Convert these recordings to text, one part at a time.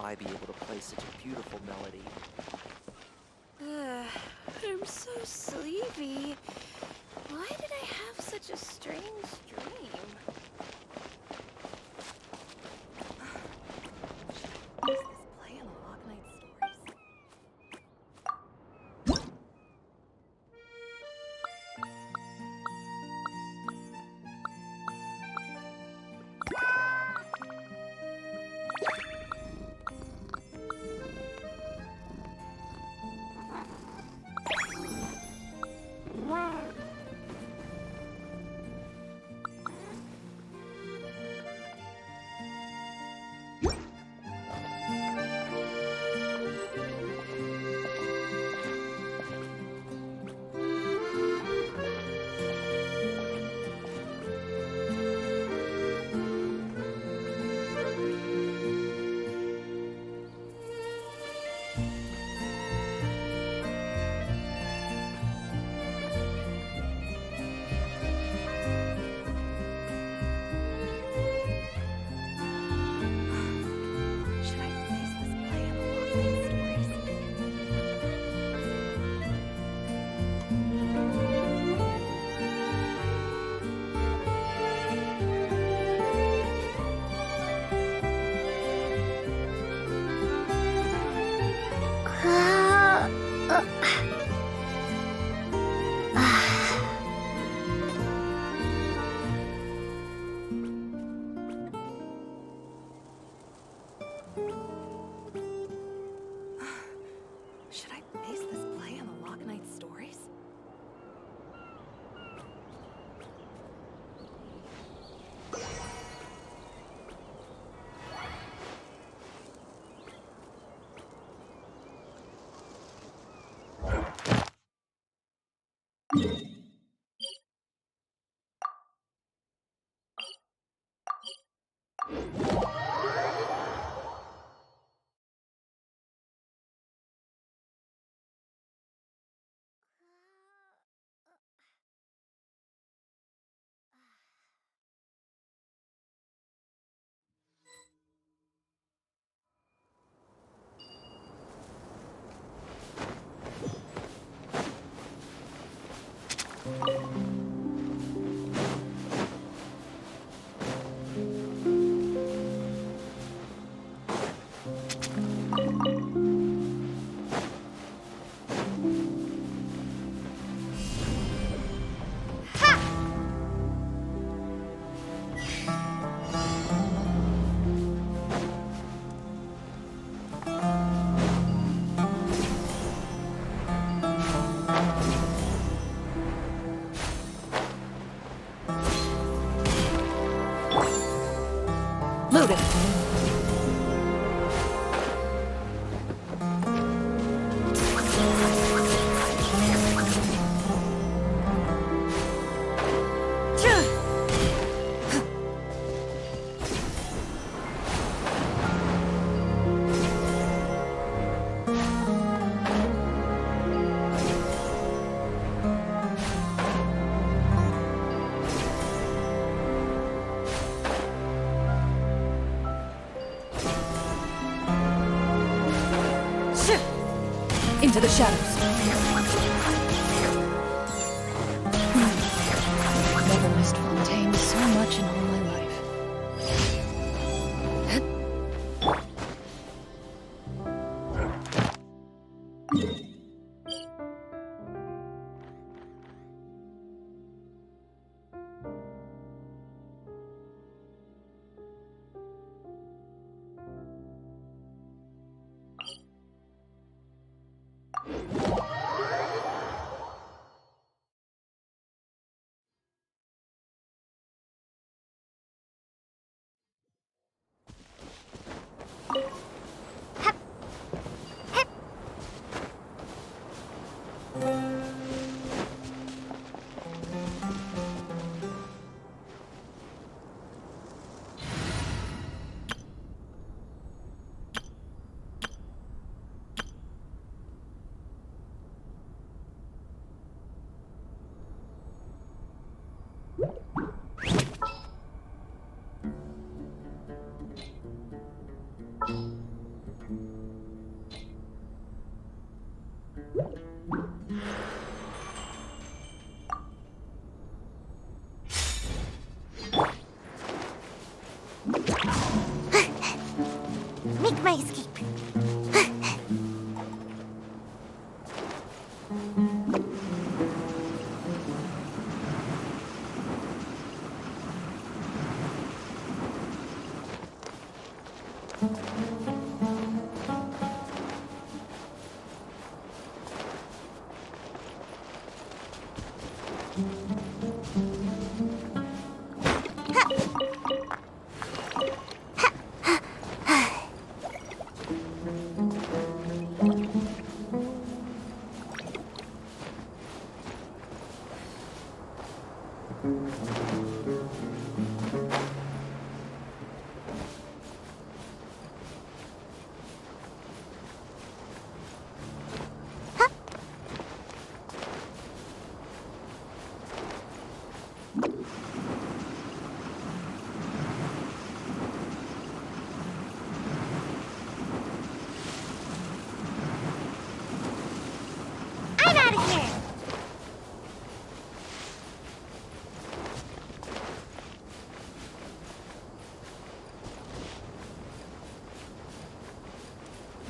I be able to play such a beautiful melody? I'm so sleepy. Why did I have such a strange dream? Is this play on the Lock Night Stories? Should I base this play on the Lock Night Stories? Into the shadows. Never missed Fontaine so much in all my life.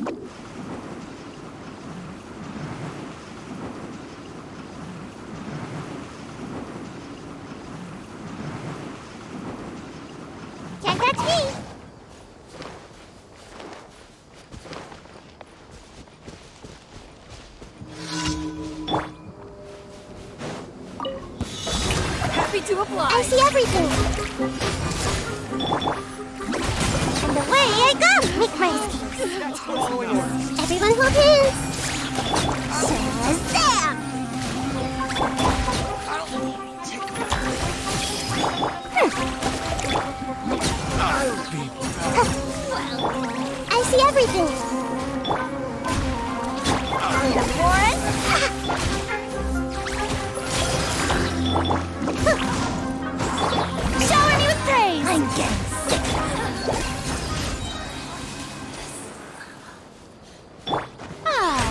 Can't catch me! Happy to apply. I see everything! And away I go! Make my escape! Everyone hold hands! Shazam! I see everything! Shower me with praise! I'm getting sick! Ah,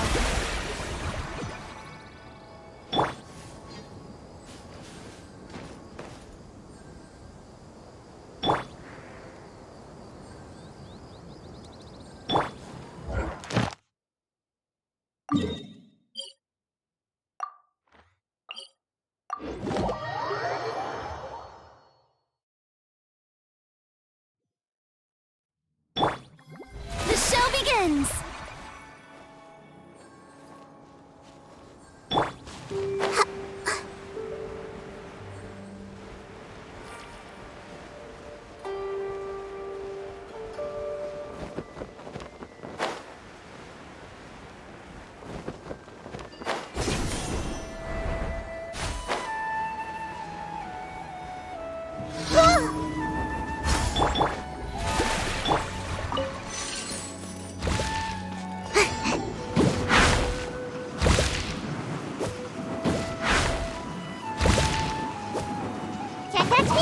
The show begins! Can't catch me!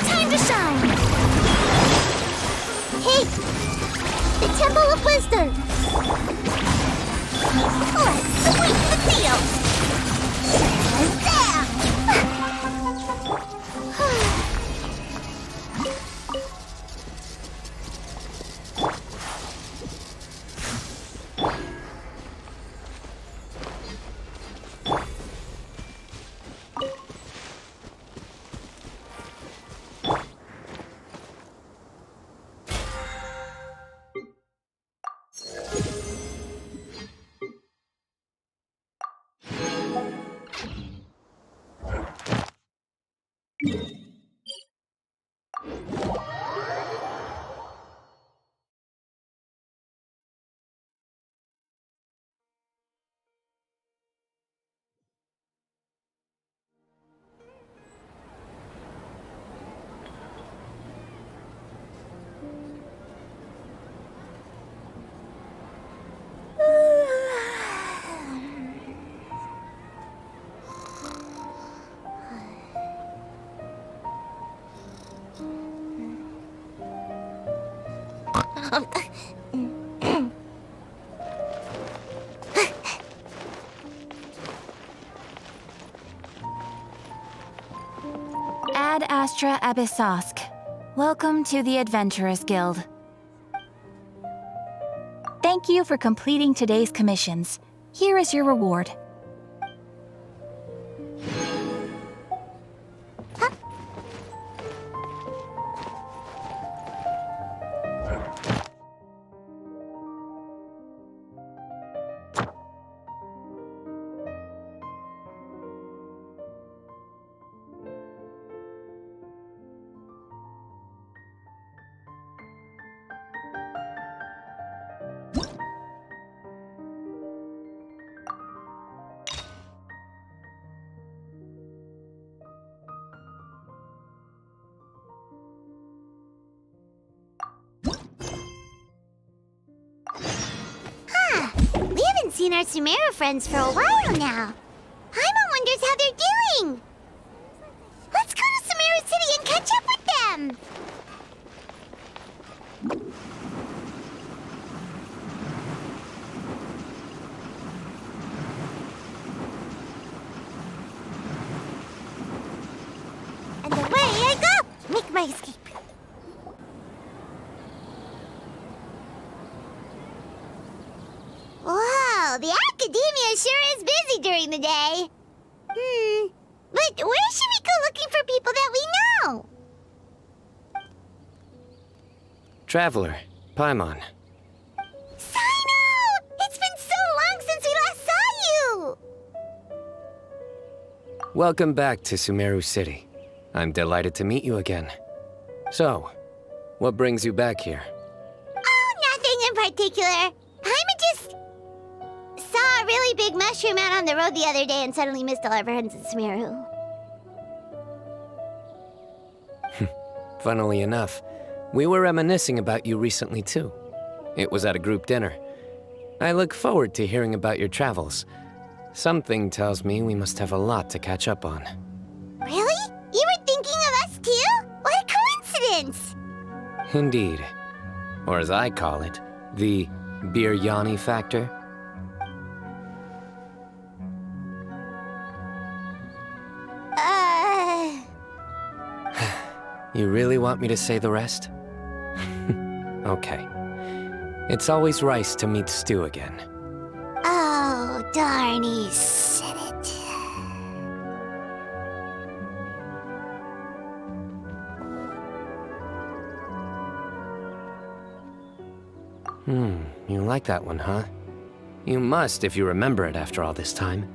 Time to shine! Hey! The Temple of Wisdom! Let's sweep the field! Shazam! Ad Astra Abyssosk. Welcome to the Adventurers Guild. Thank you for completing today's commissions. Here is your reward. seen our Sumeru friends for a while now. Paimon wonders how they're doing. Let's go to Sumeru City and catch up with them. And away I go! Make my escape. Wow, the academia sure is busy during the day. But where should we go looking for people that we know? Traveler, Paimon. Cyno! It's been so long since we last saw you! Welcome back to Sumeru City. I'm delighted to meet you again. So, what brings you back here? Oh, nothing in particular. Paimon just saw a really big mushroom out on the road the other day and suddenly missed all our friends in Sumeru. Funnily enough, we were reminiscing about you recently too. It was at a group dinner. I look forward to hearing about your travels. Something tells me we must have a lot to catch up on. Really? You were thinking of us too? What a coincidence! Indeed. Or as I call it, the biryani factor. You really want me to say the rest? Okay. It's always rice to meet stew again. Oh, darn, he said it. You like that one, huh? You must if you remember it after all this time.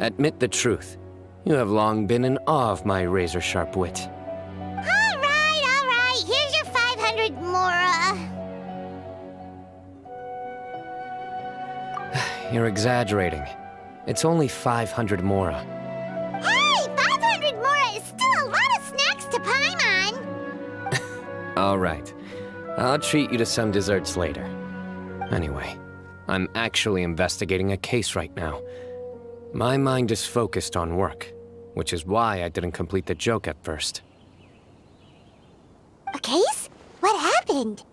Admit the truth. You have long been in awe of my razor-sharp wit. All right. Here's your 500 Mora. You're exaggerating. It's only 500 Mora. Hey, 500 Mora is still a lot of snacks to Paimon. All right. I'll treat you to some desserts later. Anyway, I'm actually investigating a case right now. My mind is focused on work, which is why I didn't complete the joke at first. A case? What happened?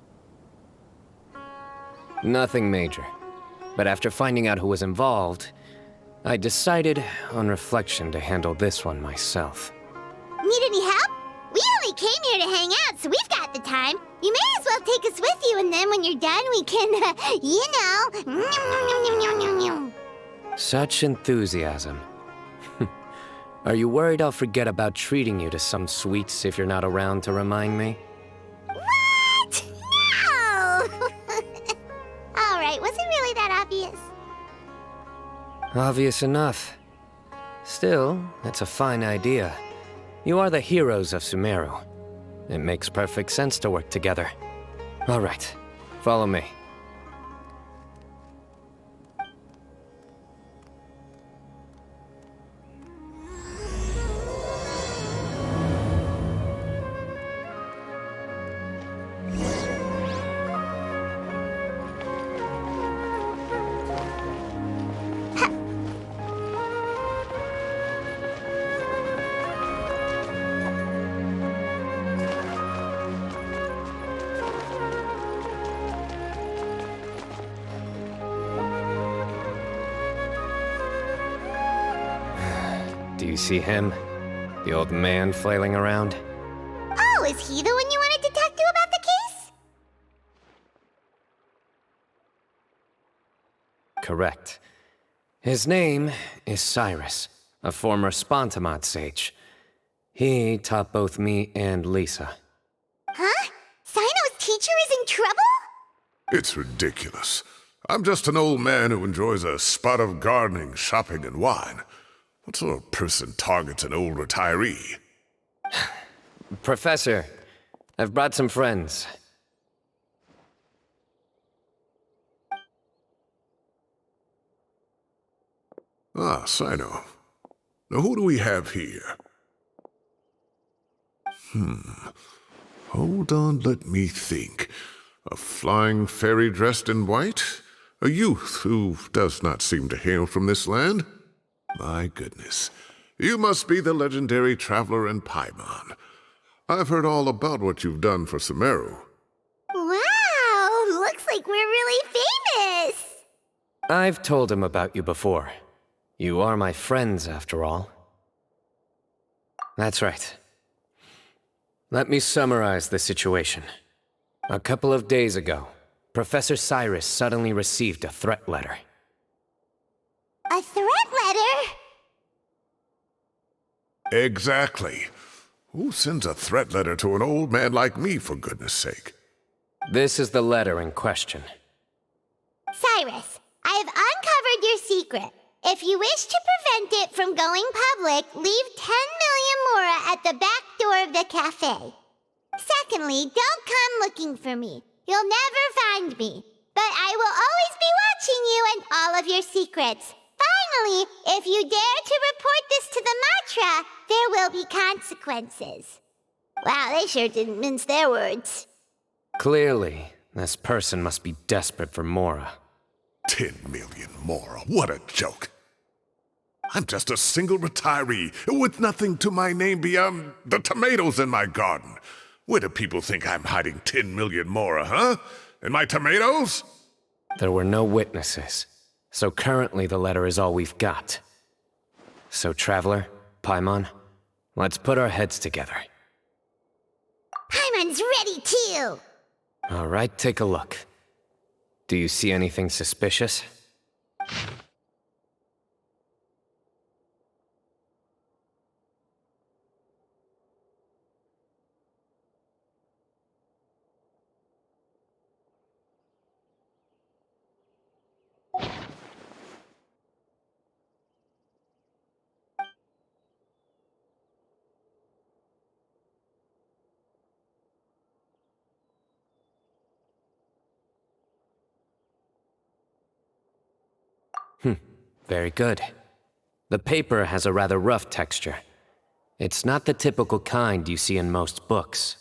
Nothing major. But after finding out who was involved, I decided, on reflection, to handle this one myself. Need any help? We only came here to hang out, so we've got the time. You may as well take us with you, and then when you're done, we can, Such enthusiasm. Are you worried I'll forget about treating you to some sweets if you're not around to remind me? What? No! All right, was it really that obvious? Obvious enough. Still, that's a fine idea. You are the heroes of Sumeru. It makes perfect sense to work together. All right, follow me. Do you see him? The old man flailing around? Oh, is he the one you wanted to talk to about the case? Correct. His name is Cyrus, a former Spontamod sage. He taught both me and Lisa. Huh? Cyno's teacher is in trouble? It's ridiculous. I'm just an old man who enjoys a spot of gardening, shopping, and wine. What sort of person targets an old retiree? Professor, I've brought some friends. Ah, Cyno. Now who do we have here? Hold on, let me think. A flying fairy dressed in white? A youth who does not seem to hail from this land. My goodness. You must be the legendary traveler in Paimon. I've heard all about what you've done for Sumeru. Wow, looks like we're really famous. I've told him about you before. You are my friends, after all. That's right. Let me summarize the situation. A couple of days ago, Professor Cyrus suddenly received a threat letter. A threat letter? Exactly. Who sends a threat letter to an old man like me, for goodness sake? This is the letter in question. Cyrus, I have uncovered your secret. If you wish to prevent it from going public, leave 10 million mora at the back door of the cafe. Secondly, don't come looking for me. You'll never find me. But I will always be watching you and all of your secrets. Finally, if you dare to report this to the Matra, there will be consequences. Wow, they sure didn't mince their words. Clearly, this person must be desperate for Mora. 10 million mora, what a joke. I'm just a single retiree with nothing to my name beyond the tomatoes in my garden. Where do people think I'm hiding 10 million mora, huh? In my tomatoes? There were no witnesses, so currently the letter is all we've got. So, Traveler, Paimon, let's put our heads together. Paimon's ready too! All right, take a look. Do you see anything suspicious? Very good. The paper has a rather rough texture. It's not the typical kind you see in most books.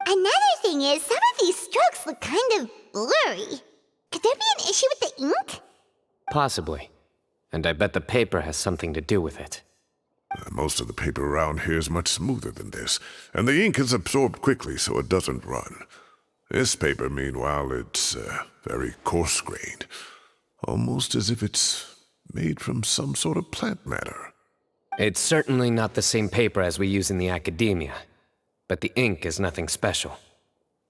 Another thing is, some of these strokes look kind of blurry. Could there be an issue with the ink? Possibly. And I bet the paper has something to do with it. Most of the paper around here is much smoother than this, and the ink is absorbed quickly so it doesn't run. This paper, meanwhile, it's very coarse-grained. Almost as if it's made from some sort of plant matter. It's certainly not the same paper as we use in the academia, but the ink is nothing special.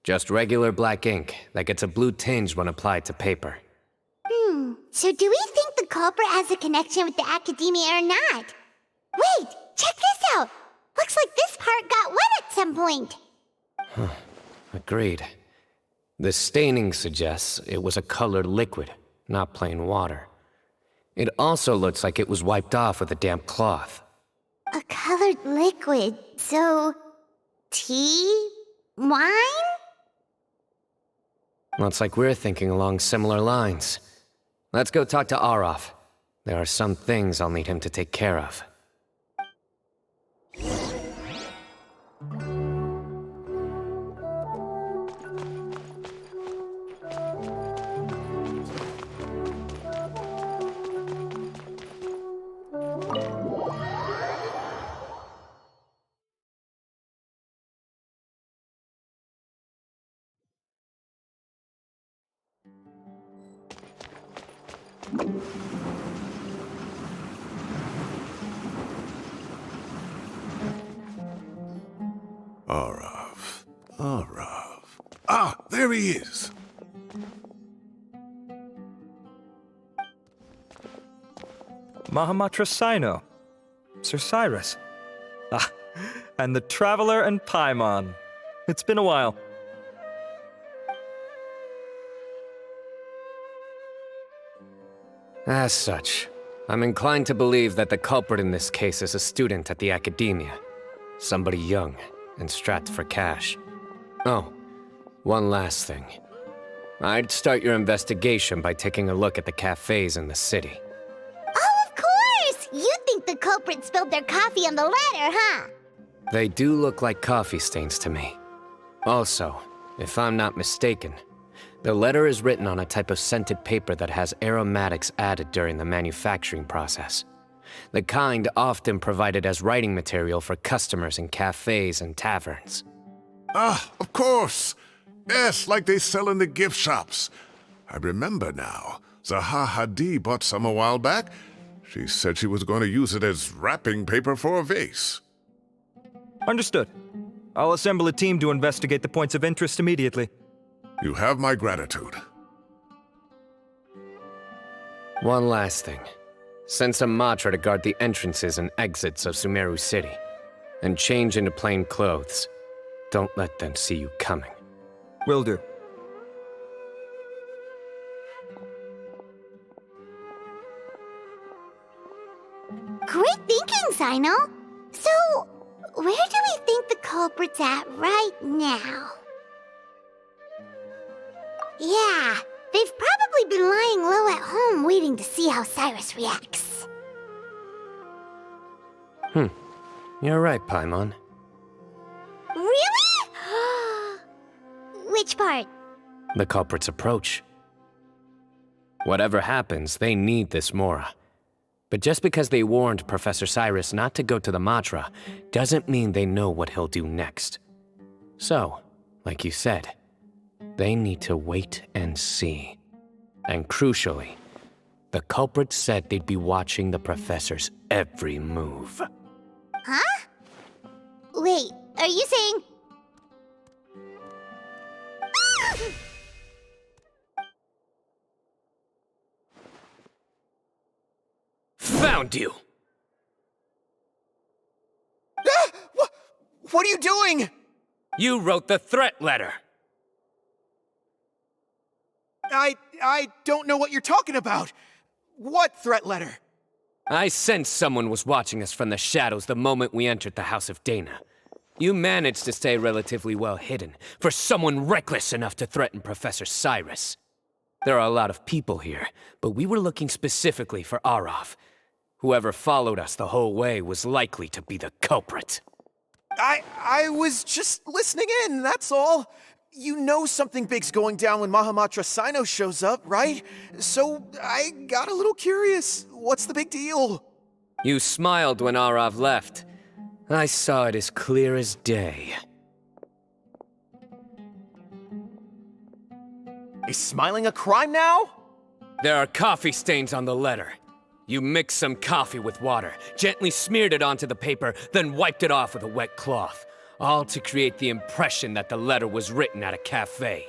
Just regular black ink that gets a blue tinge when applied to paper. So do we think the culprit has a connection with the academia or not? Wait, check this out! Looks like this part got wet at some point. Agreed. The staining suggests it was a colored liquid, not plain water. It also looks like it was wiped off with a damp cloth. A colored liquid, so... tea? Wine? Looks like we're thinking along similar lines. Let's go talk to Aureus. There are some things I'll need him to take care of. Aureus. Ah, there he is. Mahamatra Cyno, Sir Cyrus. Ah, and the Traveler and Paimon. It's been a while. As such, I'm inclined to believe that the culprit in this case is a student at the academia. Somebody young and strapped for cash. Oh, one last thing. I'd start your investigation by taking a look at the cafes in the city. Oh, of course! You think the culprit spilled their coffee on the ladder, huh? They do look like coffee stains to me. Also, if I'm not mistaken, The letter is written on a type of scented paper that has aromatics added during the manufacturing process. The kind often provided as writing material for customers in cafes and taverns. Ah, of course. Yes, like they sell in the gift shops. I remember now. Zaha Hadi bought some a while back. She said she was going to use it as wrapping paper for a vase. Understood. I'll assemble a team to investigate the points of interest immediately. You have my gratitude. One last thing. Send some Matra to guard the entrances and exits of Sumeru City. And change into plain clothes. Don't let them see you coming. Will do. Great thinking, Cyno. So, where do we think the culprit's at right now? Yeah, they've probably been lying low at home waiting to see how Cyrus reacts. You're right, Paimon. Really? Which part? The culprit's approach. Whatever happens, they need this Mora. But just because they warned Professor Cyrus not to go to the Matra, doesn't mean they know what he'll do next. So, like you said, they need to wait and see. And crucially, the culprit said they'd be watching the Professor's every move. Huh? Wait, are you saying... Found you! What are you doing? You wrote the threat letter! I don't know what you're talking about. What threat letter? I sensed someone was watching us from the shadows the moment we entered the House of Dana. You managed to stay relatively well hidden for someone reckless enough to threaten Professor Cyrus. There are a lot of people here, but we were looking specifically for Arav. Whoever followed us the whole way was likely to be the culprit. I was just listening in, that's all. You know something big's going down when Mahamatra Cyno shows up, right? So I got a little curious. What's the big deal? You smiled when Arav left. I saw it as clear as day. Is smiling a crime now? There are coffee stains on the letter. You mixed some coffee with water, gently smeared it onto the paper, then wiped it off with a wet cloth. All to create the impression that the letter was written at a cafe.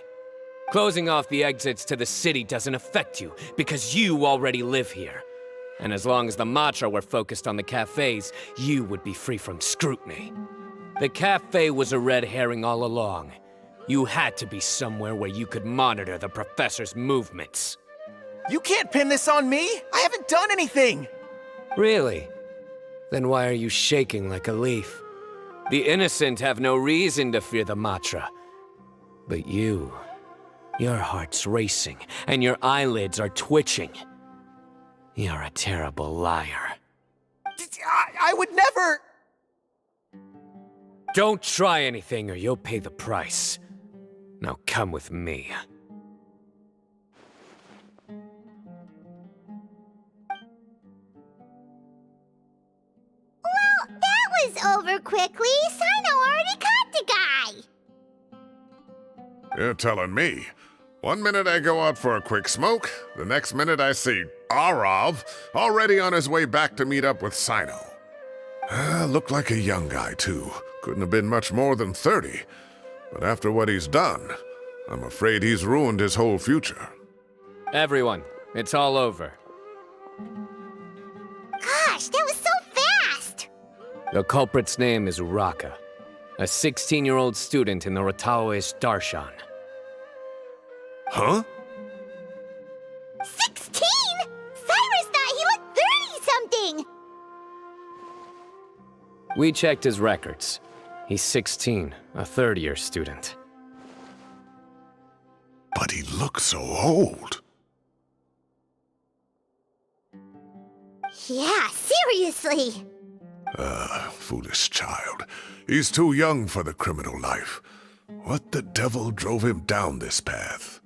Closing off the exits to the city doesn't affect you, because you already live here. And as long as the Matra were focused on the cafes, you would be free from scrutiny. The cafe was a red herring all along. You had to be somewhere where you could monitor the Professor's movements. You can't pin this on me! I haven't done anything! Really? Then why are you shaking like a leaf? The innocent have no reason to fear the Matra. But you, your heart's racing, and your eyelids are twitching. You're a terrible liar. I would never... Don't try anything or you'll pay the price. Now come with me. Well, that was over quickly. Cyno already caught the guy. You're telling me. One minute I go out for a quick smoke, the next minute I see Arav already on his way back to meet up with Cyno. Looked like a young guy, too. Couldn't have been much more than 30. But after what he's done, I'm afraid he's ruined his whole future. Everyone, it's all over. Gosh, that was so fast! The culprit's name is Uraka, a 16-year-old student in the Rataoist Darshan. Huh? 16? Cyrus thought he looked 30-something! We checked his records. He's 16, a third-year student. But he looks so old. Yeah, seriously! Foolish child. He's too young for the criminal life. What the devil drove him down this path?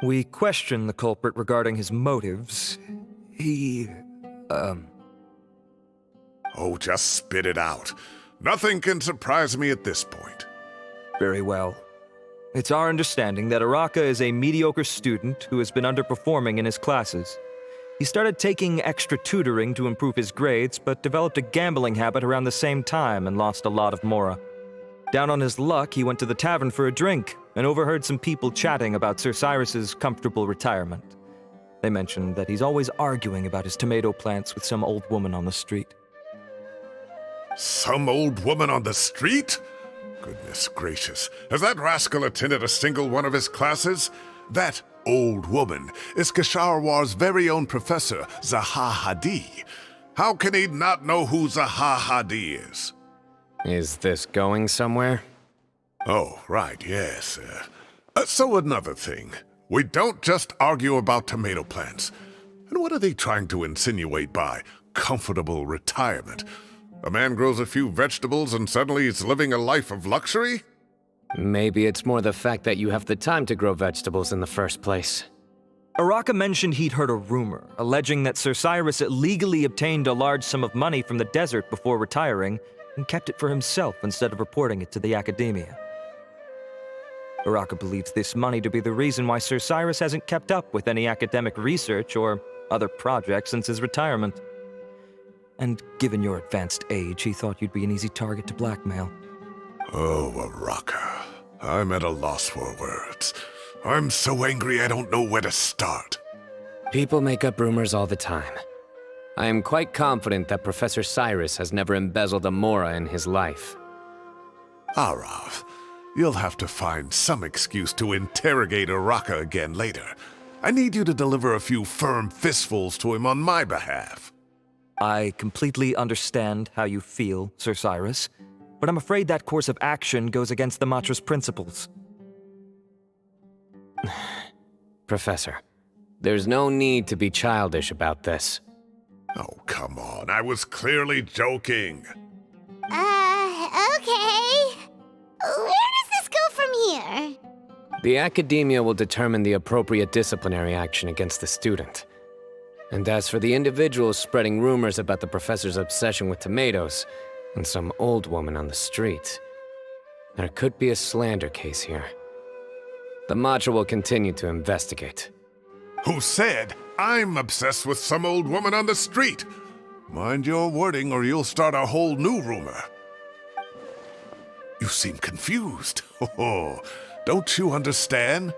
We questioned the culprit regarding his motives. Oh, just spit it out. Nothing can surprise me at this point. Very well. It's our understanding that Araka is a mediocre student who has been underperforming in his classes. He started taking extra tutoring to improve his grades, but developed a gambling habit around the same time and lost a lot of mora. Down on his luck, he went to the tavern for a drink and overheard some people chatting about Sir Cyrus's comfortable retirement. They mentioned that he's always arguing about his tomato plants with some old woman on the street. Some old woman on the street? Goodness gracious. Has that rascal attended a single one of his classes? That old woman is Kasharwar's very own professor, Zaha Hadi. How can he not know who Zaha Hadi is? Is this going somewhere? Oh, right, yes. So another thing. We don't just argue about tomato plants. And what are they trying to insinuate by comfortable retirement? A man grows a few vegetables and suddenly he's living a life of luxury? Maybe it's more the fact that you have the time to grow vegetables in the first place. Araka mentioned he'd heard a rumor, alleging that Sir Cyrus illegally obtained a large sum of money from the desert before retiring, and kept it for himself instead of reporting it to the academia. Araka believes this money to be the reason why Sir Cyrus hasn't kept up with any academic research or other projects since his retirement. And given your advanced age, he thought you'd be an easy target to blackmail. Oh, Araka. I'm at a loss for words. I'm so angry I don't know where to start. People make up rumors all the time. I am quite confident that Professor Cyrus has never embezzled a mora in his life. Arav, you'll have to find some excuse to interrogate Araka again later. I need you to deliver a few firm fistfuls to him on my behalf. I completely understand how you feel, Sir Cyrus, but I'm afraid that course of action goes against the Matra's principles. Professor, there's no need to be childish about this. Oh, come on. I was clearly joking. Okay. Where does this go from here? The academia will determine the appropriate disciplinary action against the student. And as for the individuals spreading rumors about the professor's obsession with tomatoes and some old woman on the street, there could be a slander case here. The Matra will continue to investigate. Who said I'm obsessed with some old woman on the street? Mind your wording or you'll start a whole new rumor. You seem confused. Oh, don't you understand?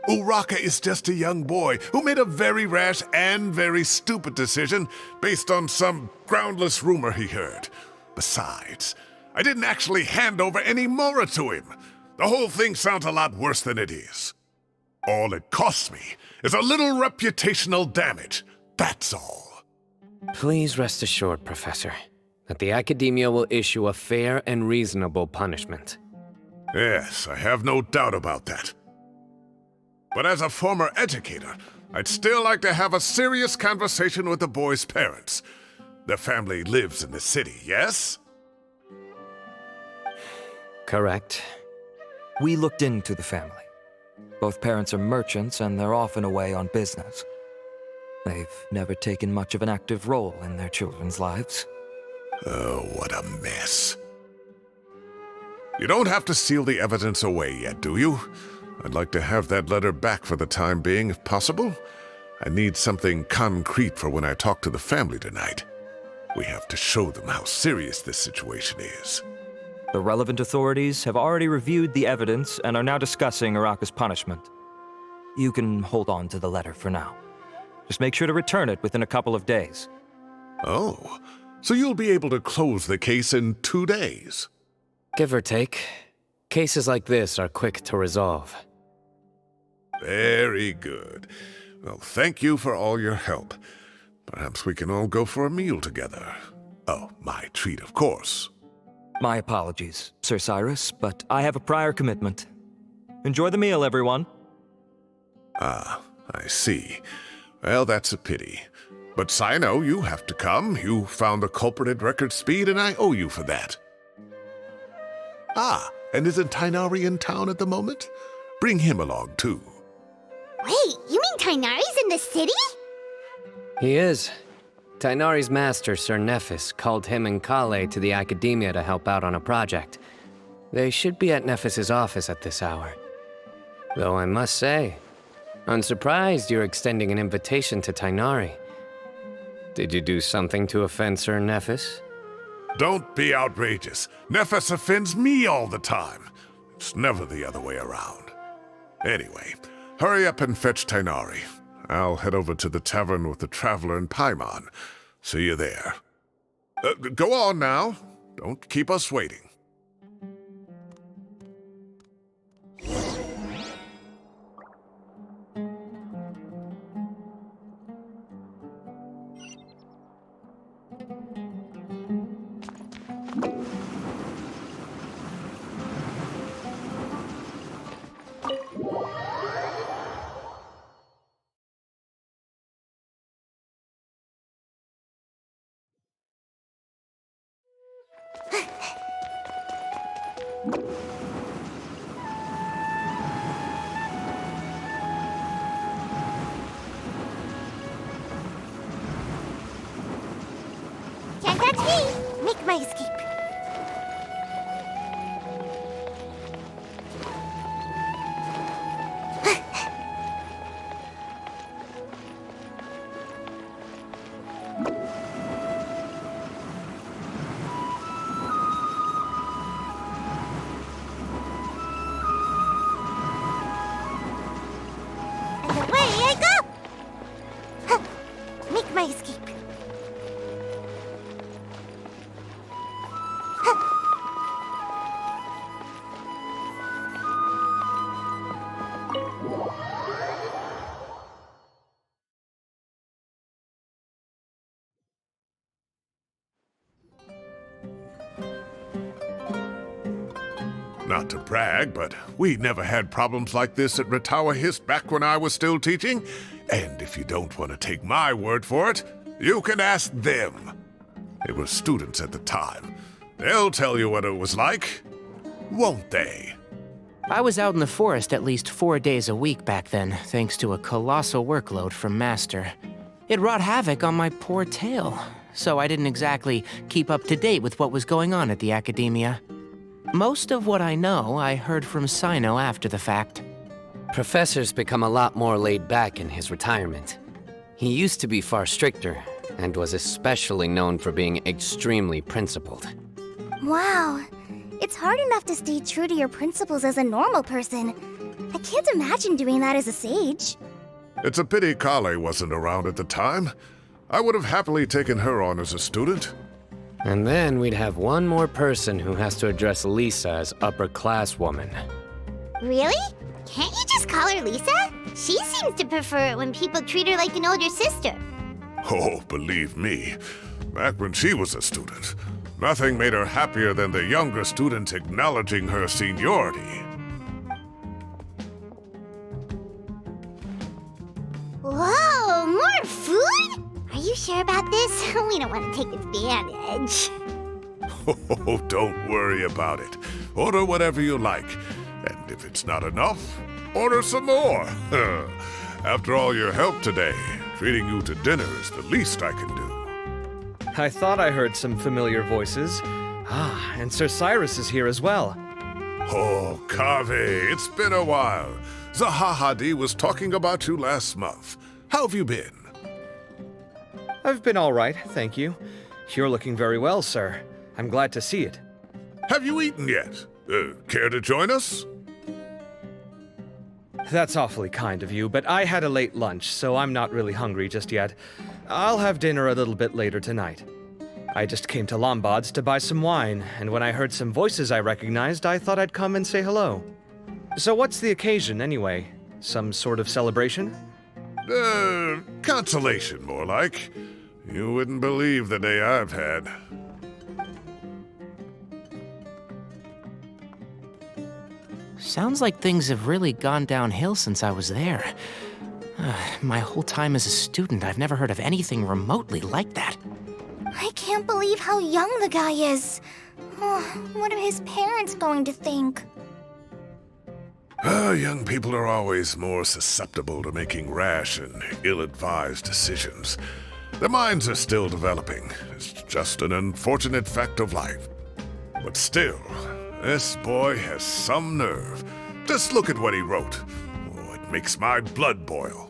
Uraka is just a young boy who made a very rash and very stupid decision based on some groundless rumor he heard. Besides, I didn't actually hand over any mora to him. The whole thing sounds a lot worse than it is. All it costs me is a little reputational damage. That's all. Please rest assured, Professor, that the academia will issue a fair and reasonable punishment. Yes, I have no doubt about that. But as a former educator, I'd still like to have a serious conversation with the boy's parents. Their family lives in the city, yes? Correct. We looked into the family. Both parents are merchants and they're often away on business. They've never taken much of an active role in their children's lives. Oh, what a mess. You don't have to seal the evidence away yet, do you? I'd like to have that letter back for the time being, if possible. I need something concrete for when I talk to the family tonight. We have to show them how serious this situation is. The relevant authorities have already reviewed the evidence and are now discussing Araka's punishment. You can hold on to the letter for now. Just make sure to return it within a couple of days. Oh, so you'll be able to close the case in 2 days? Give or take. Cases like this are quick to resolve. Very good. Well, thank you for all your help. Perhaps we can all go for a meal together. Oh, my treat, of course. My apologies, Sir Cyrus, but I have a prior commitment. Enjoy the meal, everyone. Ah, I see. Well, that's a pity. But Cyno, you have to come. You found the culprit at record speed, and I owe you for that. Ah, and isn't Tainari in town at the moment? Bring him along, too. Wait, you mean Tighnari's in the city? He is. Tighnari's master, Sir Nephis, called him and Kale to the Academia to help out on a project. They should be at Nephis's office at this hour. Though I must say, I'm surprised you're extending an invitation to Tighnari. Did you do something to offend Sir Nephis? Don't be outrageous. Nephis offends me all the time. It's never the other way around. Anyway, hurry up and fetch Tighnari. I'll head over to the tavern with the Traveler and Paimon. See you there. Go on now. Don't keep us waiting. Can't catch me! Make my escape. And away I go! Make my escape. Not to brag, but we never had problems like this at Ratawa Hist back when I was still teaching. And if you don't want to take my word for it, you can ask them. They were students at the time. They'll tell you what it was like, won't they? I was out in the forest at least 4 days a week back then, thanks to a colossal workload from Master. It wrought havoc on my poor tail, so I didn't exactly keep up to date with what was going on at the Academia. Most of what I know, I heard from Cyno after the fact. Professor's become a lot more laid back in his retirement. He used to be far stricter, and was especially known for being extremely principled. Wow. It's hard enough to stay true to your principles as a normal person. I can't imagine doing that as a sage. It's a pity Kale wasn't around at the time. I would have happily taken her on as a student. And then we'd have one more person who has to address Lisa as upper-class woman. Really? Can't you just call her Lisa? She seems to prefer it when people treat her like an older sister. Oh, believe me, back when she was a student, nothing made her happier than the younger students acknowledging her seniority. Whoa, more food? Are you sure about this? We don't want to take advantage. Oh, don't worry about it. Order whatever you like. And if it's not enough, order some more. After all your help today, treating you to dinner is the least I can do. I thought I heard some familiar voices. Ah, and Sir Cyrus is here as well. Oh, Kave, it's been a while. Zahahadi was talking about you last month. How have you been? I've been all right, thank you. You're looking very well, sir. I'm glad to see it. Have you eaten yet? Care to join us? That's awfully kind of you, but I had a late lunch, so I'm not really hungry just yet. I'll have dinner a little bit later tonight. I just came to Lombard's to buy some wine, and when I heard some voices I recognized, I thought I'd come and say hello. So what's the occasion, anyway? Some sort of celebration? Consolation, more like. You wouldn't believe the day I've had. Sounds like things have really gone downhill since I was there. My whole time as a student, I've never heard of anything remotely like that. I can't believe how young the guy is. Oh, what are his parents going to think? Young people are always more susceptible to making rash and ill-advised decisions. Their minds are still developing. It's just an unfortunate fact of life. But still, this boy has some nerve. Just look at what he wrote. Oh, it makes my blood boil.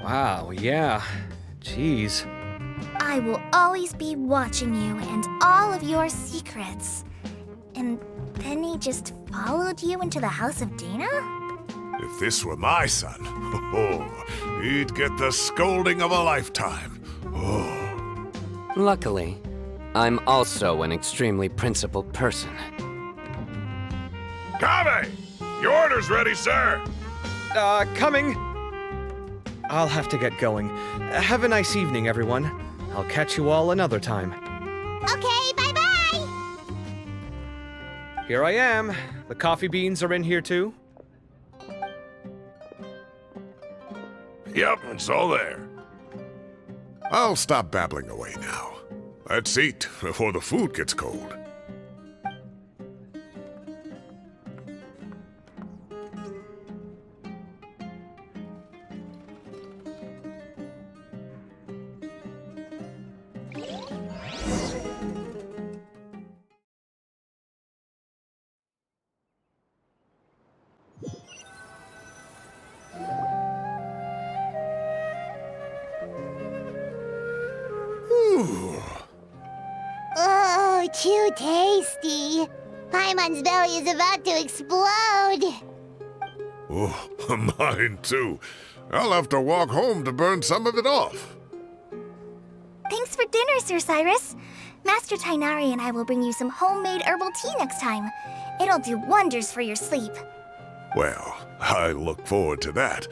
Wow, yeah. Jeez. I will always be watching you and all of your secrets. And then he just followed you into the house of Dana? If this were my son, he'd get the scolding of a lifetime. Oh. Luckily, I'm also an extremely principled person. Kave! Your order's ready, sir! Coming! I'll have to get going. Have a nice evening, everyone. I'll catch you all another time. Okay, bye-bye! Here I am. The coffee beans are in here too. Yep, it's all there. I'll stop babbling away now. Let's eat before the food gets cold. Oh, too tasty. Paimon's belly is about to explode. Oh, mine too. I'll have to walk home to burn some of it off. Thanks for dinner, Sir Cyrus. Master Tighnari and I will bring you some homemade herbal tea next time. It'll do wonders for your sleep. Well, I look forward to that.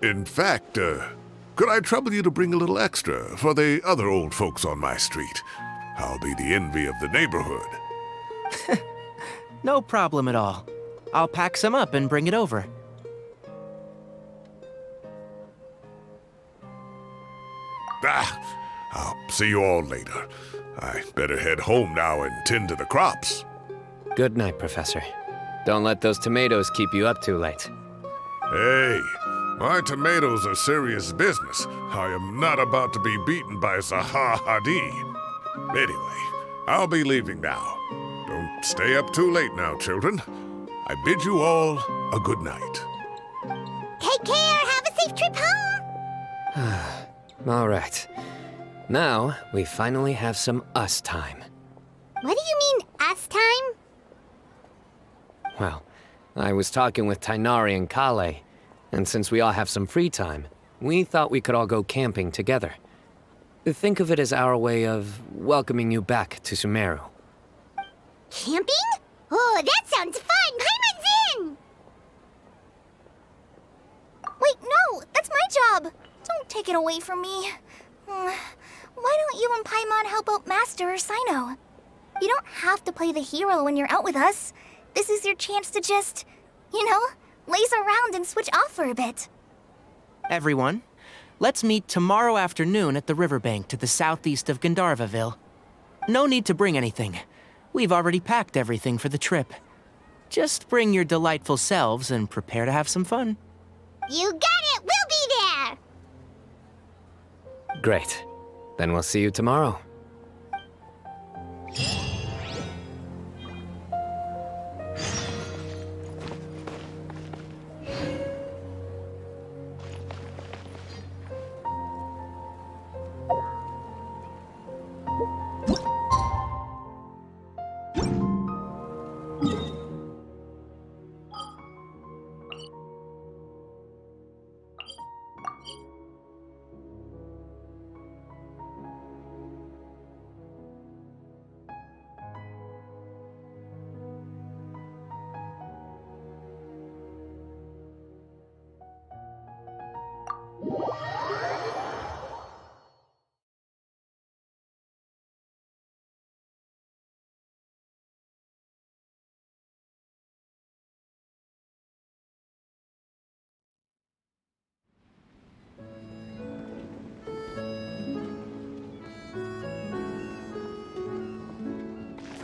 In fact, could I trouble you to bring a little extra for the other old folks on my street? I'll be the envy of the neighborhood. No problem at all. I'll pack some up and bring it over. I'll see you all later. I better head home now and tend to the crops. Good night, Professor. Don't let those tomatoes keep you up too late. Hey, my tomatoes are serious business. I am not about to be beaten by Zaha Hadid. Anyway, I'll be leaving now. Don't stay up too late now, children. I bid you all a good night. Take care, have a safe trip home. All right. Now, we finally have some us time. What do you mean, us time? Well, I was talking with Tighnari and Kale, and since we all have some free time, we thought we could all go camping together. Think of it as our way of welcoming you back to Sumeru. Camping? Oh, that sounds fun! Paimon's in! Wait, no! That's my job! Don't take it away from me. Why don't you and Paimon help out Master or Cyno? You don't have to play the hero when you're out with us. This is your chance to just, laze around and switch off for a bit. Everyone, let's meet tomorrow afternoon at the riverbank to the southeast of Gandharvaville. No need to bring anything. We've already packed everything for the trip. Just bring your delightful selves and prepare to have some fun. You got it! We'll be there! Great. Then we'll see you tomorrow.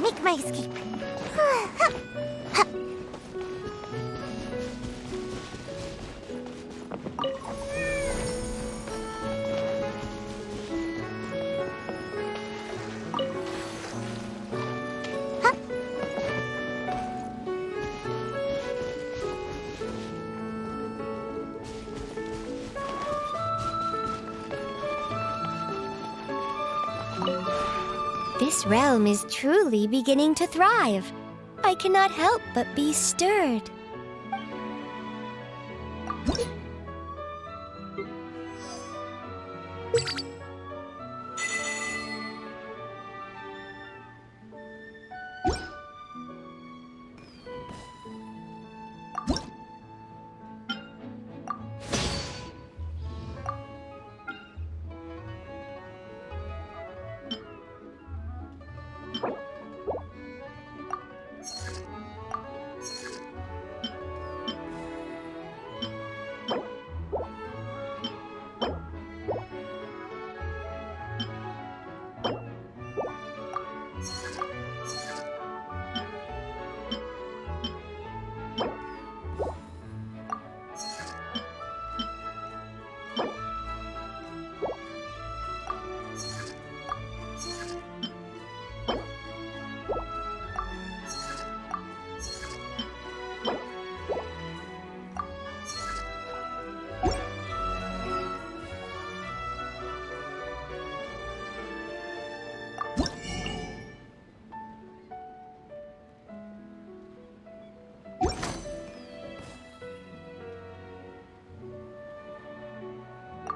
Make my escape. This realm is truly beginning to thrive. I cannot help but be stirred.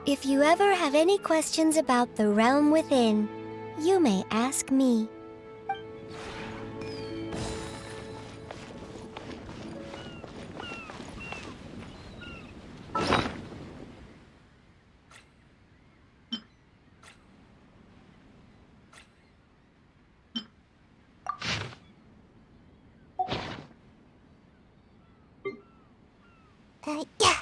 If you ever have any questions about the realm within, you may ask me. Yeah.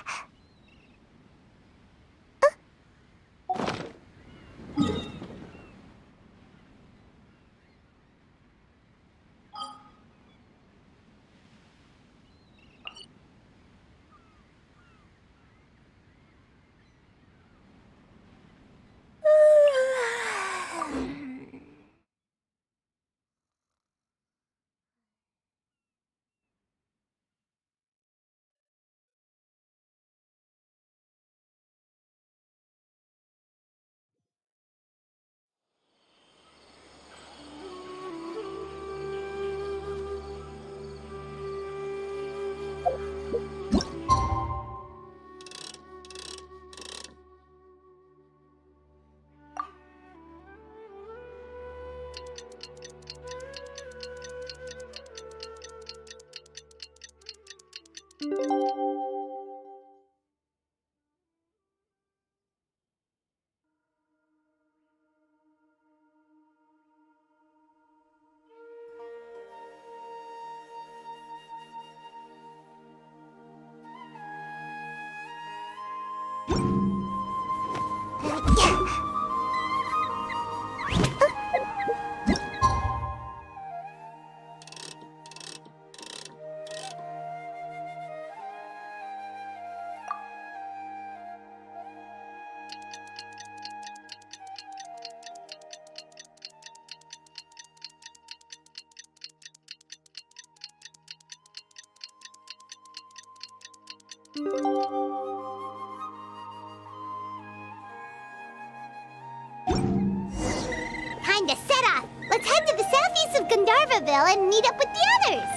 Kinda set off. Let's head to the southeast of Gandharvaville and meet up with the others.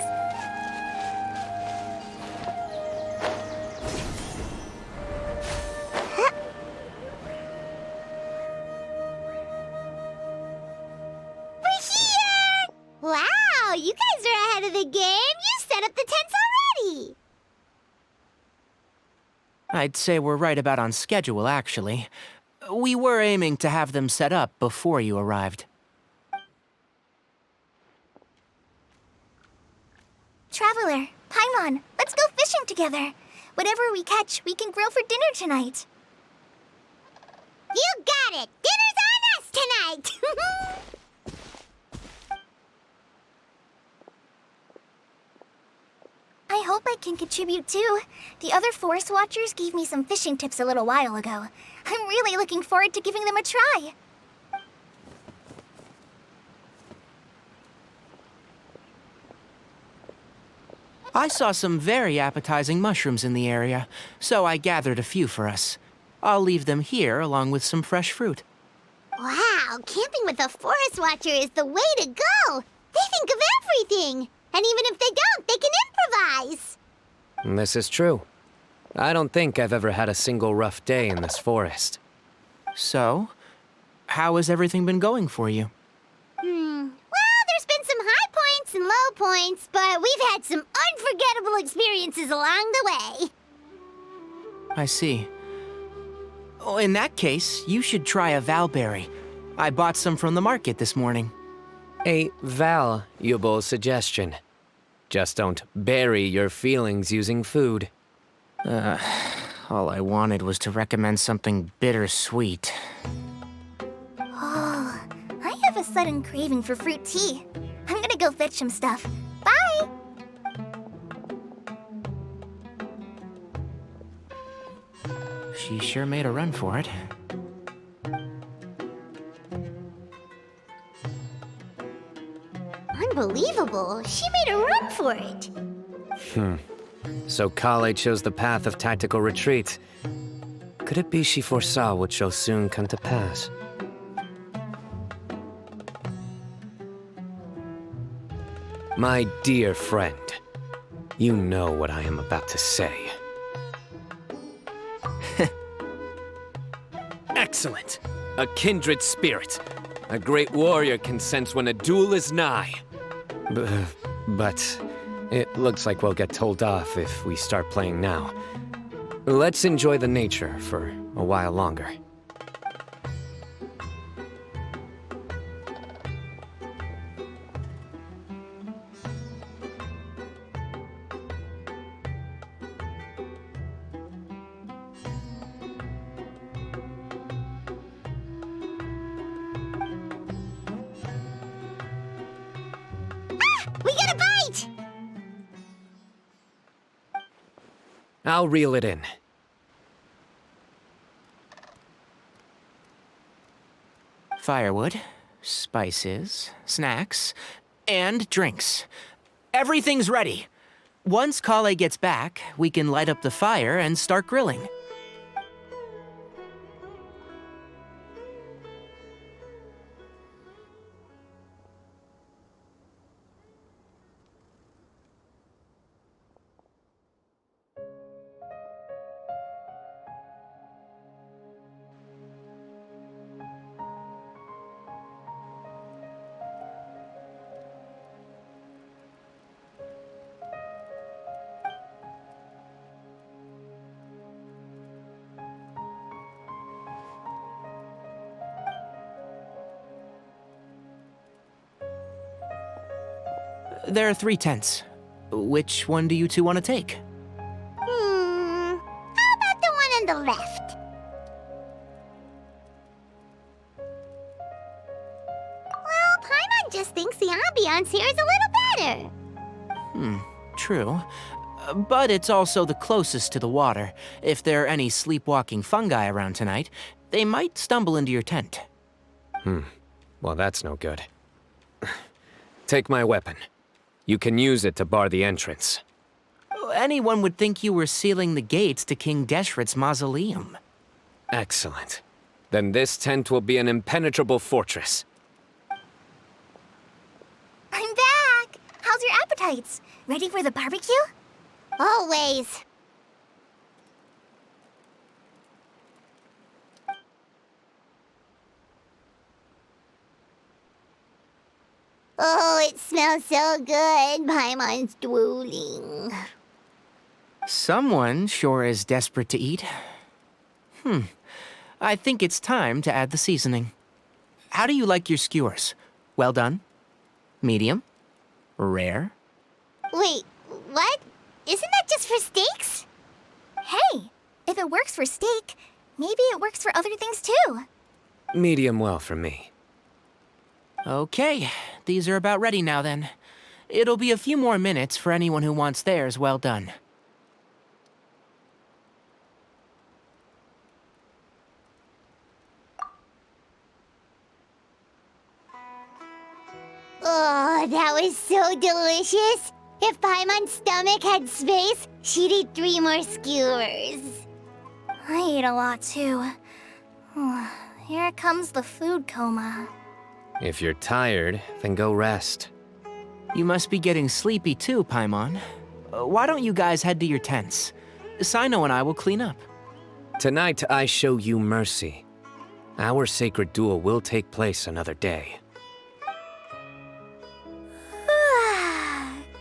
We're here! Wow, you guys are ahead of the game. You set up the tents already. I'd say we're right about on schedule, actually. We were aiming to have them set up before you arrived. Traveler, Paimon, let's go fishing together. Whatever we catch, we can grill for dinner tonight. You got it! Dinner's on us tonight! I hope I can contribute too. The other forest watchers gave me some fishing tips a little while ago. I'm really looking forward to giving them a try. I saw some very appetizing mushrooms in the area, so I gathered a few for us. I'll leave them here along with some fresh fruit. Wow, camping with a forest watcher is the way to go! They think of everything! And even if they don't, they can improvise! This is true. I don't think I've ever had a single rough day in this forest. So, how has everything been going for you? Well, there's been some high points and low points, but we've had some unforgettable experiences along the way. I see. Oh, in that case, you should try a valberry. I bought some from the market this morning. A valuable suggestion. Just don't bury your feelings using food. All I wanted was to recommend something bittersweet. Oh, I have a sudden craving for fruit tea. I'm gonna go fetch some stuff. Bye! She sure made a run for it. Unbelievable. She made a run for it. So Kale chose the path of tactical retreat. Could it be she foresaw what shall soon come to pass? My dear friend, you know what I am about to say. Excellent! A kindred spirit. A great warrior can sense when a duel is nigh. But it looks like we'll get told off if we start playing now. Let's enjoy the nature for a while longer. We got a bite! I'll reel it in. Firewood, spices, snacks, and drinks. Everything's ready. Once Kale gets back, we can light up the fire and start grilling. There are 3 tents. Which one do you two want to take? How about the one on the left? Well, Paimon just thinks the ambiance here is a little better. True. But it's also the closest to the water. If there are any sleepwalking fungi around tonight, they might stumble into your tent. Well, that's no good. Take my weapon. You can use it to bar the entrance. Anyone would think you were sealing the gates to King Deshret's mausoleum. Excellent. Then this tent will be an impenetrable fortress. I'm back! How's your appetites? Ready for the barbecue? Always. Oh, it smells so good. Paimon's drooling. Someone sure is desperate to eat. I think it's time to add the seasoning. How do you like your skewers? Well done? Medium? Rare? Wait, what? Isn't that just for steaks? Hey, if it works for steak, maybe it works for other things too. Medium well for me. Okay, these are about ready now then. It'll be a few more minutes for anyone who wants theirs well done. Oh, that was so delicious. If Paimon's stomach had space, she'd eat 3 more skewers. I ate a lot too. here comes the food coma. If you're tired, then go rest. You must be getting sleepy too, Paimon. Why don't you guys head to your tents? Cyno and I will clean up. Tonight, I show you mercy. Our sacred duel will take place another day.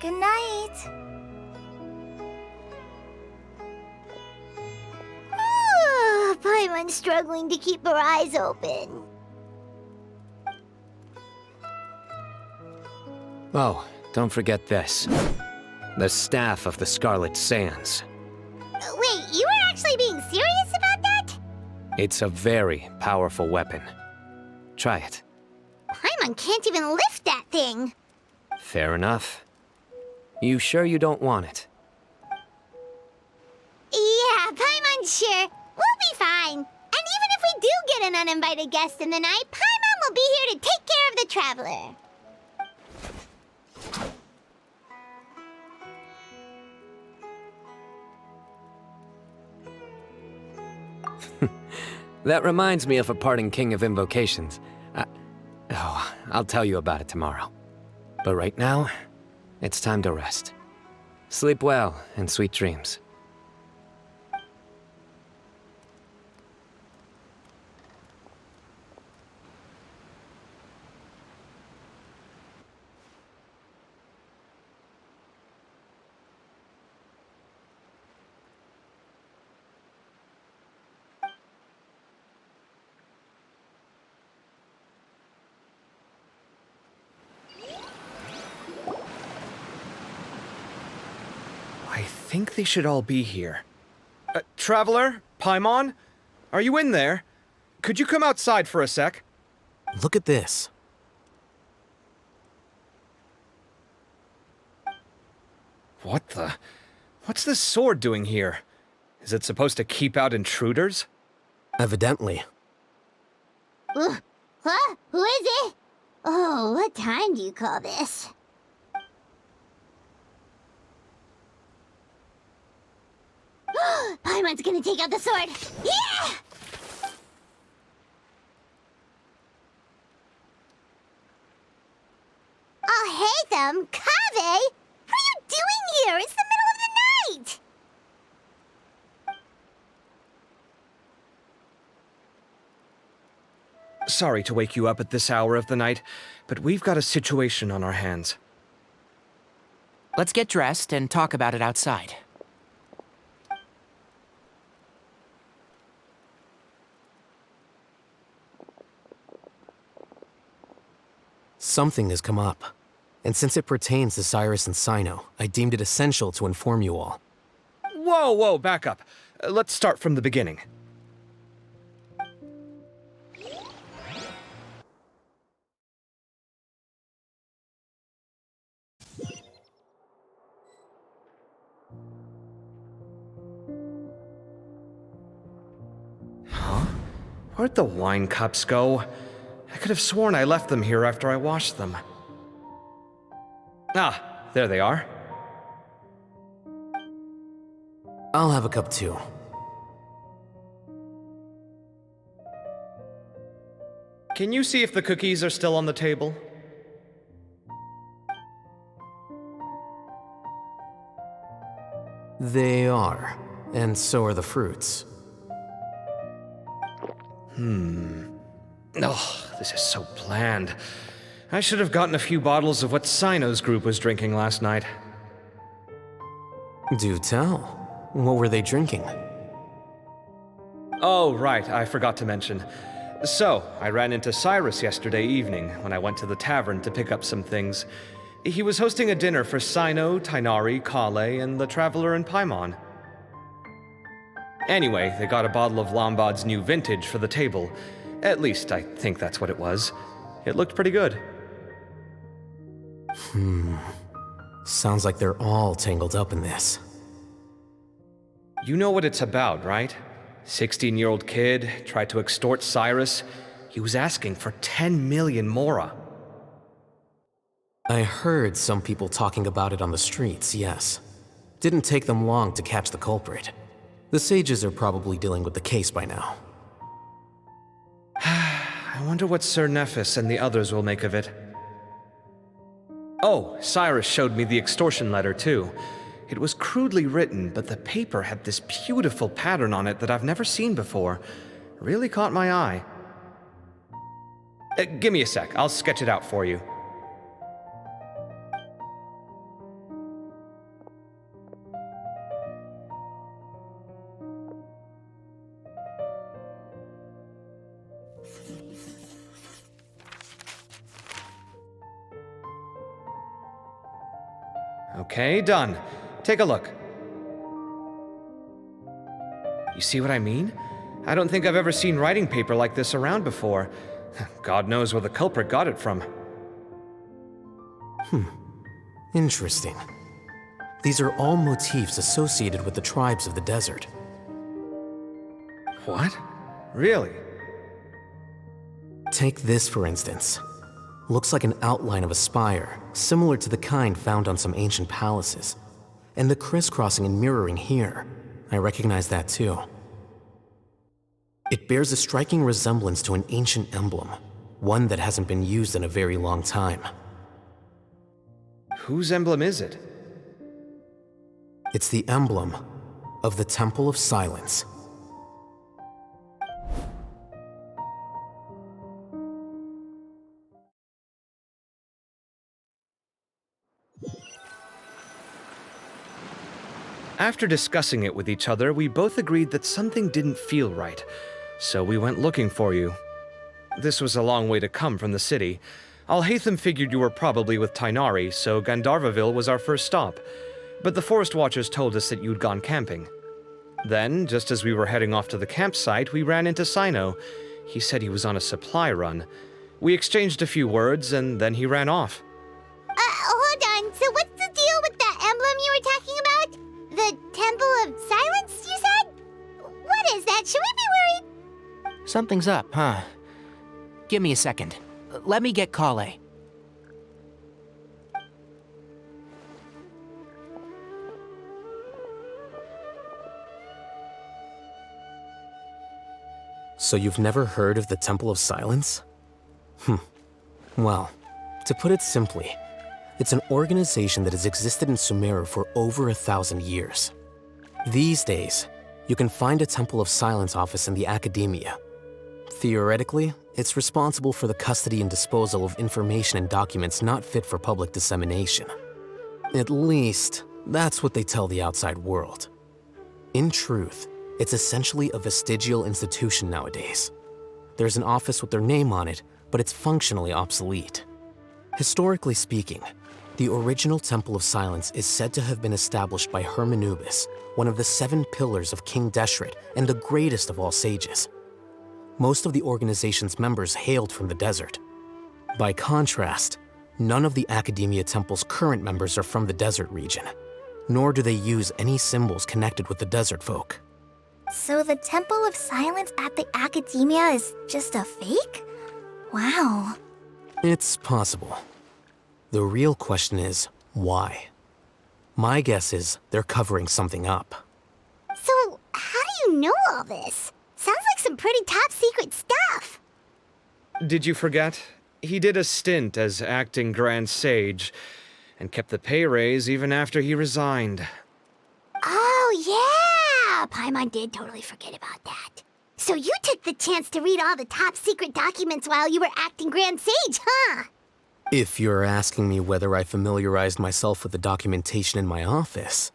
Good night. Paimon's struggling to keep her eyes open. Oh, don't forget this. The Staff of the Scarlet Sands. Wait, you were actually being serious about that? It's a very powerful weapon. Try it. Paimon can't even lift that thing. Fair enough. You sure you don't want it? Yeah, Paimon's sure. We'll be fine. And even if we do get an uninvited guest in the night, Paimon will be here to take care of the traveler. That reminds me of a parting king of invocations. I'll tell you about it tomorrow. But right now, it's time to rest. Sleep well and sweet dreams. I think they should all be here. Traveler? Paimon? Are you in there? Could you come outside for a sec? Look at this. What the? What's this sword doing here? Is it supposed to keep out intruders? Evidently. Huh? Who is it? Oh, what time do you call this? Paimon's gonna take out the sword. Yeah! Oh, hey them, Kave! What are you doing here? It's the middle of the night! Sorry to wake you up at this hour of the night, but we've got a situation on our hands. Let's get dressed and talk about it outside. Something has come up, and since it pertains to Cyrus and Cyno, I deemed it essential to inform you all. Whoa, back up. Let's start from the beginning. Huh? Where'd the wine cups go? I could have sworn I left them here after I washed them. Ah, there they are. I'll have a cup too. Can you see if the cookies are still on the table? They are, and so are the fruits. Oh, this is so bland. I should have gotten a few bottles of what Cyno's group was drinking last night. Do tell. What were they drinking? Oh, right, I forgot to mention. So, I ran into Cyrus yesterday evening when I went to the tavern to pick up some things. He was hosting a dinner for Cyno, Tighnari, Kale, and the Traveler and Paimon. Anyway, they got a bottle of Lombard's new vintage for the table. At least, I think that's what it was. It looked pretty good. Sounds like they're all tangled up in this. You know what it's about, right? 16-year-old kid tried to extort Cyrus. He was asking for 10 million mora. I heard some people talking about it on the streets, yes. Didn't take them long to catch the culprit. The sages are probably dealing with the case by now. I wonder what Sir Nephis and the others will make of it. Oh, Cyrus showed me the extortion letter, too. It was crudely written, but the paper had this beautiful pattern on it that I've never seen before. Really caught my eye. Give me a sec, I'll sketch it out for you. Okay, done. Take a look. You see what I mean? I don't think I've ever seen writing paper like this around before. God knows where the culprit got it from. Interesting. These are all motifs associated with the tribes of the desert. What? Really? Take this, for instance. Looks like an outline of a spire, similar to the kind found on some ancient palaces. And the crisscrossing and mirroring here, I recognize that too. It bears a striking resemblance to an ancient emblem, one that hasn't been used in a very long time. Whose emblem is it? It's the emblem of the Temple of Silence. After discussing it with each other, we both agreed that something didn't feel right, so we went looking for you. This was a long way to come from the city. Alhaitham figured you were probably with Tighnari, so Gandharvaville was our first stop. But the Forest Watchers told us that you'd gone camping. Then, just as we were heading off to the campsite, we ran into Cyno. He said he was on a supply run. We exchanged a few words, and then he ran off. Hold on. So what's the deal with that emblem you were talking about? The Temple of Silence, you said? What is that? Should we be worried? Something's up, huh? Give me a second. Let me get Kale. So you've never heard of the Temple of Silence? Well, to put it simply, it's an organization that has existed in Sumeru for over 1,000 years. These days, you can find a Temple of Silence office in the academia. Theoretically, it's responsible for the custody and disposal of information and documents not fit for public dissemination. At least, that's what they tell the outside world. In truth, it's essentially a vestigial institution nowadays. There's an office with their name on it, but it's functionally obsolete. Historically speaking, the original Temple of Silence is said to have been established by Hermanubis, one of the 7 pillars of King Deshret and the greatest of all sages. Most of the organization's members hailed from the desert. By contrast, none of the Academia Temple's current members are from the desert region, nor do they use any symbols connected with the desert folk. So the Temple of Silence at the Academia is just a fake? Wow. It's possible. The real question is, why? My guess is they're covering something up. So, how do you know all this? Sounds like some pretty top-secret stuff. Did you forget? He did a stint as acting Grand Sage, and kept the pay raise even after he resigned. Oh, yeah! Paimon did totally forget about that. So you took the chance to read all the top-secret documents while you were acting Grand Sage, huh? If you're asking me whether I familiarized myself with the documentation in my office,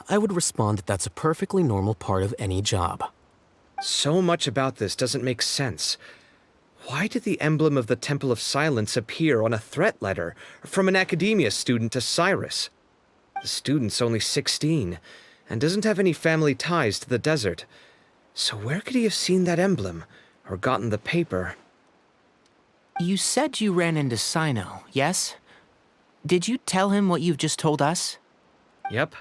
I would respond that that's a perfectly normal part of any job. So much about this doesn't make sense. Why did the emblem of the Temple of Silence appear on a threat letter from an academia student to Cyrus? The student's only 16, and doesn't have any family ties to the desert. So where could he have seen that emblem, or gotten the paper? You said you ran into Cyno, yes? Did you tell him what you've just told us? Yep.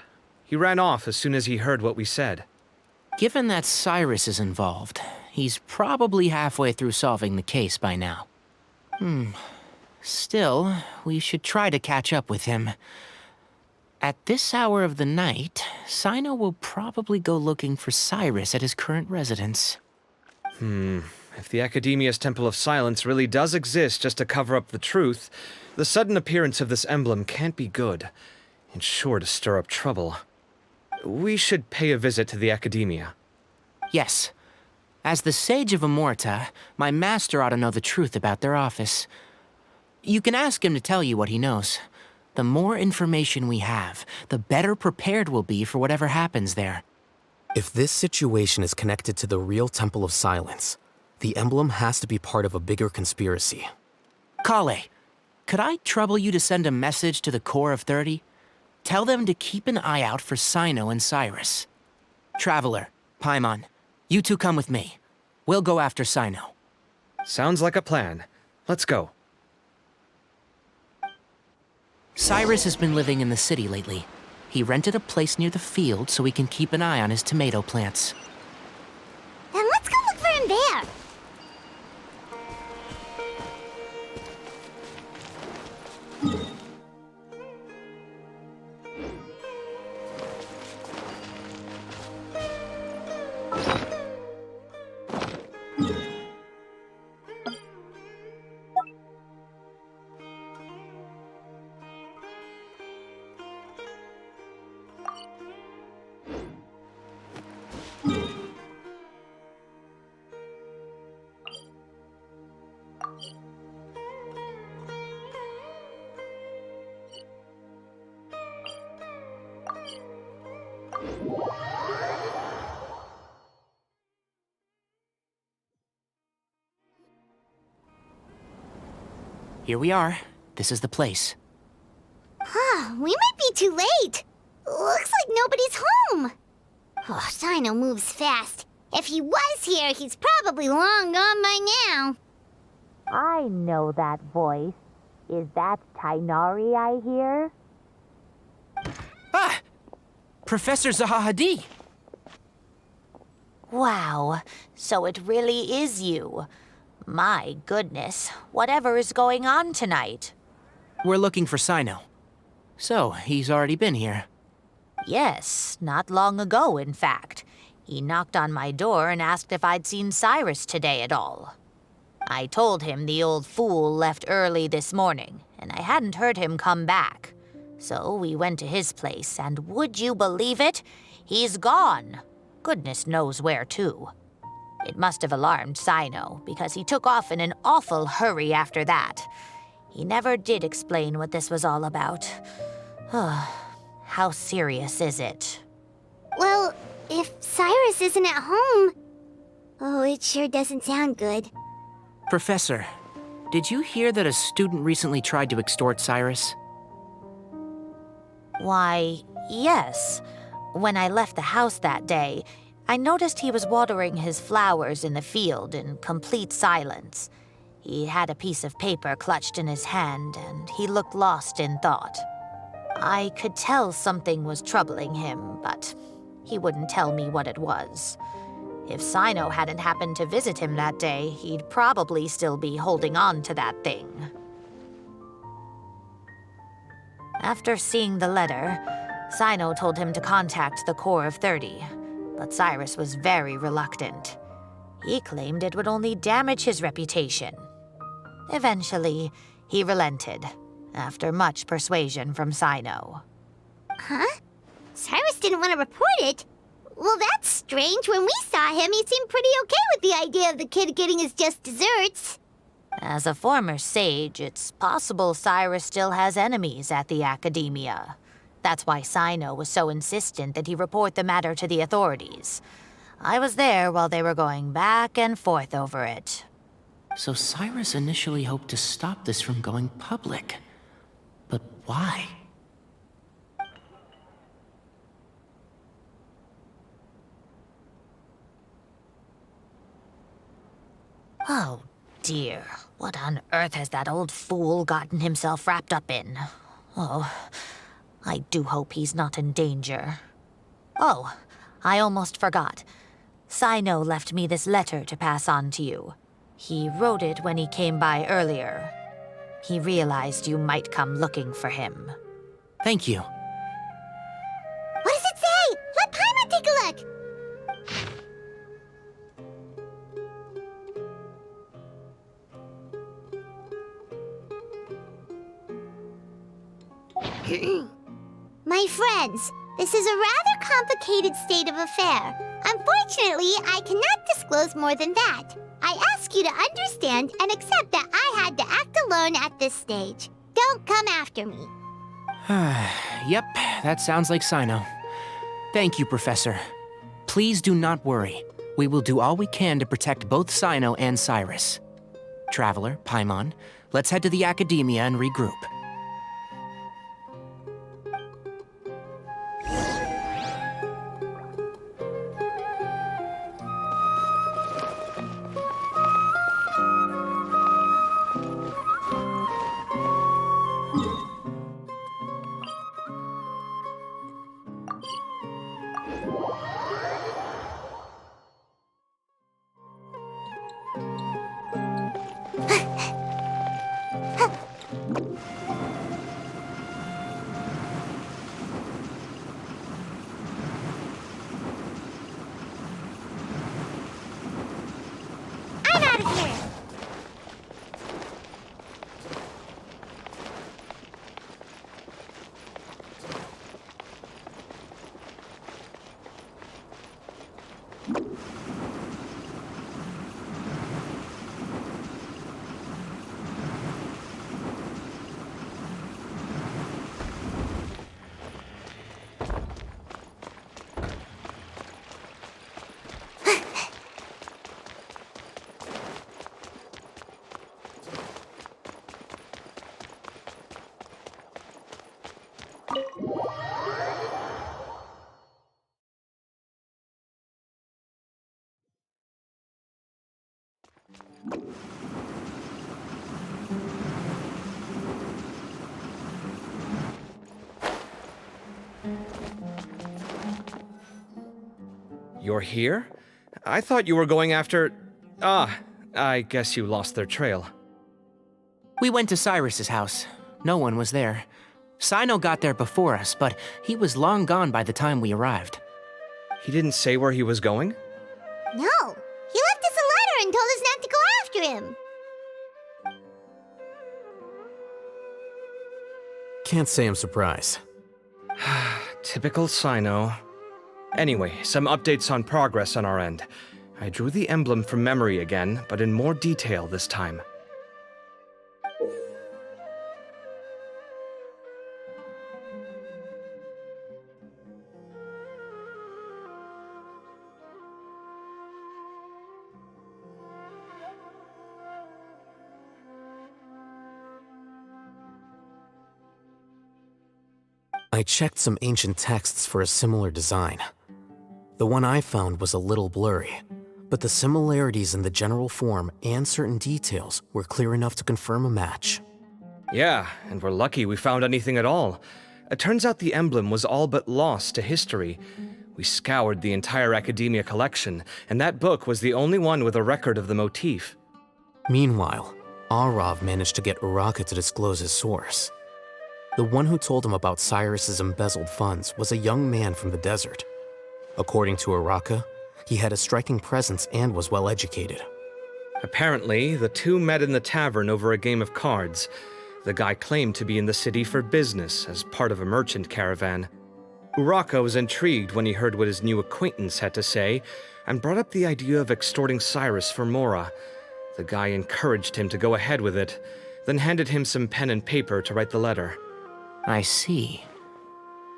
He ran off as soon as he heard what we said. Given that Cyrus is involved, he's probably halfway through solving the case by now. Still, we should try to catch up with him. At this hour of the night, Cyno will probably go looking for Cyrus at his current residence. If the Academia's Temple of Silence really does exist just to cover up the truth, the sudden appearance of this emblem can't be good. It's sure to stir up trouble. We should pay a visit to the Academia. Yes. As the Sage of Amorta, my master ought to know the truth about their office. You can ask him to tell you what he knows. The more information we have, the better prepared we'll be for whatever happens there. If this situation is connected to the real Temple of Silence, the emblem has to be part of a bigger conspiracy. Kale, could I trouble you to send a message to the Core of 30? Tell them to keep an eye out for Cyno and Cyrus. Traveler, Paimon, you two come with me. We'll go after Cyno. Sounds like a plan. Let's go. Cyrus has been living in the city lately. He rented a place near the field so he can keep an eye on his tomato plants. Then let's go look for him there. Here we are. This is the place. We might be too late. Looks like nobody's home. Oh, Cyno moves fast. If he was here, he's probably long gone by now. I know that voice. Is that Tighnari I hear? Ah! Professor Zahahadi! Wow, so it really is you. My goodness, whatever is going on tonight? We're looking for Cyno. So, he's already been here. Yes, not long ago, in fact. He knocked on my door and asked if I'd seen Cyrus today at all. I told him the old fool left early this morning, and I hadn't heard him come back. So we went to his place, and would you believe it? He's gone. Goodness knows where to. It must have alarmed Cyno, because he took off in an awful hurry after that. He never did explain what this was all about. How serious is it? Well, if Cyrus isn't at home... Oh, it sure doesn't sound good. Professor, did you hear that a student recently tried to extort Cyrus? Why, yes. When I left the house that day, I noticed he was watering his flowers in the field in complete silence. He had a piece of paper clutched in his hand, and he looked lost in thought. I could tell something was troubling him, but he wouldn't tell me what it was. If Cyno hadn't happened to visit him that day, he'd probably still be holding on to that thing. After seeing the letter, Cyno told him to contact the Core of 30, but Cyrus was very reluctant. He claimed it would only damage his reputation. Eventually, he relented, after much persuasion from Cyno. Huh? Cyrus didn't want to report it? Well, that's strange. When we saw him, he seemed pretty okay with the idea of the kid getting his just desserts. As a former sage, it's possible Cyrus still has enemies at the Academia. That's why Cyno was so insistent that he report the matter to the authorities. I was there while they were going back and forth over it. So Cyrus initially hoped to stop this from going public. But why? Oh dear, what on earth has that old fool gotten himself wrapped up in? Oh, I do hope he's not in danger. Oh, I almost forgot. Cyno left me this letter to pass on to you. He wrote it when he came by earlier. He realized you might come looking for him. Thank you. What does it say? Let Paimon take a look. My friends, this is a rather complicated state of affair. Unfortunately, I cannot disclose more than that. I ask you to understand and accept that I had to act alone at this stage. Don't come after me. Yep, that sounds like Cyno. Thank you, Professor. Please do not worry. We will do all we can to protect both Cyno and Cyrus. Traveler, Paimon, let's head to the Academia and regroup. I'm out of here. You're here? I thought you were going after... I guess you lost their trail. We went to Cyrus's house. No one was there. Cyno got there before us, but he was long gone by the time we arrived. He didn't say where he was going? No, he left us a letter and told us not to go after him. Can't say I'm surprised. Typical Cyno. Anyway, some updates on progress on our end. I drew the emblem from memory again, but in more detail this time. I checked some ancient texts for a similar design. The one I found was a little blurry, but the similarities in the general form and certain details were clear enough to confirm a match. Yeah, and we're lucky we found anything at all. It turns out the emblem was all but lost to history. We scoured the entire Academia collection, and that book was the only one with a record of the motif. Meanwhile, Arav managed to get Uraka to disclose his source. The one who told him about Cyrus's embezzled funds was a young man from the desert. According to Uraka, he had a striking presence and was well educated. Apparently, the two met in the tavern over a game of cards. The guy claimed to be in the city for business as part of a merchant caravan. Uraka was intrigued when he heard what his new acquaintance had to say and brought up the idea of extorting Cyrus for Mora. The guy encouraged him to go ahead with it, then handed him some pen and paper to write the letter. I see.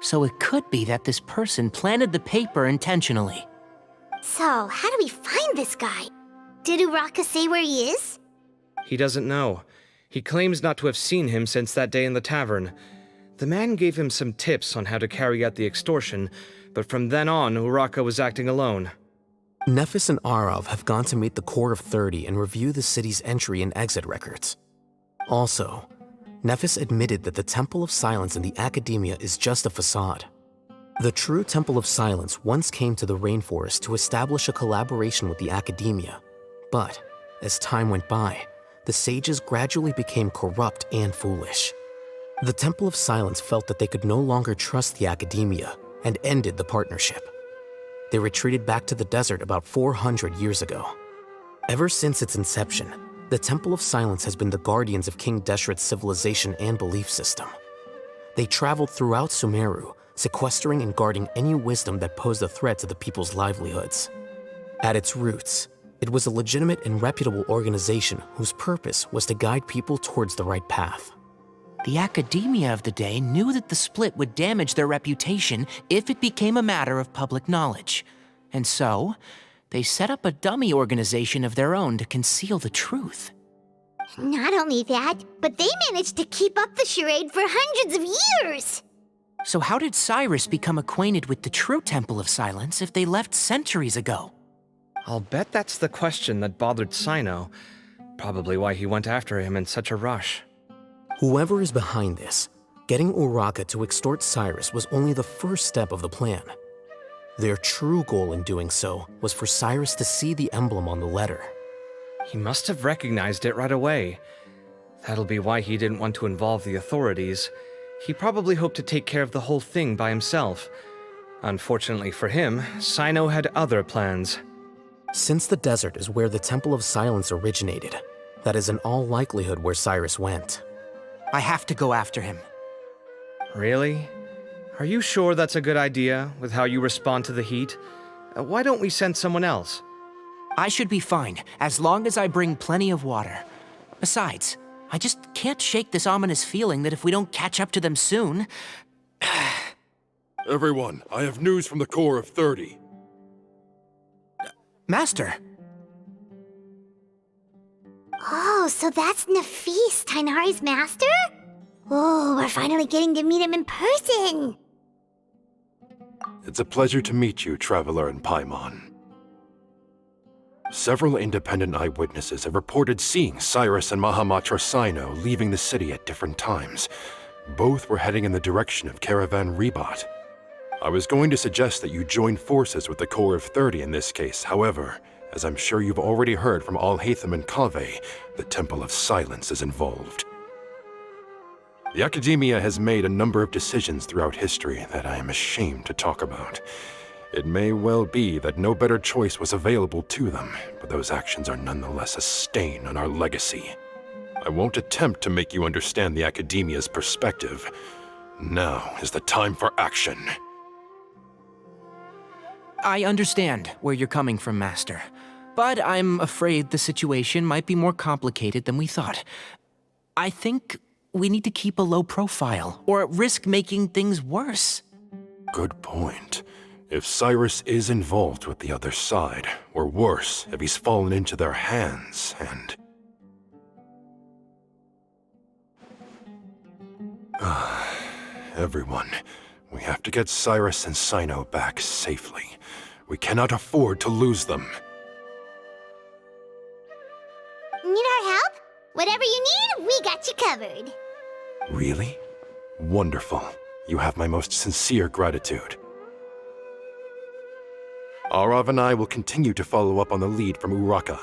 So it could be that this person planted the paper intentionally. So, how do we find this guy? Did Uraka say where he is? He doesn't know. He claims not to have seen him since that day in the tavern. The man gave him some tips on how to carry out the extortion, but from then on, Uraka was acting alone. Nephis and Arav have gone to meet the Core of 30 and review the city's entry and exit records. Also, Nephis admitted that the Temple of Silence in the Academia is just a facade. The true Temple of Silence once came to the rainforest to establish a collaboration with the Academia, but as time went by, the sages gradually became corrupt and foolish. The Temple of Silence felt that they could no longer trust the Academia and ended the partnership. They retreated back to the desert about 400 years ago. Ever since its inception, the Temple of Silence has been the guardians of King Deshret's civilization and belief system. They traveled throughout Sumeru, sequestering and guarding any wisdom that posed a threat to the people's livelihoods. At its roots, it was a legitimate and reputable organization whose purpose was to guide people towards the right path. The academia of the day knew that the split would damage their reputation if it became a matter of public knowledge. And so, they set up a dummy organization of their own to conceal the truth. Not only that, but they managed to keep up the charade for hundreds of years! So how did Cyrus become acquainted with the true Temple of Silence if they left centuries ago? I'll bet that's the question that bothered Cyno. Probably why he went after him in such a rush. Whoever is behind this, getting Uraka to extort Cyrus was only the first step of the plan. Their true goal in doing so was for Cyrus to see the emblem on the letter. He must have recognized it right away. That'll be why he didn't want to involve the authorities. He probably hoped to take care of the whole thing by himself. Unfortunately for him, Cyno had other plans. Since the desert is where the Temple of Silence originated, that is in all likelihood where Cyrus went. I have to go after him. Really? Are you sure that's a good idea, with how you respond to the heat? Why don't we send someone else? I should be fine, as long as I bring plenty of water. Besides, I just can't shake this ominous feeling that if we don't catch up to them soon... Everyone, I have news from the Core of 30. Master! Oh, so that's Nafis, Tighnari's master? Oh, we're finally getting to meet him in person! It's a pleasure to meet you, Traveler and Paimon. Several independent eyewitnesses have reported seeing Cyrus and Mahamatra Cyno leaving the city at different times. Both were heading in the direction of Caravan Rebat. I was going to suggest that you join forces with the Core of 30 in this case. However, as I'm sure you've already heard from Alhaitham and Kaveh, the Temple of Silence is involved. The Academia has made a number of decisions throughout history that I am ashamed to talk about. It may well be that no better choice was available to them, but those actions are nonetheless a stain on our legacy. I won't attempt to make you understand the Academia's perspective. Now is the time for action. I understand where you're coming from, Master. But I'm afraid the situation might be more complicated than we thought. I think we need to keep a low profile, or risk making things worse. Good point. If Cyrus is involved with the other side, or worse, if he's fallen into their hands, and... Everyone, we have to get Cyrus and Cyno back safely. We cannot afford to lose them. Need our help? Whatever you need, we got you covered. Really? Wonderful. You have my most sincere gratitude. Arav and I will continue to follow up on the lead from Uraka.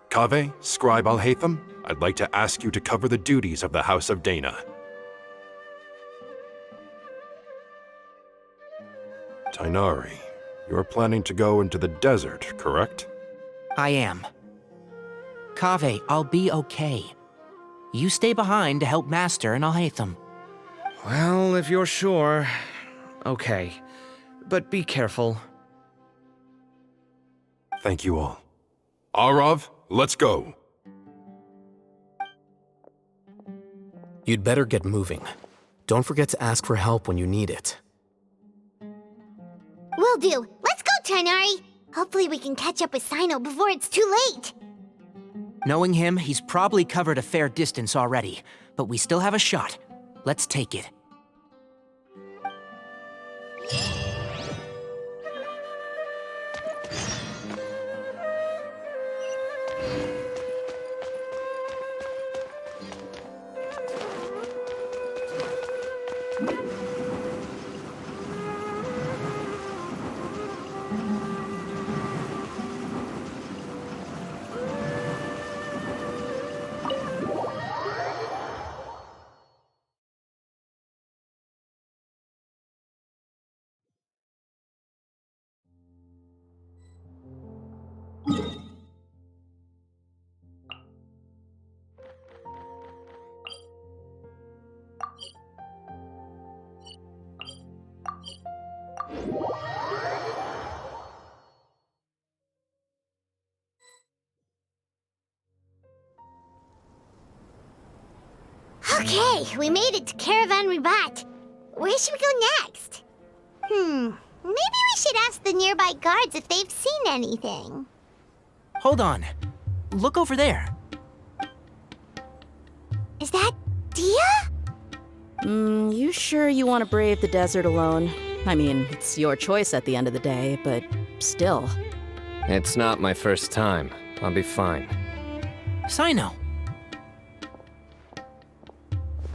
Kaveh, Scribe Alhaitham, I'd like to ask you to cover the duties of the House of Dana. Tighnari, you're planning to go into the desert, correct? I am. Kaveh, I'll be okay. You stay behind to help Master and Alhaitham. Well, if you're sure... Okay. But be careful. Thank you all. Arav, let's go! You'd better get moving. Don't forget to ask for help when you need it. Will do. Let's go, Tighnari. Hopefully we can catch up with Cyno before it's too late. Knowing him, he's probably covered a fair distance already, but we still have a shot. Let's take it. Okay, we made it to Caravan Ribat. Where should we go next? Maybe we should ask the nearby guards if they've seen anything. Hold on. Look over there. Is that Dia? You sure you want to brave the desert alone? I mean, it's your choice at the end of the day, but still. It's not my first time. I'll be fine. Cyno.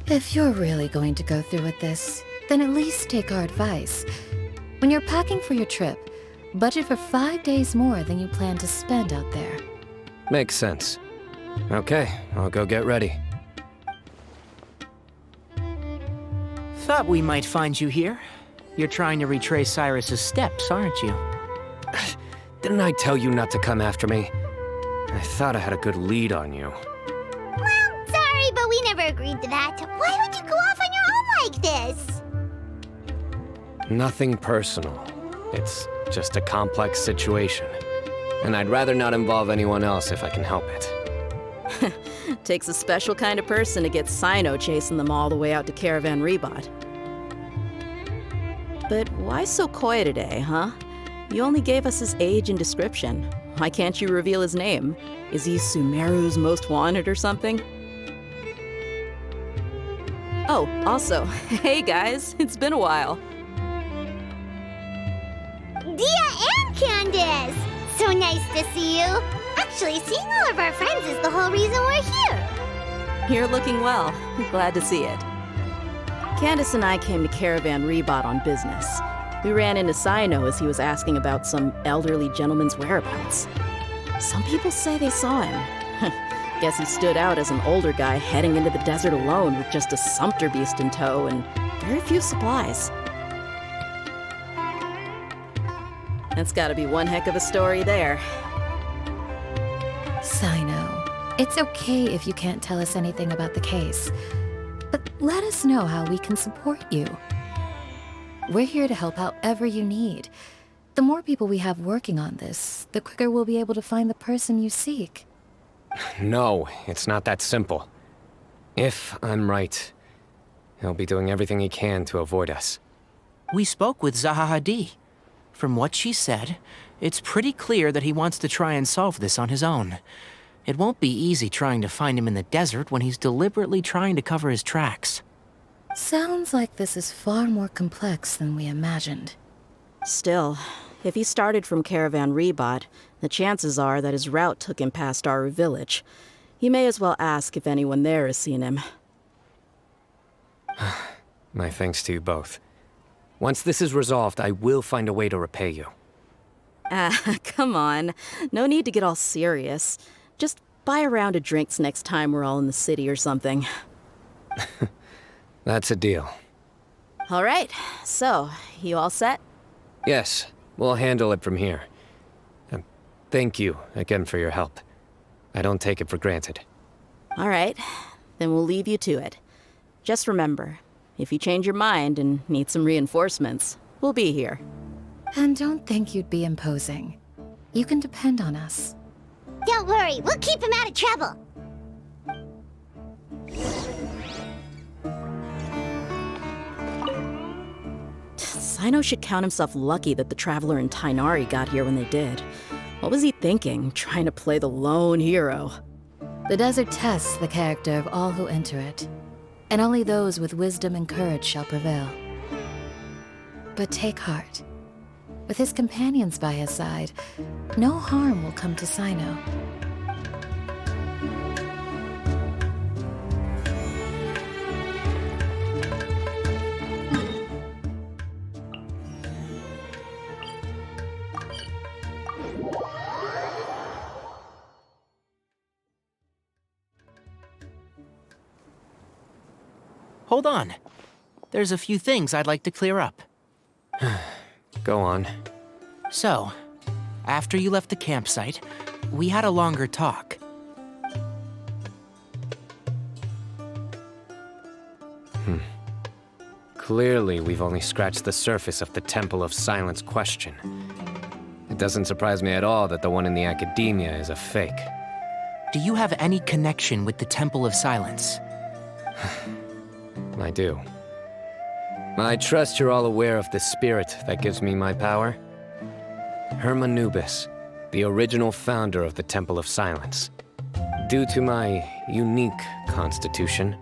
If you're really going to go through with this, then at least take our advice. When you're packing for your trip, budget for 5 days more than you plan to spend out there. Makes sense. Okay, I'll go get ready. Thought we might find you here. You're trying to retrace Cyrus's steps, aren't you? Didn't I tell you not to come after me? I thought I had a good lead on you. Well, sorry, but we never agreed to that. Why would you go off on your own like this? Nothing personal. It's just a complex situation. And I'd rather not involve anyone else if I can help it. Takes a special kind of person to get Cyno chasing them all the way out to Caravan Ribat. But why so coy today, huh? You only gave us his age and description. Why can't you reveal his name? Is he Sumeru's most wanted or something? Oh, also, hey guys, it's been a while. Dia and Candace! So nice to see you. Actually, seeing all of our friends is the whole reason we're here. You're looking well. Glad to see it. Candace and I came to Caravan Ribat on business. We ran into Cyno as he was asking about some elderly gentleman's whereabouts. Some people say they saw him. Guess he stood out as an older guy heading into the desert alone with just a sumpter beast in tow and very few supplies. That's gotta be one heck of a story there. Cyno, it's okay if you can't tell us anything about the case, but let us know how we can support you. We're here to help however you need. The more people we have working on this, the quicker we'll be able to find the person you seek. No, it's not that simple. If I'm right, he'll be doing everything he can to avoid us. We spoke with Zaha Hadid. From what she said, it's pretty clear that he wants to try and solve this on his own. It won't be easy trying to find him in the desert when he's deliberately trying to cover his tracks. Sounds like this is far more complex than we imagined. Still, if he started from Caravan Ribat, the chances are that his route took him past our village. You may as well ask if anyone there has seen him. My thanks to you both. Once this is resolved, I will find a way to repay you. Come on. No need to get all serious. Just buy a round of drinks next time we're all in the city or something. That's a deal. All right, so, you all set? Yes, we'll handle it from here. Thank you again for your help. I don't take it for granted. All right, then we'll leave you to it. Just remember, if you change your mind and need some reinforcements, we'll be here. And don't think you'd be imposing. You can depend on us. Don't worry, we'll keep him out of trouble. Cyno should count himself lucky that the Traveler and Tighnari got here when they did. What was he thinking, trying to play the lone hero? The desert tests the character of all who enter it, and only those with wisdom and courage shall prevail. But take heart. With his companions by his side, no harm will come to Cyno. Hold on. There's a few things I'd like to clear up. Go on. So, after you left the campsite, we had a longer talk. Clearly, we've only scratched the surface of the Temple of Silence question. It doesn't surprise me at all that the one in the Academia is a fake. Do you have any connection with the Temple of Silence? I do. I trust you're all aware of the spirit that gives me my power. Hermanubis, the original founder of the Temple of Silence. Due to my unique constitution,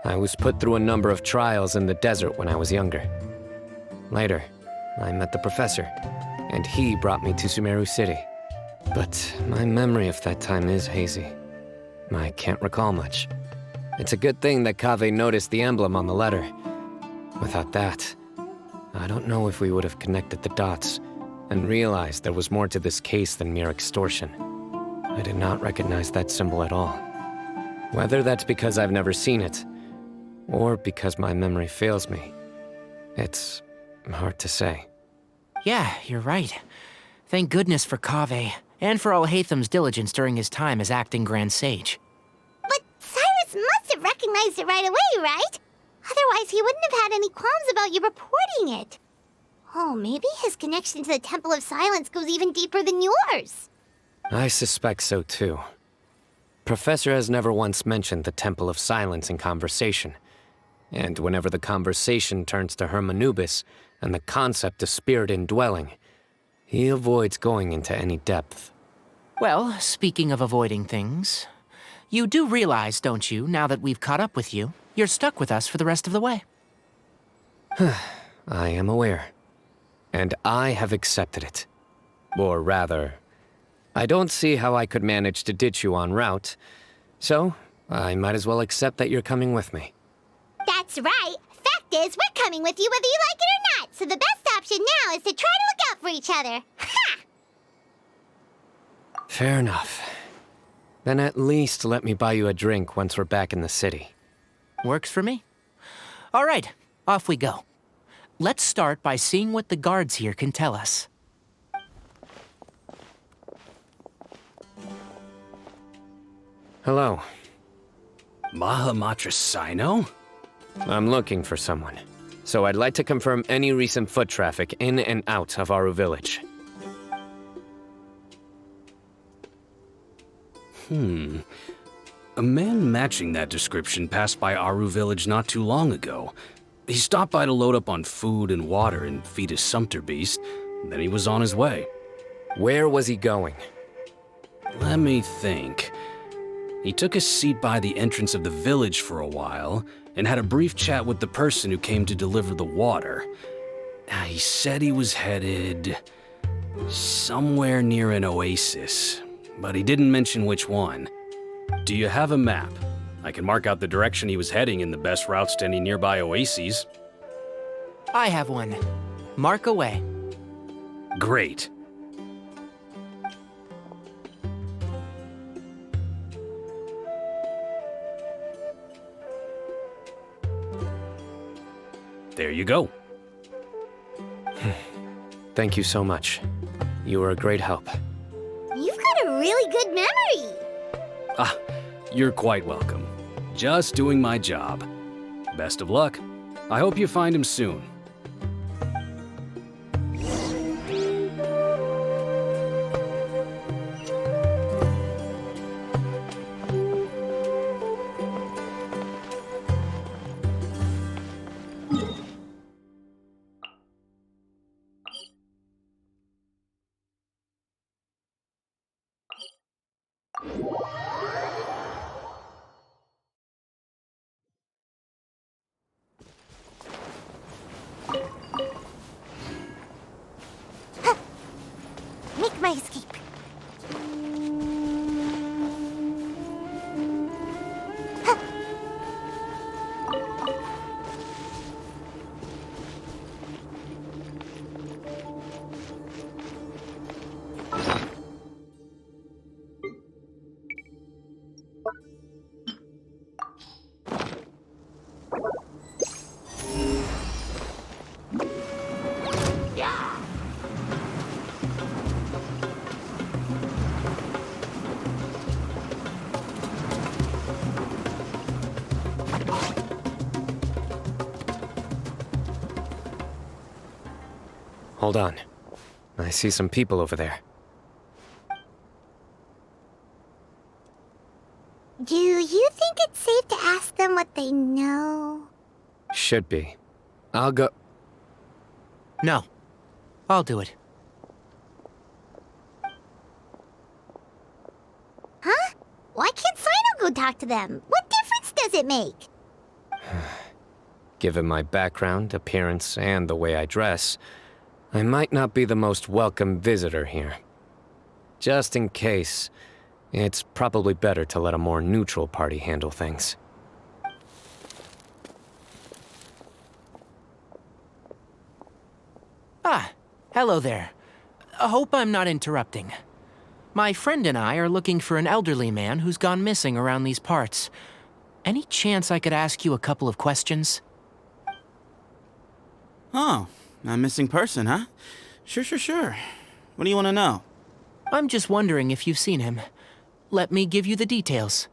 I was put through a number of trials in the desert when I was younger. Later, I met the professor, and he brought me to Sumeru City. But my memory of that time is hazy. I can't recall much. It's a good thing that Kaveh noticed the emblem on the letter. Without that, I don't know if we would have connected the dots and realized there was more to this case than mere extortion. I did not recognize that symbol at all. Whether that's because I've never seen it, or because my memory fails me, it's hard to say. Yeah, you're right. Thank goodness for Kaveh, and for Alhaitham's diligence during his time as acting Grand Sage. But Cyrus must have recognized it right away, right? Otherwise, he wouldn't have had any qualms about you reporting it. Oh, maybe his connection to the Temple of Silence goes even deeper than yours. I suspect so too. Professor has never once mentioned the Temple of Silence in conversation. And whenever the conversation turns to Hermanubis and the concept of spirit indwelling, he avoids going into any depth. Well, speaking of avoiding things, you do realize, don't you, now that we've caught up with you, you're stuck with us for the rest of the way. I am aware. And I have accepted it. Or rather, I don't see how I could manage to ditch you en route, so I might as well accept that you're coming with me. That's right. Fact is, we're coming with you whether you like it or not, so the best option now is to try to look out for each other. Ha! Fair enough. Then at least let me buy you a drink once we're back in the city. Works for me. All right, off we go. Let's start by seeing what the guards here can tell us. Hello. Mahamatra Cyno? I'm looking for someone, so I'd like to confirm any recent foot traffic in and out of Aru Village. A man matching that description passed by Aru Village not too long ago. He stopped by to load up on food and water and feed his sumpter beast, then he was on his way. Where was he going? Let me think. He took a seat by the entrance of the village for a while, and had a brief chat with the person who came to deliver the water. He said he was headed somewhere near an oasis, but he didn't mention which one. Do you have a map? I can mark out the direction he was heading and the best routes to any nearby oases. I have one. Mark away. Great. There you go. Thank you so much. You were a great help. You've got a really good memory. You're quite welcome. Just doing my job. Best of luck. I hope you find him soon. Make my escape. Hold on. I see some people over there. Do you think it's safe to ask them what they know? Should be. I'll go. No. I'll do it. Huh? Why can't Cyno go talk to them? What difference does it make? Given my background, appearance, and the way I dress, I might not be the most welcome visitor here. Just in case, it's probably better to let a more neutral party handle things. Ah, hello there. Hope I'm not interrupting. My friend and I are looking for an elderly man who's gone missing around these parts. Any chance I could ask you a couple of questions? Oh, a missing person, huh? Sure. What do you want to know? I'm just wondering if you've seen him. Let me give you the details.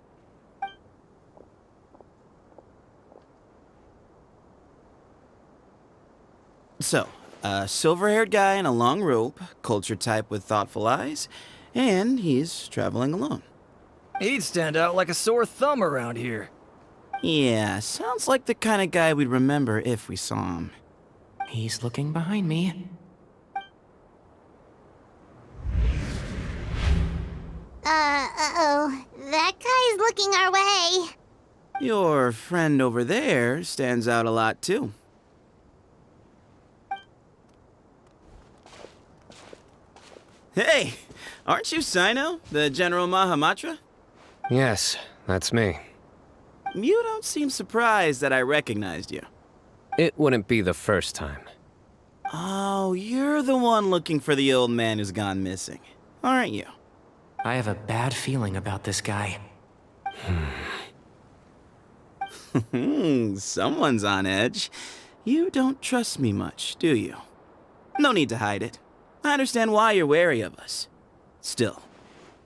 So, a silver-haired guy in a long robe, culture type with thoughtful eyes, and he's traveling alone. He'd stand out like a sore thumb around here. Yeah, sounds like the kind of guy we'd remember if we saw him. He's looking behind me. Uh-oh. That guy's looking our way. Your friend over there stands out a lot, too. Hey, aren't you Cyno, the General Mahamatra? Yes, that's me. You don't seem surprised that I recognized you. It wouldn't be the first time. Oh, you're the one looking for the old man who's gone missing, aren't you? I have a bad feeling about this guy. Someone's on edge. You don't trust me much, do you? No need to hide it. I understand why you're wary of us. Still,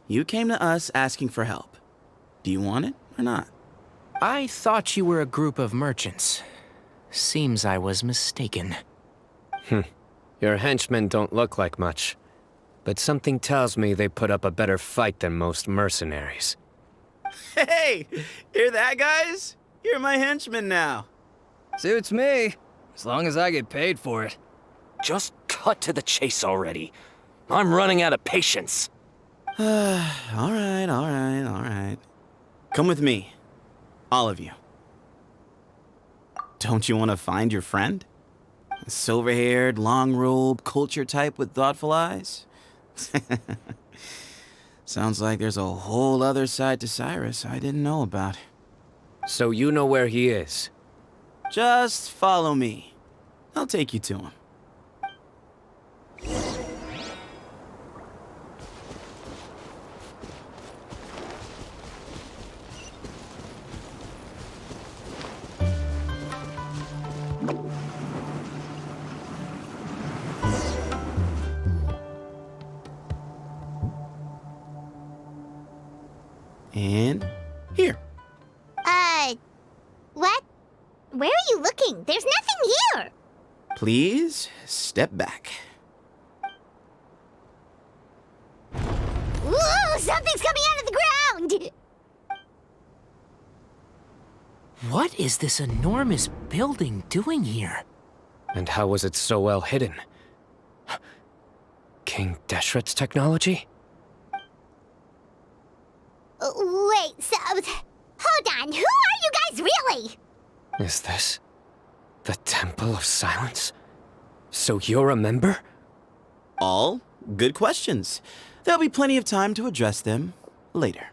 you came to us asking for help. Do you want it or not? I thought you were a group of merchants. Seems I was mistaken. Your henchmen don't look like much, but something tells me they put up a better fight than most mercenaries. Hey, hear that, guys? You're my henchmen now. Suits me, as long as I get paid for it. Just cut to the chase already. I'm running out of patience. All right. Come with me. All of you. Don't you want to find your friend? A silver-haired, long-robed, culture type with thoughtful eyes? Sounds like there's a whole other side to Cyrus I didn't know about. So you know where he is? Just follow me. I'll take you to him. And here. What? Where are you looking? There's nothing here. Please step back. Ooh, something's coming out of the ground! What is this enormous building doing here? And how was it so well hidden? King Deshret's technology? Wait, so... Hold on, who are you guys really? Is this the Temple of Silence? So you're a member? All good questions. There'll be plenty of time to address them later.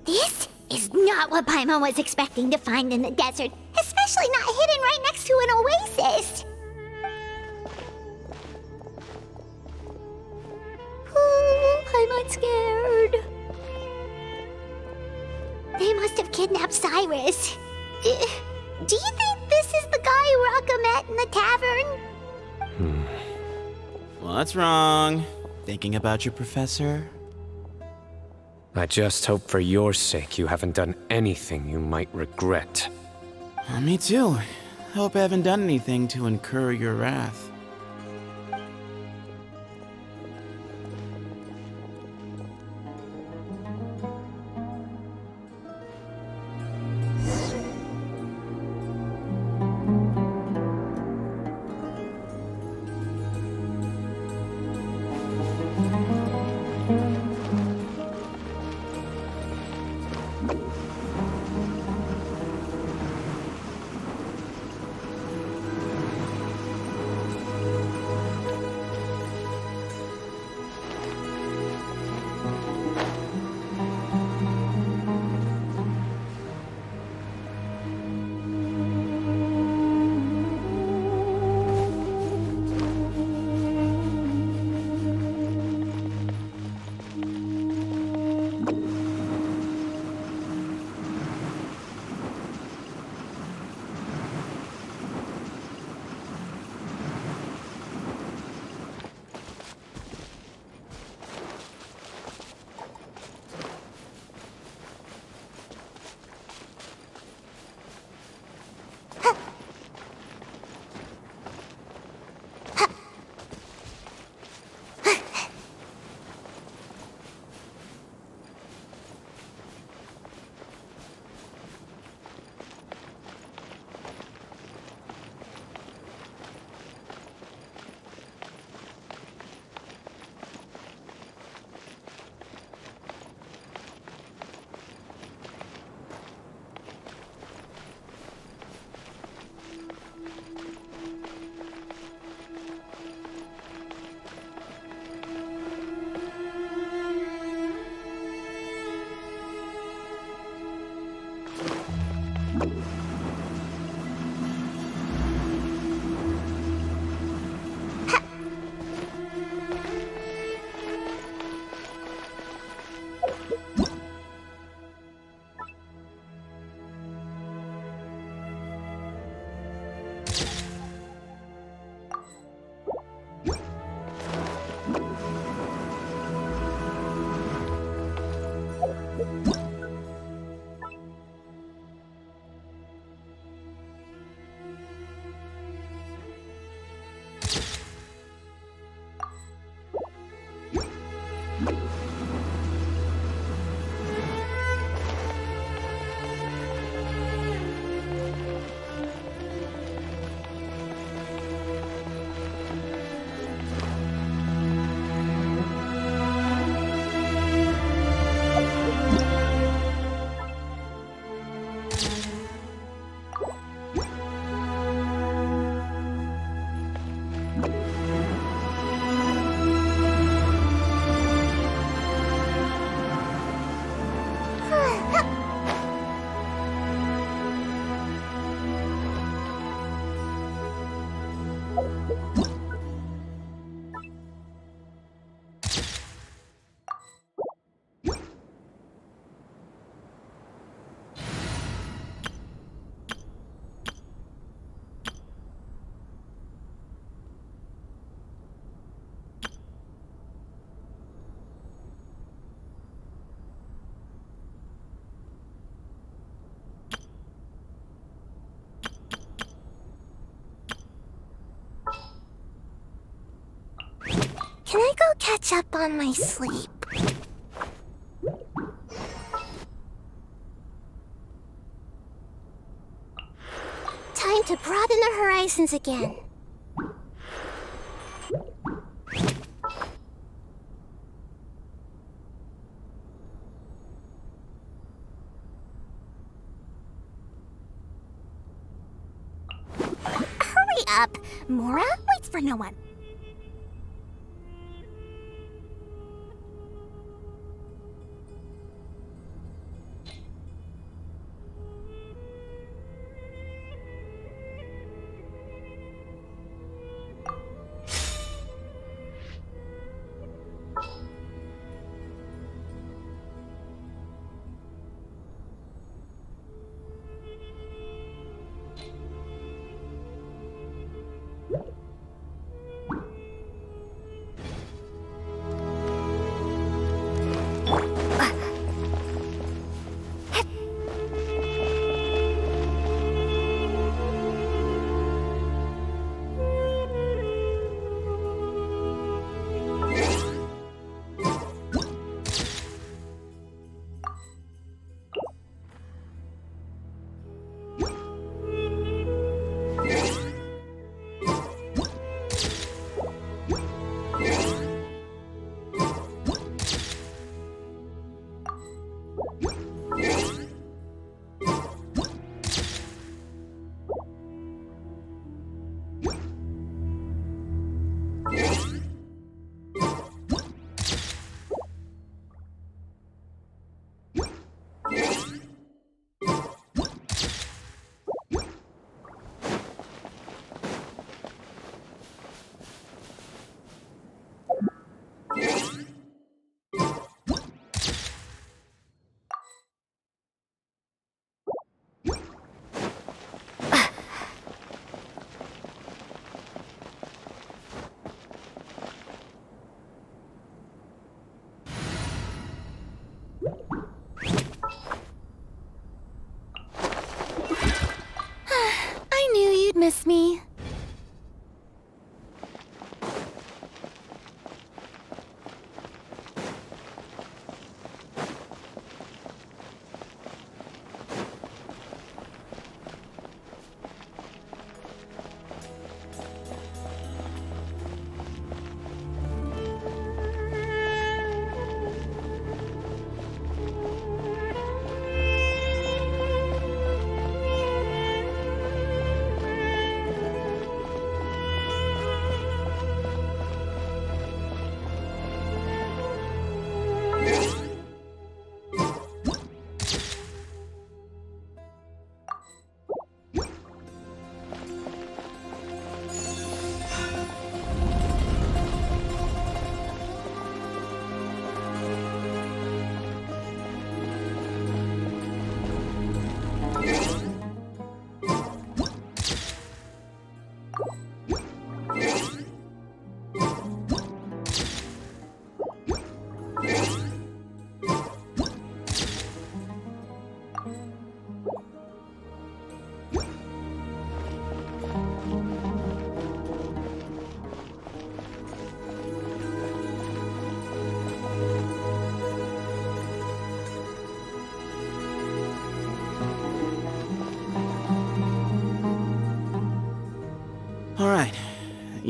This is not what Paimon was expecting to find in the desert, especially not hidden right next to an oasis. Paimon's scared. They must have kidnapped Cyrus. Do you think this is the guy Raka met in the tavern? What's wrong? Thinking about your professor? I just hope for your sake you haven't done anything you might regret. Me too. Hope I haven't done anything to incur your wrath. Can I go catch up on my sleep? Time to broaden the horizons again. Hurry up! Mora waits for no one.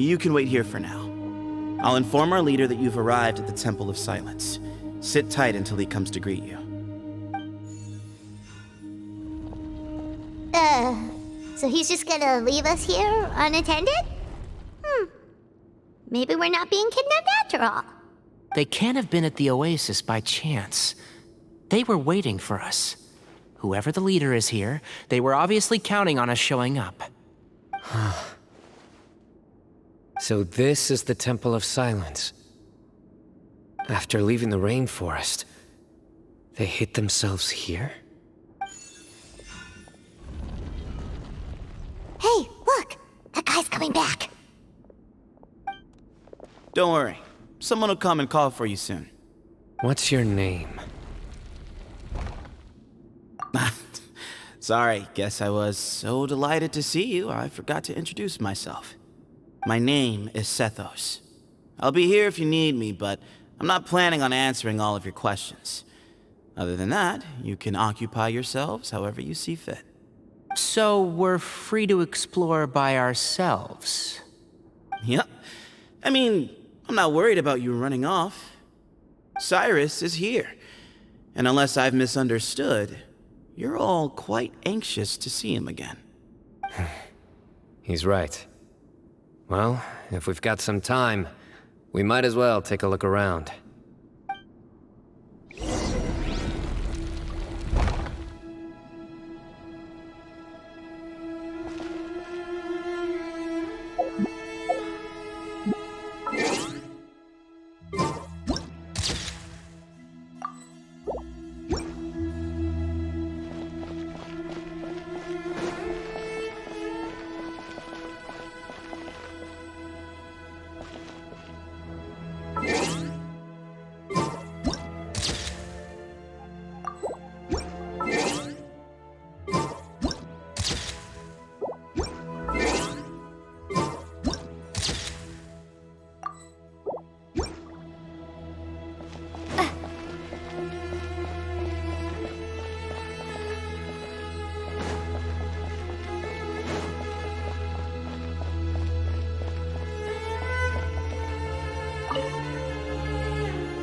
You can wait here for now. I'll inform our leader that you've arrived at the Temple of Silence. Sit tight until he comes to greet you. So he's just gonna leave us here unattended? Maybe we're not being kidnapped after all. They can't have been at the Oasis by chance. They were waiting for us. Whoever the leader is here, they were obviously counting on us showing up. So this is the Temple of Silence. After leaving the rainforest, they hid themselves here? Hey, look! That guy's coming back. Don't worry. Someone will come and call for you soon. What's your name? Sorry, guess I was so delighted to see you, I forgot to introduce myself. My name is Sethos. I'll be here if you need me, but I'm not planning on answering all of your questions. Other than that, you can occupy yourselves however you see fit. So we're free to explore by ourselves? Yep. I mean, I'm not worried about you running off. Cyrus is here. And unless I've misunderstood, you're all quite anxious to see him again. He's right. Well, if we've got some time, we might as well take a look around.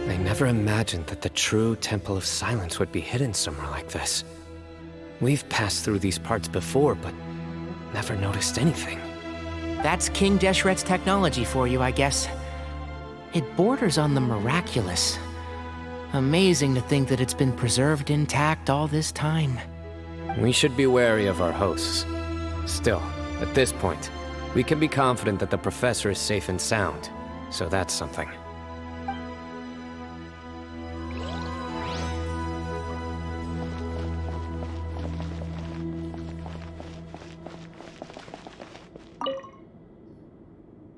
I never imagined that the true Temple of Silence would be hidden somewhere like this. We've passed through these parts before, but never noticed anything. That's King Deshret's technology for you, I guess. It borders on the miraculous. Amazing to think that it's been preserved intact all this time. We should be wary of our hosts. Still, at this point, we can be confident that the professor is safe and sound, so that's something.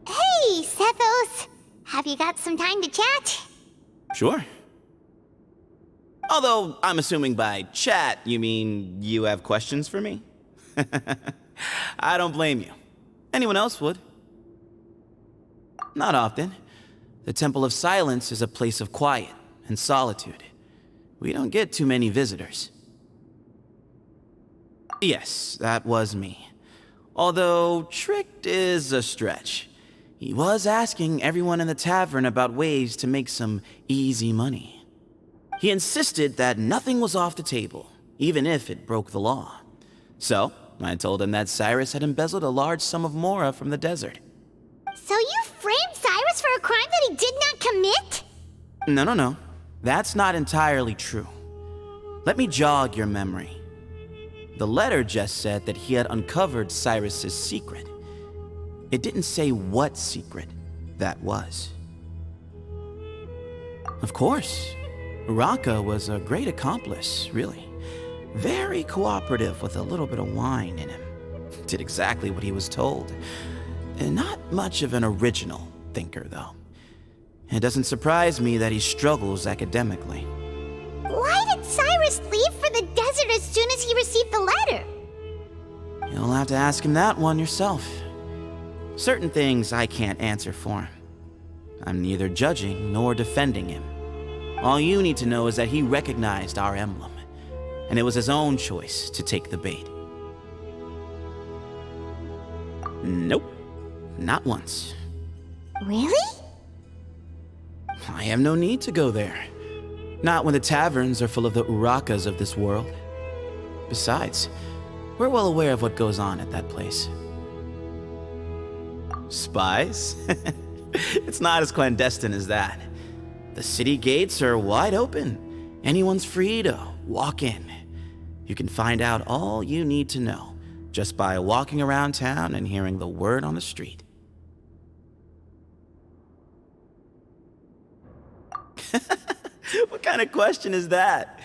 Hey, Sethos! Have you got some time to chat? Sure. Although, I'm assuming by chat, you mean you have questions for me? I don't blame you. Anyone else would. Not often. The Temple of Silence is a place of quiet and solitude. We don't get too many visitors. Yes, that was me. Although, tricked is a stretch. He was asking everyone in the tavern about ways to make some easy money. He insisted that nothing was off the table, even if it broke the law. So, I told him that Cyrus had embezzled a large sum of mora from the desert. So you framed Cyrus for a crime that he did not commit? No. That's not entirely true. Let me jog your memory. The letter just said that he had uncovered Cyrus's secret. It didn't say what secret that was. Of course, Raka was a great accomplice, really. Very cooperative with a little bit of wine in him. Did exactly what he was told. And not much of an original thinker, though. It doesn't surprise me that he struggles academically. Why did Cyrus leave for the desert as soon as he received the letter? You'll have to ask him that one yourself. Certain things I can't answer for him. I'm neither judging nor defending him. All you need to know is that he recognized our emblem, and it was his own choice to take the bait. Nope, not once. Really? I have no need to go there. Not when the taverns are full of the Urakas of this world. Besides, we're well aware of what goes on at that place. Spies? It's not as clandestine as that. The city gates are wide open. Anyone's free to walk in. You can find out all you need to know just by walking around town and hearing the word on the street. What kind of question is that?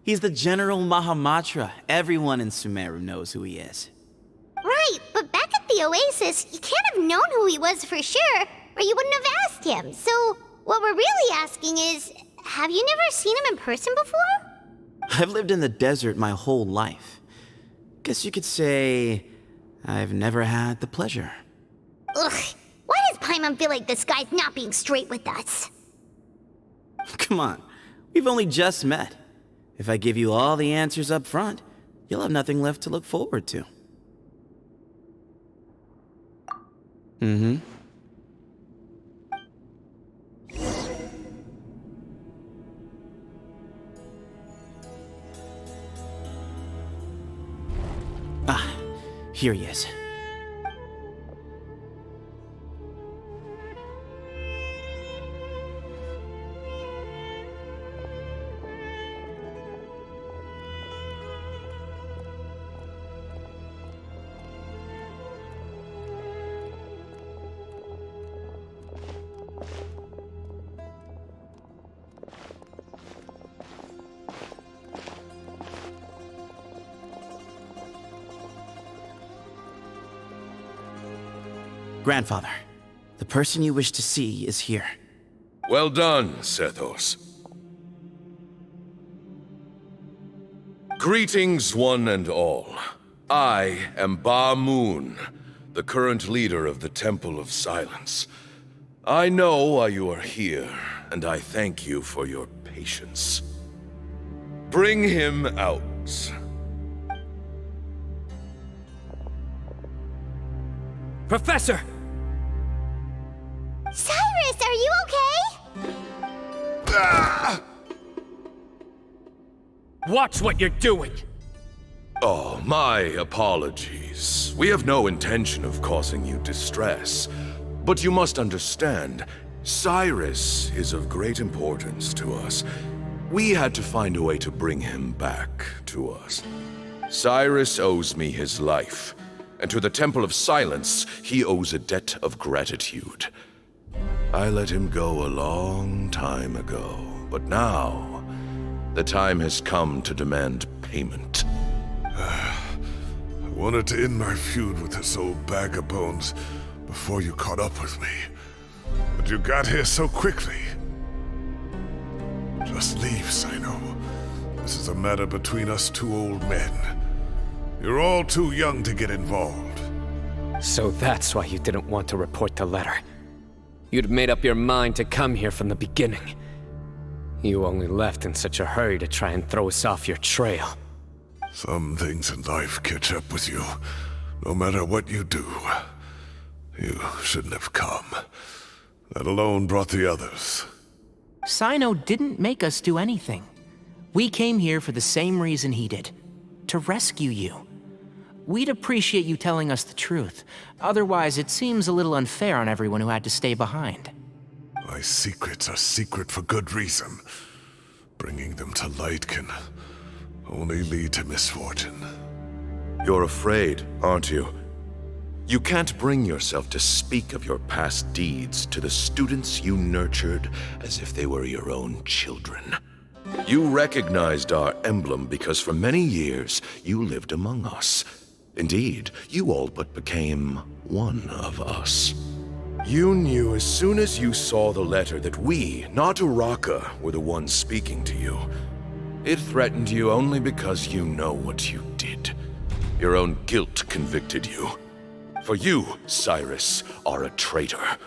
He's the General Mahamatra. Everyone in Sumeru knows who he is. Right, but back at the Oasis, you can't have known who he was for sure, or you wouldn't have asked him. So, what we're really asking is, have you never seen him in person before? I've lived in the desert my whole life. Guess you could say I've never had the pleasure. Ugh, why does Paimon feel like this guy's not being straight with us? Come on, we've only just met. If I give you all the answers up front, you'll have nothing left to look forward to. Mm-hmm. Ah, here he is. Grandfather, the person you wish to see is here. Well done, Sethos. Greetings, one and all. I am Ba Moon, the current leader of the Temple of Silence. I know why you are here, and I thank you for your patience. Bring him out. Professor! Cyrus, are you okay? Ah! Watch what you're doing! Oh, my apologies. We have no intention of causing you distress. But you must understand, Cyrus is of great importance to us. We had to find a way to bring him back to us. Cyrus owes me his life, and to the Temple of Silence, he owes a debt of gratitude. I let him go a long time ago, but now, the time has come to demand payment. I wanted to end my feud with this old bag of bones before you caught up with me. But you got here so quickly. Just leave, Cyno. This is a matter between us two old men. You're all too young to get involved. So that's why you didn't want to report the letter. You'd made up your mind to come here from the beginning. You only left in such a hurry to try and throw us off your trail. Some things in life catch up with you, no matter what you do. You shouldn't have come. That alone brought the others. Cyno didn't make us do anything. We came here for the same reason he did. To rescue you. We'd appreciate you telling us the truth. Otherwise, it seems a little unfair on everyone who had to stay behind. My secrets are secret for good reason. Bringing them to light can only lead to misfortune. You're afraid, aren't you? You can't bring yourself to speak of your past deeds to the students you nurtured as if they were your own children. You recognized our emblem because for many years you lived among us. Indeed, you all but became one of us. You knew as soon as you saw the letter that we, not Uraka, were the ones speaking to you. It threatened you only because you know what you did. Your own guilt convicted you. For you, Cyrus, are a traitor.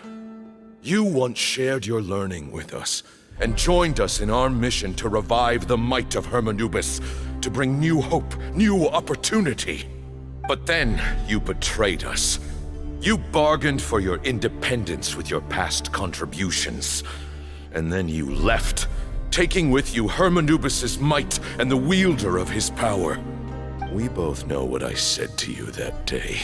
You once shared your learning with us, and joined us in our mission to revive the might of Hermanubis, to bring new hope, new opportunity. But then you betrayed us. You bargained for your independence with your past contributions. And then you left, taking with you Hermanubis' might and the wielder of his power. We both know what I said to you that day.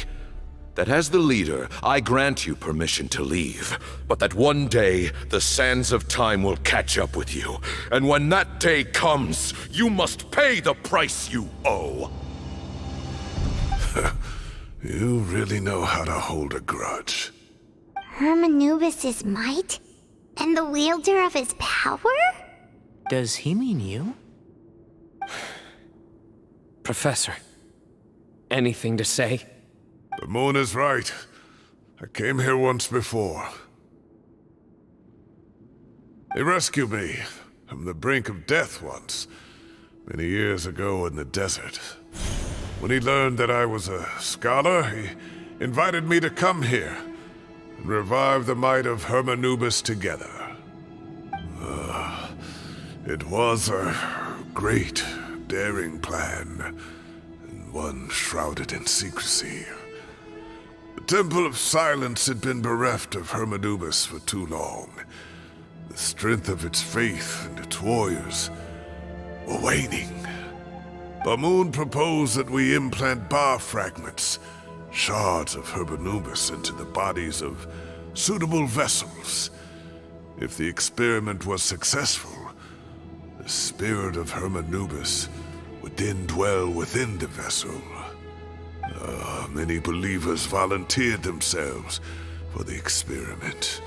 That as the leader, I grant you permission to leave, but that one day, the sands of time will catch up with you. And when that day comes, you must pay the price you owe. You really know how to hold a grudge. Hermanubis' might? And the wielder of his power? Does he mean you? Professor, anything to say? The moon is right. I came here once before. He rescued me from the brink of death once, many years ago in the desert. When he learned that I was a scholar, he invited me to come here and revive the might of Hermanubis together. It was a great, daring plan, and one shrouded in secrecy. The Temple of Silence had been bereft of Hermanubis for too long. The strength of its faith and its warriors were waning. Bamoon proposed that we implant bar fragments, shards of Hermanubis, into the bodies of suitable vessels. If the experiment was successful, the spirit of Hermanubis would then dwell within the vessel. Many believers volunteered themselves for the experiment.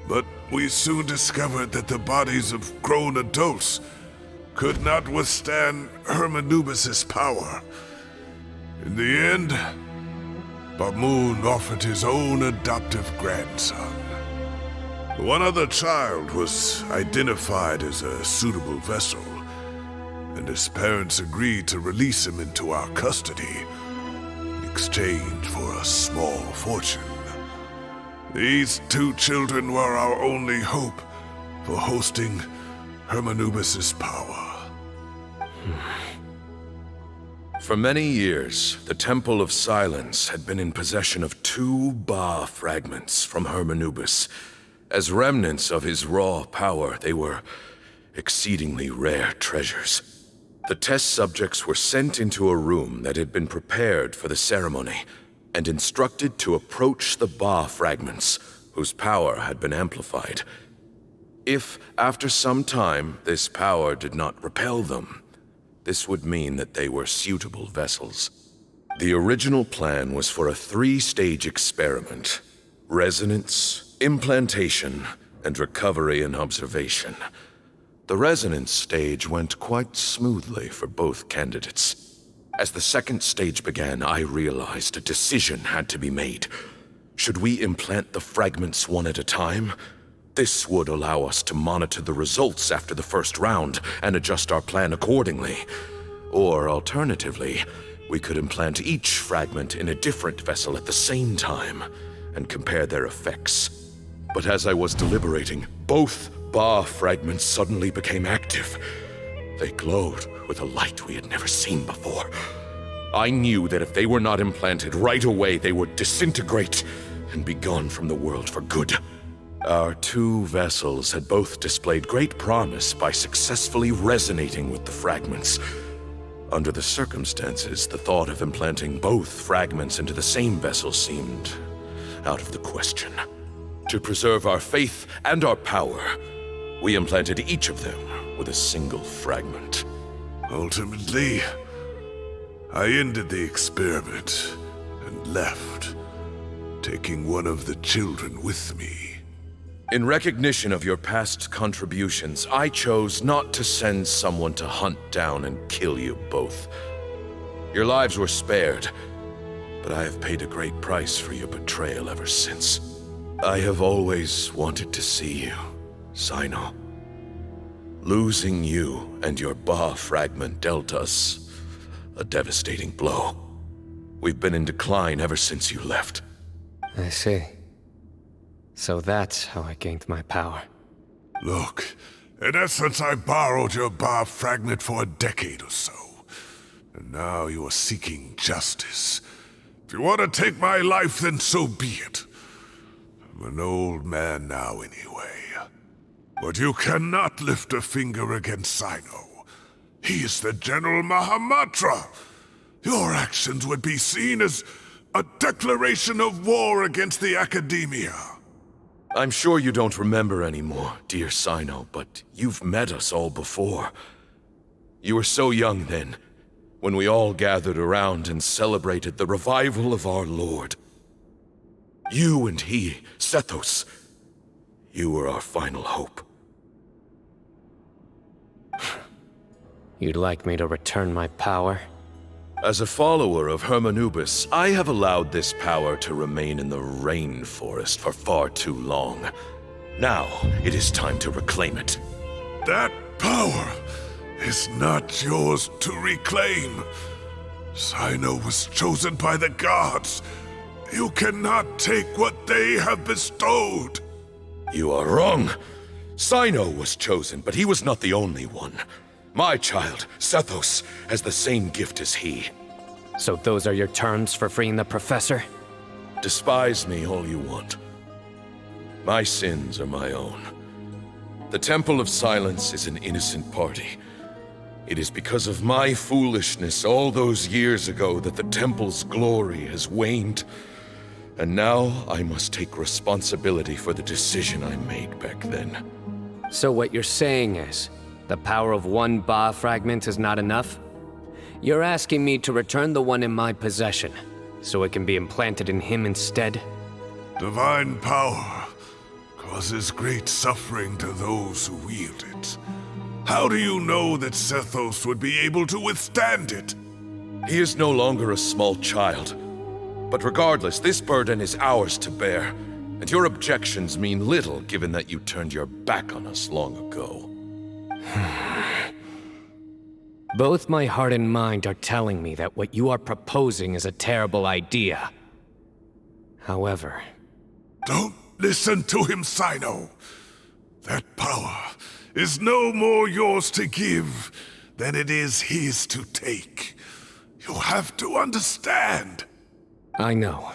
But we soon discovered that the bodies of grown adults could not withstand Hermanubis' power. In the end, Bamoon offered his own adoptive grandson. One other child was identified as a suitable vessel, and his parents agreed to release him into our custody in exchange for a small fortune. These two children were our only hope for hosting Hermanubis' power. For many years, the Temple of Silence had been in possession of 2 Ba fragments from Hermanubis. As remnants of his raw power, they were exceedingly rare treasures. The test subjects were sent into a room that had been prepared for the ceremony, and instructed to approach the Ba fragments, whose power had been amplified. If, after some time, this power did not repel them, this would mean that they were suitable vessels. The original plan was for a 3-stage experiment: resonance, implantation, and recovery and observation. The resonance stage went quite smoothly for both candidates. As the second stage began, I realized a decision had to be made. Should we implant the fragments one at a time? This would allow us to monitor the results after the first round and adjust our plan accordingly. Or alternatively, we could implant each fragment in a different vessel at the same time and compare their effects. But as I was deliberating, both Ba fragments suddenly became active. They glowed with a light we had never seen before. I knew that if they were not implanted right away, they would disintegrate and be gone from the world for good. Our 2 vessels had both displayed great promise by successfully resonating with the fragments. Under the circumstances, the thought of implanting both fragments into the same vessel seemed out of the question. To preserve our faith and our power, we implanted each of them with a single fragment. Ultimately, I ended the experiment and left, taking one of the children with me. In recognition of your past contributions, I chose not to send someone to hunt down and kill you both. Your lives were spared, but I have paid a great price for your betrayal ever since. I have always wanted to see you, Cyno. Losing you and your Ba fragment dealt us a devastating blow. We've been in decline ever since you left. I see. So that's how I gained my power. Look, in essence, I borrowed your Ba fragment for a decade or so. And now you are seeking justice If you want to take my life, then so be it. I'm an old man now anyway. But you cannot lift a finger against Cyno. He is the General Mahamatra. Your actions would be seen as a declaration of war against the Academia. I'm sure you don't remember anymore, dear Cyno, but you've met us all before. You were so young then, when we all gathered around and celebrated the revival of our Lord. You and he, Sethos, you were our final hope. You'd like me to return my power? As a follower of Hermanubis, I have allowed this power to remain in the rainforest for far too long. Now, it is time to reclaim it. That power is not yours to reclaim. Cyno was chosen by the gods. You cannot take what they have bestowed. You are wrong. Cyno was chosen, but he was not the only one. My child, Sethos, has the same gift as he. So those are your terms for freeing the professor? Despise me all you want. My sins are my own. The Temple of Silence is an innocent party. It is because of my foolishness all those years ago that the Temple's glory has waned. And now I must take responsibility for the decision I made back then. So what you're saying is, the power of one Ba fragment is not enough? You're asking me to return the one in my possession, so it can be implanted in him instead? Divine power causes great suffering to those who wield it. How do you know that Sethos would be able to withstand it? He is no longer a small child. But regardless, this burden is ours to bear, and your objections mean little given that you turned your back on us long ago. Both my heart and mind are telling me that what you are proposing is a terrible idea. However... Don't listen to him, Cyno. That power is no more yours to give than it is his to take. You have to understand. I know.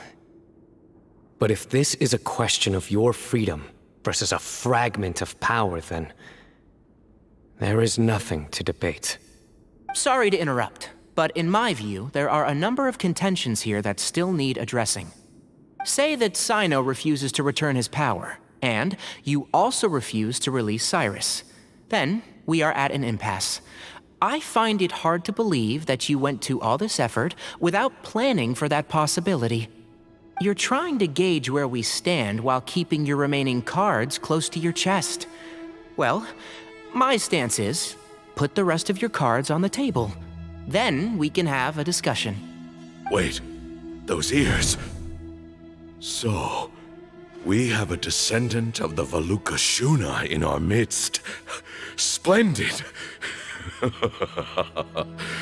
But if this is a question of your freedom versus a fragment of power, then... there is nothing to debate. Sorry to interrupt, but in my view, there are a number of contentions here that still need addressing. Say that Cyno refuses to return his power, and you also refuse to release Cyrus. Then, we are at an impasse. I find it hard to believe that you went to all this effort without planning for that possibility. You're trying to gauge where we stand while keeping your remaining cards close to your chest. Well, my stance is, put the rest of your cards on the table. Then we can have a discussion. Wait, those ears... So, we have a descendant of the Valukashuna in our midst. Splendid!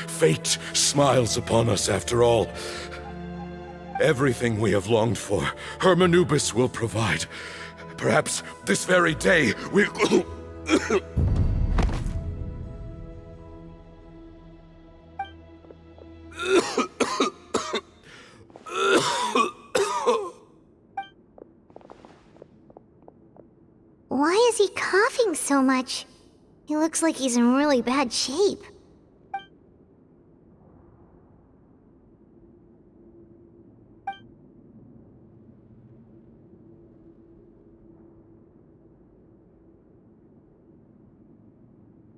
Fate smiles upon us after all. Everything we have longed for, Hermanubis will provide. Perhaps this very day we'll... Why is he coughing so much? He looks like he's in really bad shape.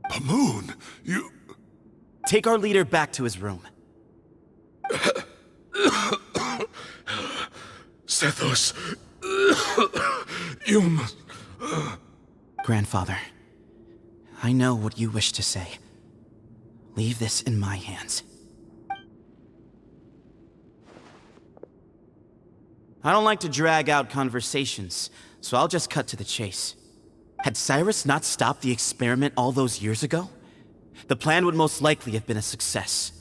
Paimon, you... Take our leader back to his room. Sethos, you must... Grandfather, I know what you wish to say. Leave this in my hands. I don't like to drag out conversations, so I'll just cut to the chase. Had Cyrus not stopped the experiment all those years ago, the plan would most likely have been a success.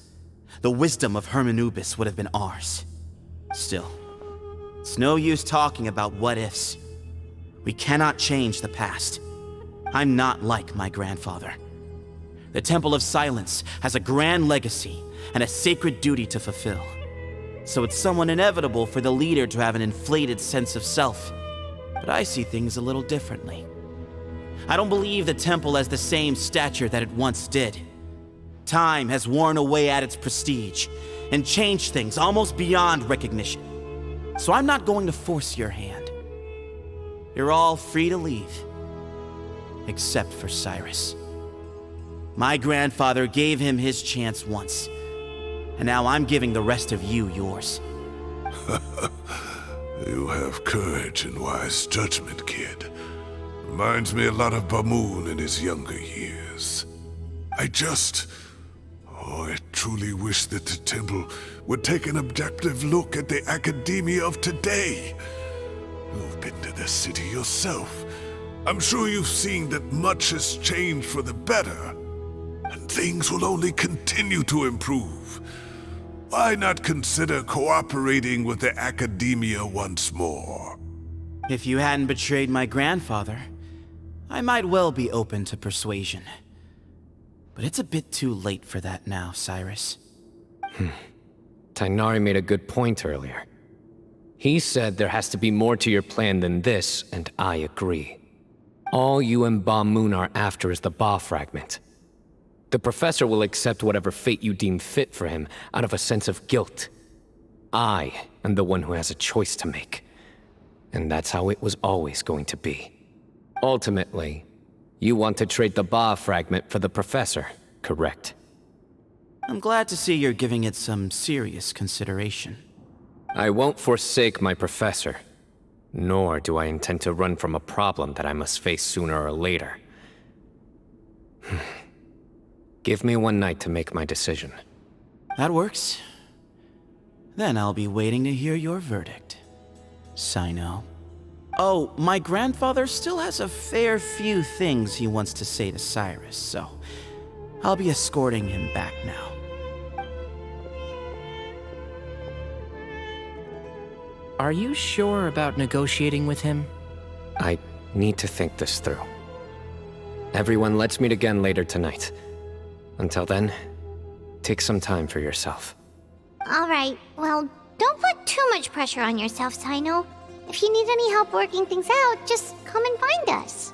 The wisdom of Hermanubis would have been ours. Still, it's no use talking about what-ifs. We cannot change the past. I'm not like my grandfather. The Temple of Silence has a grand legacy and a sacred duty to fulfill. so it's somewhat inevitable for the leader to have an inflated sense of self. But I see things a little differently. I don't believe the temple has the same stature that it once did. Time has worn away at its prestige and changed things almost beyond recognition. So I'm not going to force your hand. You're all free to leave, except for Cyrus. My grandfather gave him his chance once, and now I'm giving the rest of you yours. You have courage and wise judgment, kid. Reminds me a lot of Bamoon in his younger years. I truly wish that the temple would take an objective look at the academia of today. You've been to the city yourself. I'm sure you've seen that much has changed for the better, and things will only continue to improve. Why not consider cooperating with the academia once more? If you hadn't betrayed my grandfather, I might well be open to persuasion. But it's a bit too late for that now, Cyrus. Tighnari made a good point earlier. He said there has to be more to your plan than this, and I agree. All you and Bamoon are after is the Ba fragment. The professor will accept whatever fate you deem fit for him out of a sense of guilt. I am the one who has a choice to make. And that's how it was always going to be. Ultimately, you want to trade the Ba fragment for the professor, correct? I'm glad to see you're giving it some serious consideration. I won't forsake my professor, nor do I intend to run from a problem that I must face sooner or later. Give me one night to make my decision. That works. Then I'll be waiting to hear your verdict, Cyno. Oh, my grandfather still has a fair few things he wants to say to Cyrus, so I'll be escorting him back now. Are you sure about negotiating with him? I need to think this through. Everyone, let's meet again later tonight. Until then, take some time for yourself. All right, well, don't put too much pressure on yourself, Cyno. If you need any help working things out, just come and find us.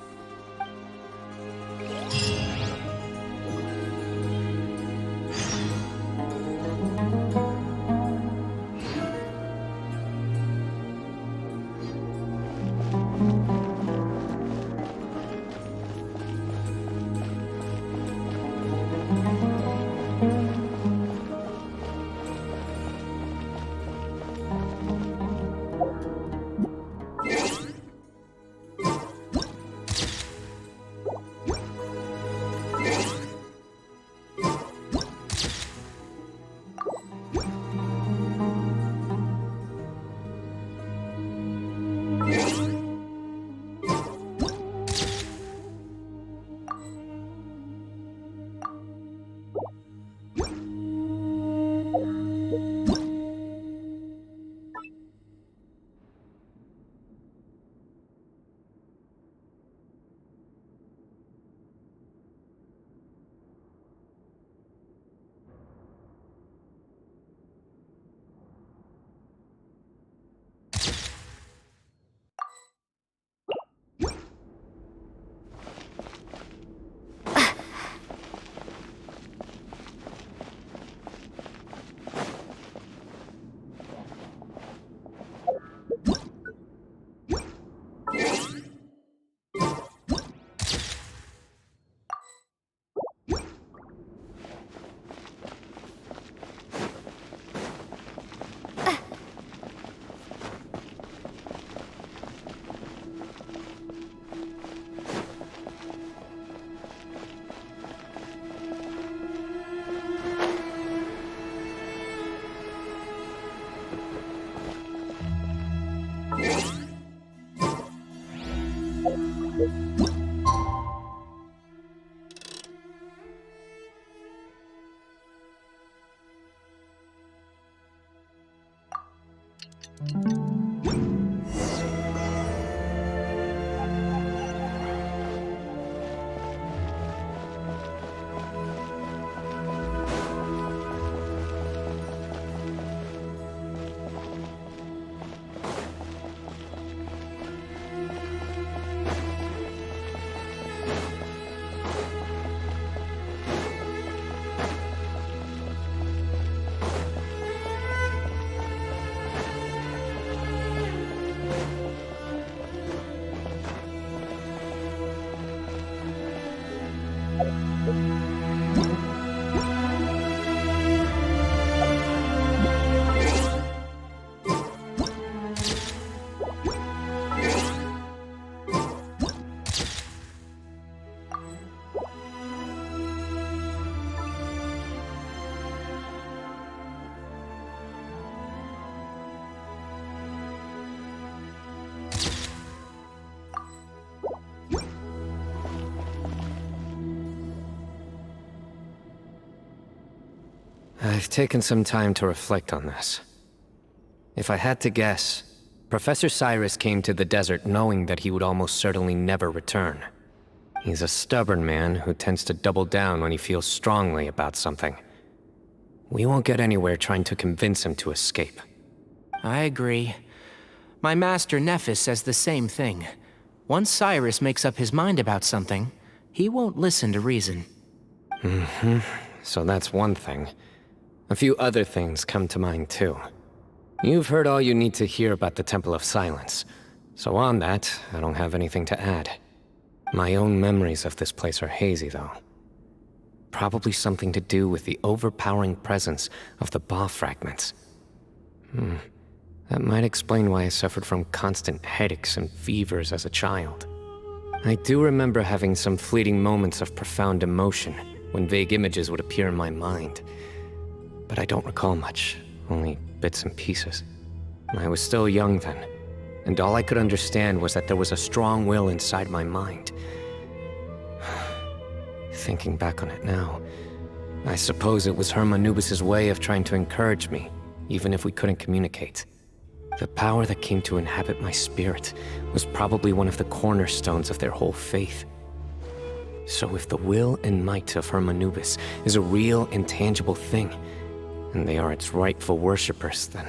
I've taken some time to reflect on this. If I had to guess, Professor Cyrus came to the desert knowing that he would almost certainly never return. He's a stubborn man who tends to double down when he feels strongly about something. We won't get anywhere trying to convince him to escape. I agree. My master Nephis says the same thing. Once Cyrus makes up his mind about something, he won't listen to reason. Mm-hmm. So that's one thing. A few other things come to mind too. You've heard all you need to hear about the Temple of Silence, so on that, I don't have anything to add. My own memories of this place are hazy, though. Probably something to do with the overpowering presence of the Ba fragments. That might explain why I suffered from constant headaches and fevers as a child. I do remember having some fleeting moments of profound emotion when vague images would appear in my mind. But I don't recall much, only bits and pieces. I was still young then, and all I could understand was that there was a strong will inside my mind. Thinking back on it now, I suppose it was Hermanubis' way of trying to encourage me, even if we couldn't communicate. The power that came to inhabit my spirit was probably one of the cornerstones of their whole faith. So if the will and might of Hermanubis is a real, intangible thing, and they are its rightful worshippers, then...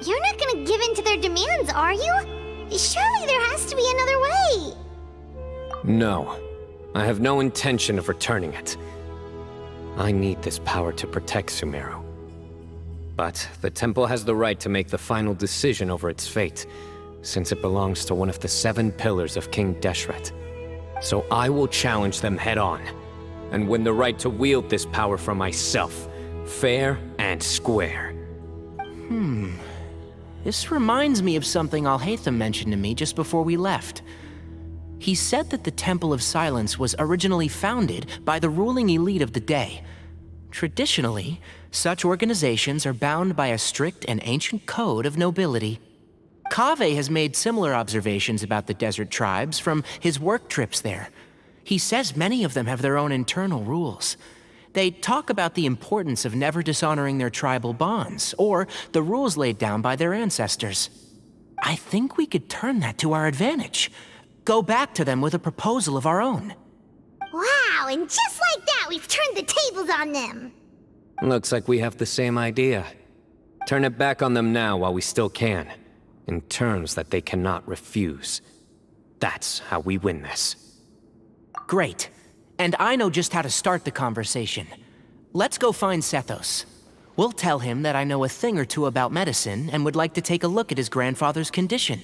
You're not gonna give in to their demands, are you? Surely there has to be another way! No. I have no intention of returning it. I need this power to protect Sumeru. But the temple has the right to make the final decision over its fate, since it belongs to one of the 7 pillars of King Deshret. So I will challenge them head-on, and win the right to wield this power for myself, fair and square. This reminds me of something Alhaitham mentioned to me just before we left. He said that the Temple of Silence was originally founded by the ruling elite of the day. Traditionally, such organizations are bound by a strict and ancient code of nobility. Kaveh has made similar observations about the desert tribes from his work trips there. He says many of them have their own internal rules. They talk about the importance of never dishonoring their tribal bonds, or the rules laid down by their ancestors. I think we could turn that to our advantage. Go back to them with a proposal of our own. Wow, and just like that, we've turned the tables on them! Looks like we have the same idea. Turn it back on them now while we still can, in terms that they cannot refuse. That's how we win this. Great. And I know just how to start the conversation. Let's go find Sethos. We'll tell him that I know a thing or two about medicine and would like to take a look at his grandfather's condition.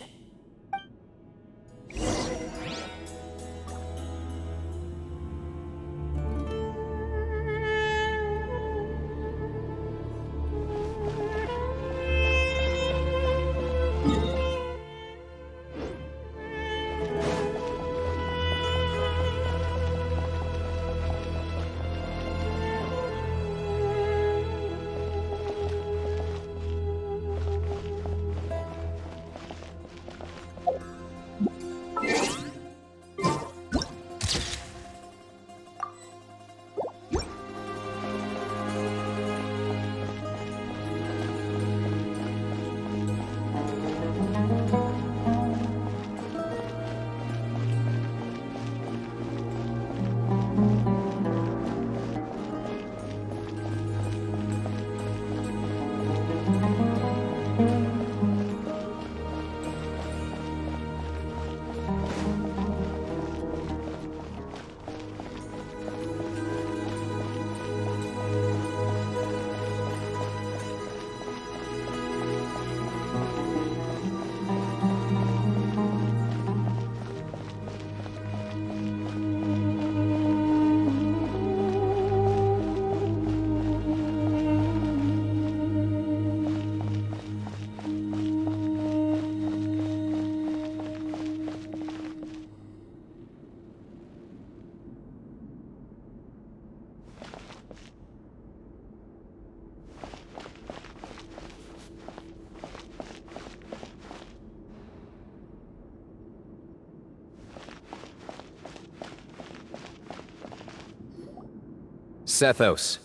Sethos,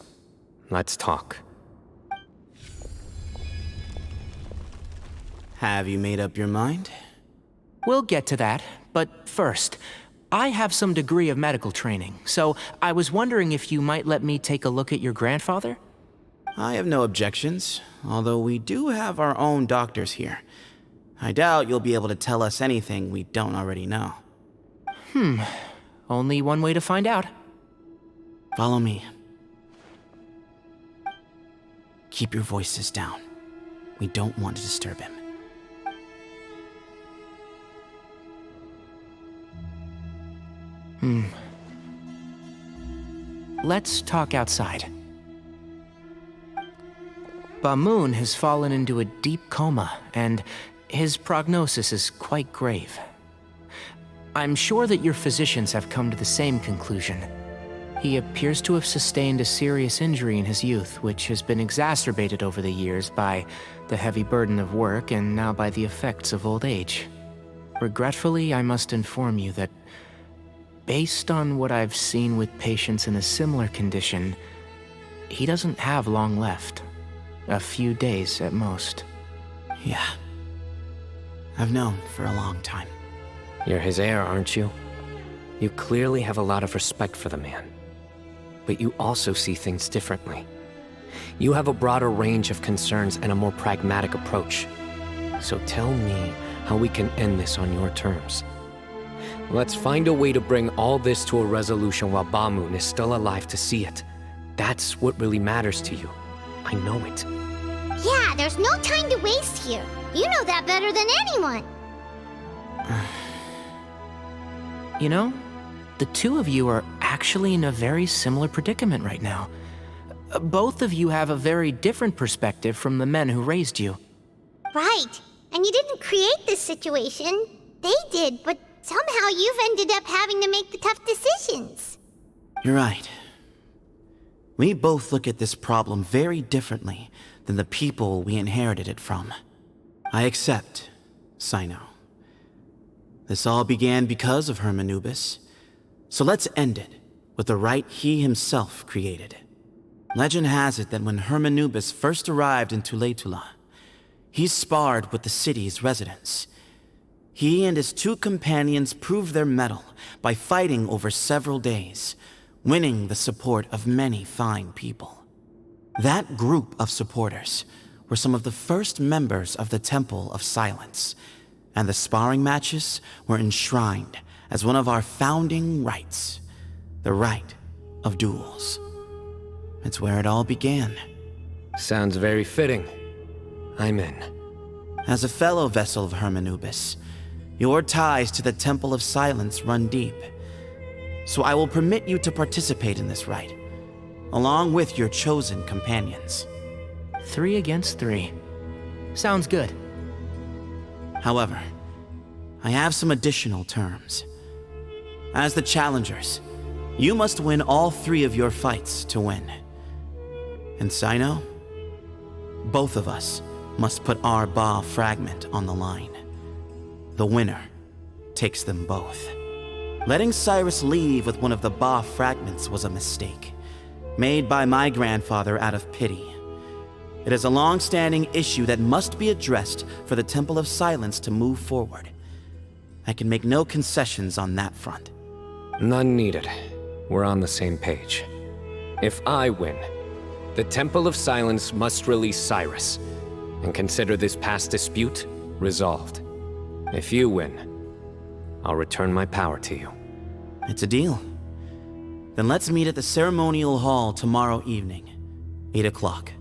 let's talk. Have you made up your mind? We'll get to that, but first, I have some degree of medical training, so I was wondering if you might let me take a look at your grandfather? I have no objections, although we do have our own doctors here. I doubt you'll be able to tell us anything we don't already know. Only one way to find out. Follow me. Keep your voices down. We don't want to disturb him. Let's talk outside. Bamoon has fallen into a deep coma, and his prognosis is quite grave. I'm sure that your physicians have come to the same conclusion. He appears to have sustained a serious injury in his youth, which has been exacerbated over the years by the heavy burden of work and now by the effects of old age. Regretfully, I must inform you that based on what I've seen with patients in a similar condition, he doesn't have long left. A few days at most. Yeah. I've known for a long time. You're his heir, aren't you? You clearly have a lot of respect for the man. But you also see things differently. You have a broader range of concerns and a more pragmatic approach. So tell me how we can end this on your terms. Let's find a way to bring all this to a resolution while Bamoon is still alive to see it. That's what really matters to you. I know it. Yeah, there's no time to waste here. You know that better than anyone. You know, the two of you are actually in a very similar predicament right now. Both of you have a very different perspective from the men who raised you. Right. And you didn't create this situation. They did, but somehow you've ended up having to make the tough decisions. You're right. We both look at this problem very differently than the people we inherited it from. I accept, Cyno. This all began because of Hermanubis, so let's end it with the rite he himself created. Legend has it that when Hermanubis first arrived in Tuletula, he sparred with the city's residents. He and his two companions proved their mettle by fighting over several days, winning the support of many fine people. That group of supporters were some of the first members of the Temple of Silence, and the sparring matches were enshrined as one of our founding rites, the rite of duels. It's where it all began. Sounds very fitting. I'm in. As a fellow vessel of Hermanubis, your ties to the Temple of Silence run deep. So I will permit you to participate in this rite, along with your chosen companions. 3 against 3. Sounds good. However, I have some additional terms. As the challengers, you must win all 3 of your fights to win. And Cyno, both of us must put our Ba fragment on the line. The winner takes them both. Letting Cyrus leave with one of the Ba fragments was a mistake, made by my grandfather out of pity. It is a long-standing issue that must be addressed for the Temple of Silence to move forward. I can make no concessions on that front. None needed. We're on the same page. If I win, the Temple of Silence must release Cyrus, and consider this past dispute resolved. If you win, I'll return my power to you. It's a deal. Then let's meet at the ceremonial hall tomorrow evening, 8 o'clock.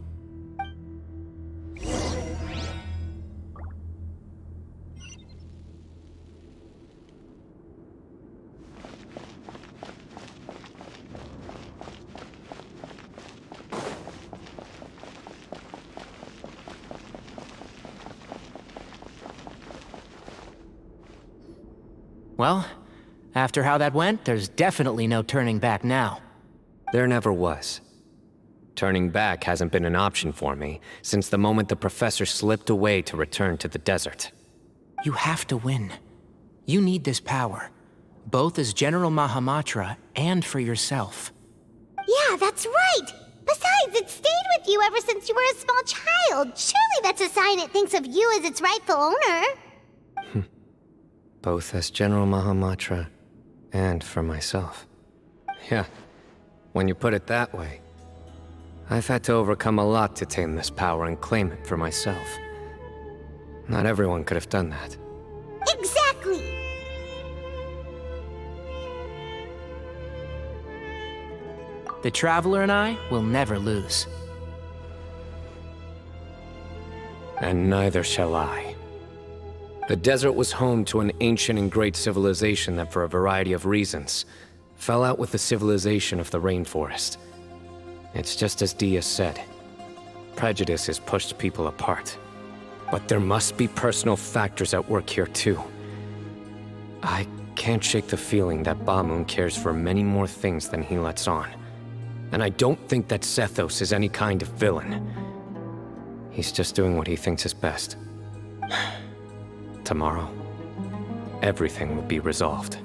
Well, after how that went, there's definitely no turning back now. There never was. Turning back hasn't been an option for me since the moment the professor slipped away to return to the desert. You have to win. You need this power, both as General Mahamatra and for yourself. Yeah, Yeah, that's right! Besides, it stayed with you ever since you were a small child. Surely that's a sign it thinks of you as its rightful owner. Both as General Mahamatra and for myself. Yeah, when you put it that way, I've had to overcome a lot to tame this power and claim it for myself. Not everyone could have done that. Exactly! The Traveler and I will never lose. And neither shall I. The desert was home to an ancient and great civilization that, for a variety of reasons, fell out with the civilization of the rainforest. It's just as Dia said. Prejudice has pushed people apart. But there must be personal factors at work here too. I can't shake the feeling that Bamun cares for many more things than he lets on. And I don't think that Sethos is any kind of villain. He's just doing what he thinks is best. Tomorrow, everything will be resolved.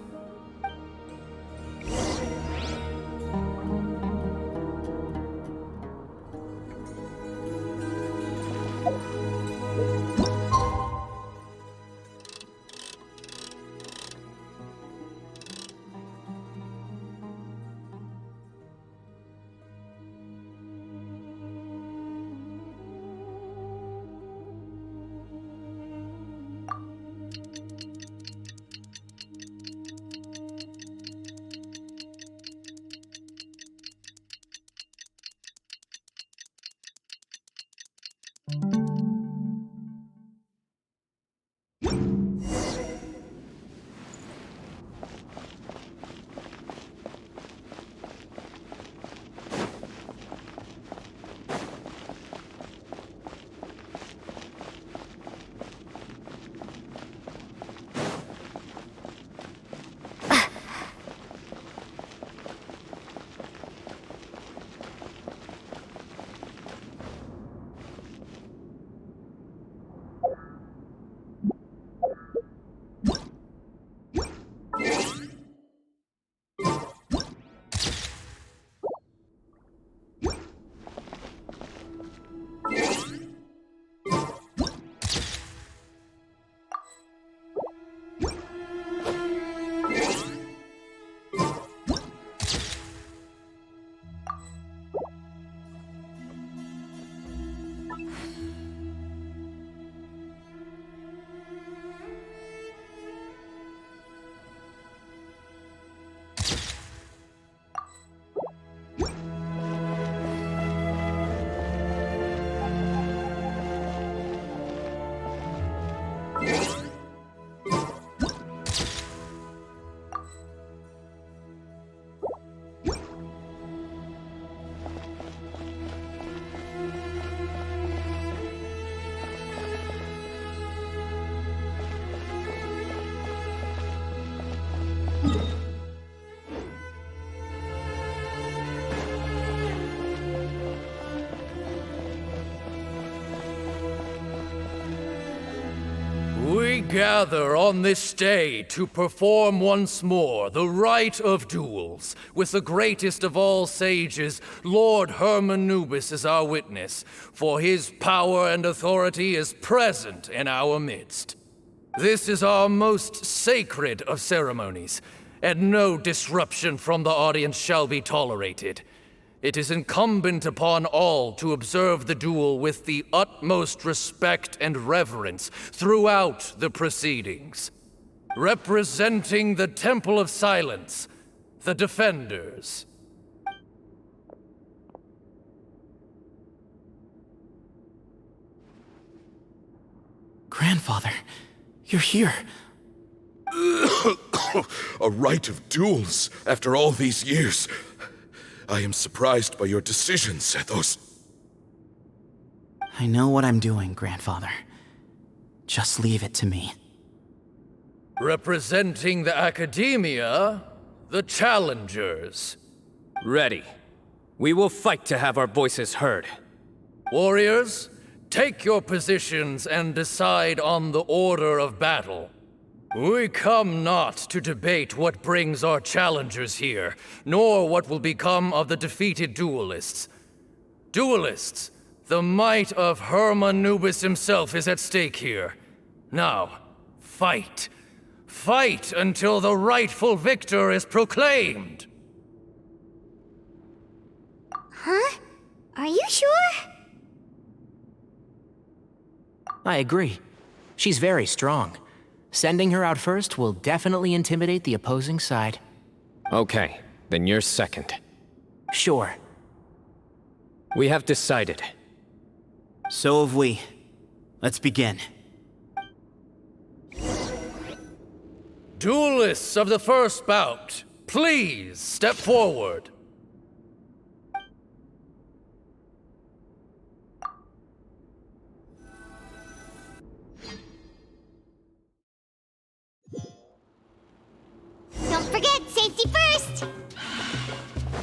We gather on this day to perform once more the rite of duels, with the greatest of all sages, Lord Hermanubis, as our witness, for his power and authority is present in our midst. This is our most sacred of ceremonies, and no disruption from the audience shall be tolerated. It is incumbent upon all to observe the duel with the utmost respect and reverence throughout the proceedings. Representing the Temple of Silence, the Defenders. Grandfather, you're here. A rite of duels after all these years. I am surprised by your decision, Sethos. I know what I'm doing, Grandfather. Just leave it to me. Representing the Academia, the Challengers. Ready. We will fight to have our voices heard. Warriors, take your positions and decide on the order of battle. We come not to debate what brings our challengers here, nor what will become of the defeated duelists. Duelists, the might of Hermanubis himself is at stake here. Now, fight. Fight until the rightful victor is proclaimed! Huh? Are you sure? I agree. She's very strong. Sending her out first will definitely intimidate the opposing side. Okay, then you're second. Sure. We have decided. So have we. Let's begin. Duelists of the first bout, please step forward. Don't forget, safety first!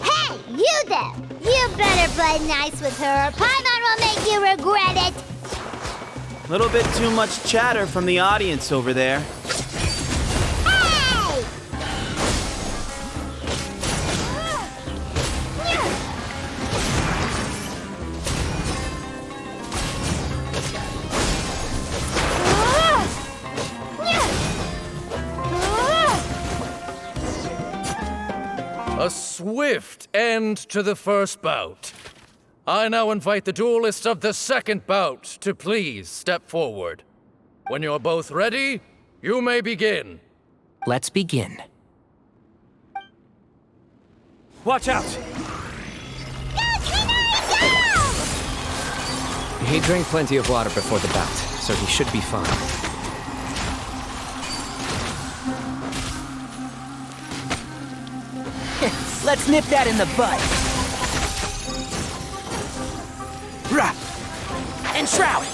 Hey, you there! You better play nice with her, or Paimon will make you regret it! Little bit too much chatter from the audience over there. Hey! A swift end to the first bout. I now invite the duelists of the second bout to please step forward. When you're both ready, you may begin. Let's begin. Watch out! He drank plenty of water before the bout, so he should be fine. Let's nip that in the bud. Rah! And shroud!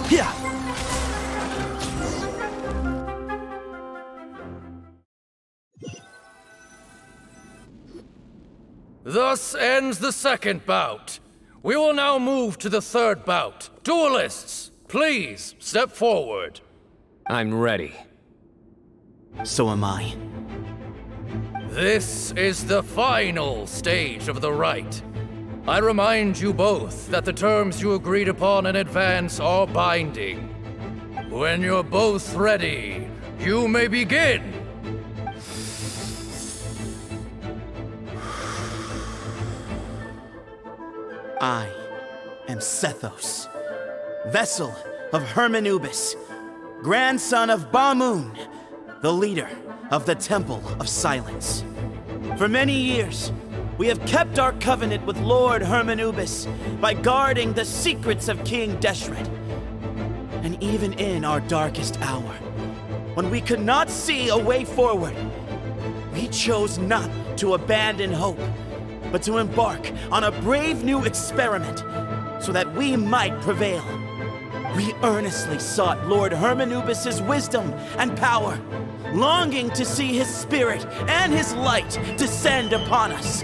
Yeah! Thus ends the second bout. We will now move to the third bout. Duelists, please step forward. I'm ready. So am I. This is the final stage of the rite. I remind you both that the terms you agreed upon in advance are binding. When you're both ready, you may begin. I am Sethos, vessel of Hermanubis, grandson of Bamun, the leader of the Temple of Silence. For many years, we have kept our covenant with Lord Hermanubis by guarding the secrets of King Deshret. And even in our darkest hour, when we could not see a way forward, we chose not to abandon hope, but to embark on a brave new experiment so that we might prevail. We earnestly sought Lord Hermanubis' wisdom and power, longing to see his spirit and his light descend upon us.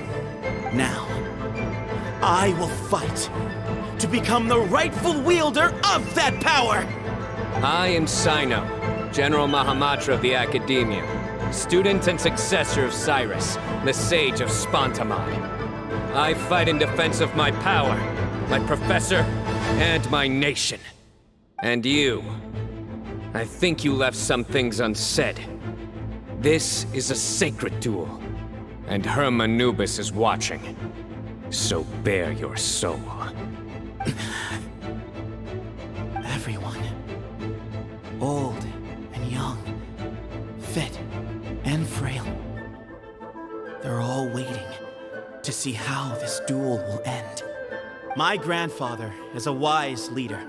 Now, I will fight to become the rightful wielder of that power! I am Cyno, General Mahamatra of the Academia, student and successor of Cyrus, the Sage of Spontamod. I fight in defense of my power, my professor, and my nation. And you, I think you left some things unsaid. This is a sacred duel, and Hermanubis is watching. So bare your soul. Everyone, old and young, fit and frail, they're all waiting to see how this duel will end. My grandfather is a wise leader.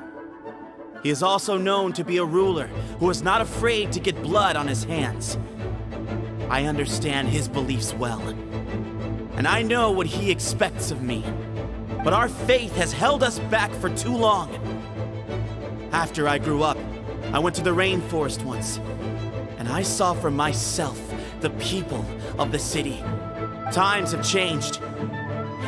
He is also known to be a ruler who is not afraid to get blood on his hands. I understand his beliefs well, and I know what he expects of me. But our faith has held us back for too long. After I grew up, I went to the rainforest once, and I saw for myself the people of the city. Times have changed.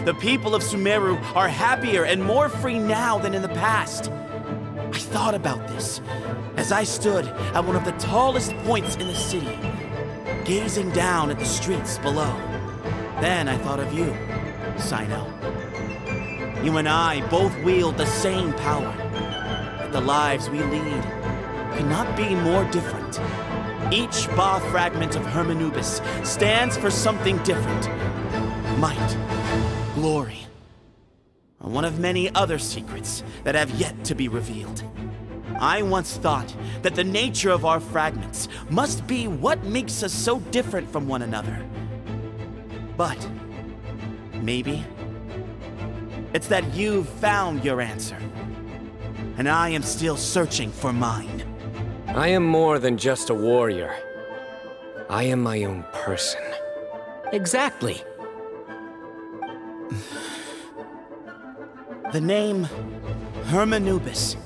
The people of Sumeru are happier and more free now than in the past. I thought about this as I stood at one of the tallest points in the city, gazing down at the streets below. Then I thought of you, Cyno. You and I both wield the same power, but the lives we lead could not be more different. Each Ba fragment of Hermanubis stands for something different. Might, glory, and one of many other secrets that have yet to be revealed. I once thought that the nature of our fragments must be what makes us so different from one another. But maybe it's that you've found your answer, and I am still searching for mine. I am more than just a warrior. I am my own person. Exactly. The name Hermanubis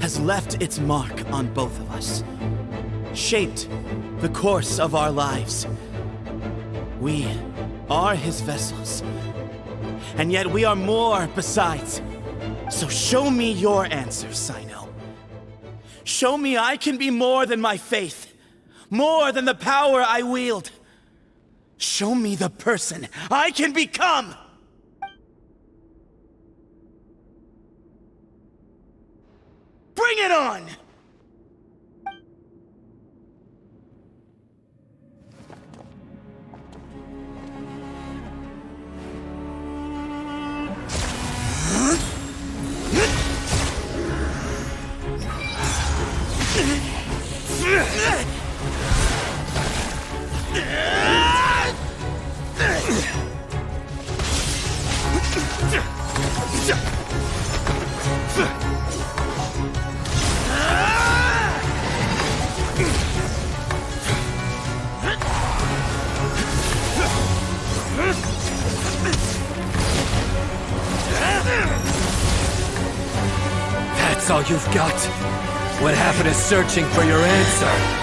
has left its mark on both of us, shaped the course of our lives. We are his vessels, and yet we are more besides. So show me your answer, Cyno. Show me I can be more than my faith, more than the power I wield. Show me the person I can become! Bring it on! That's all you've got? What happened to searching for your answer?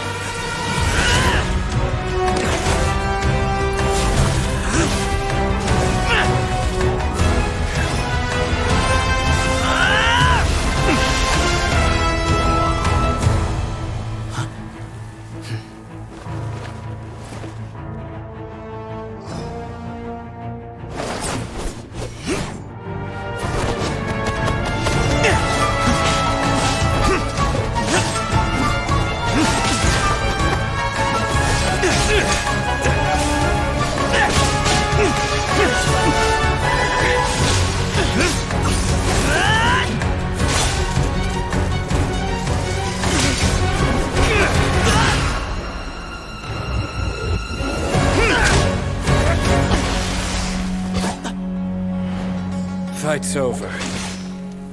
Fight's over.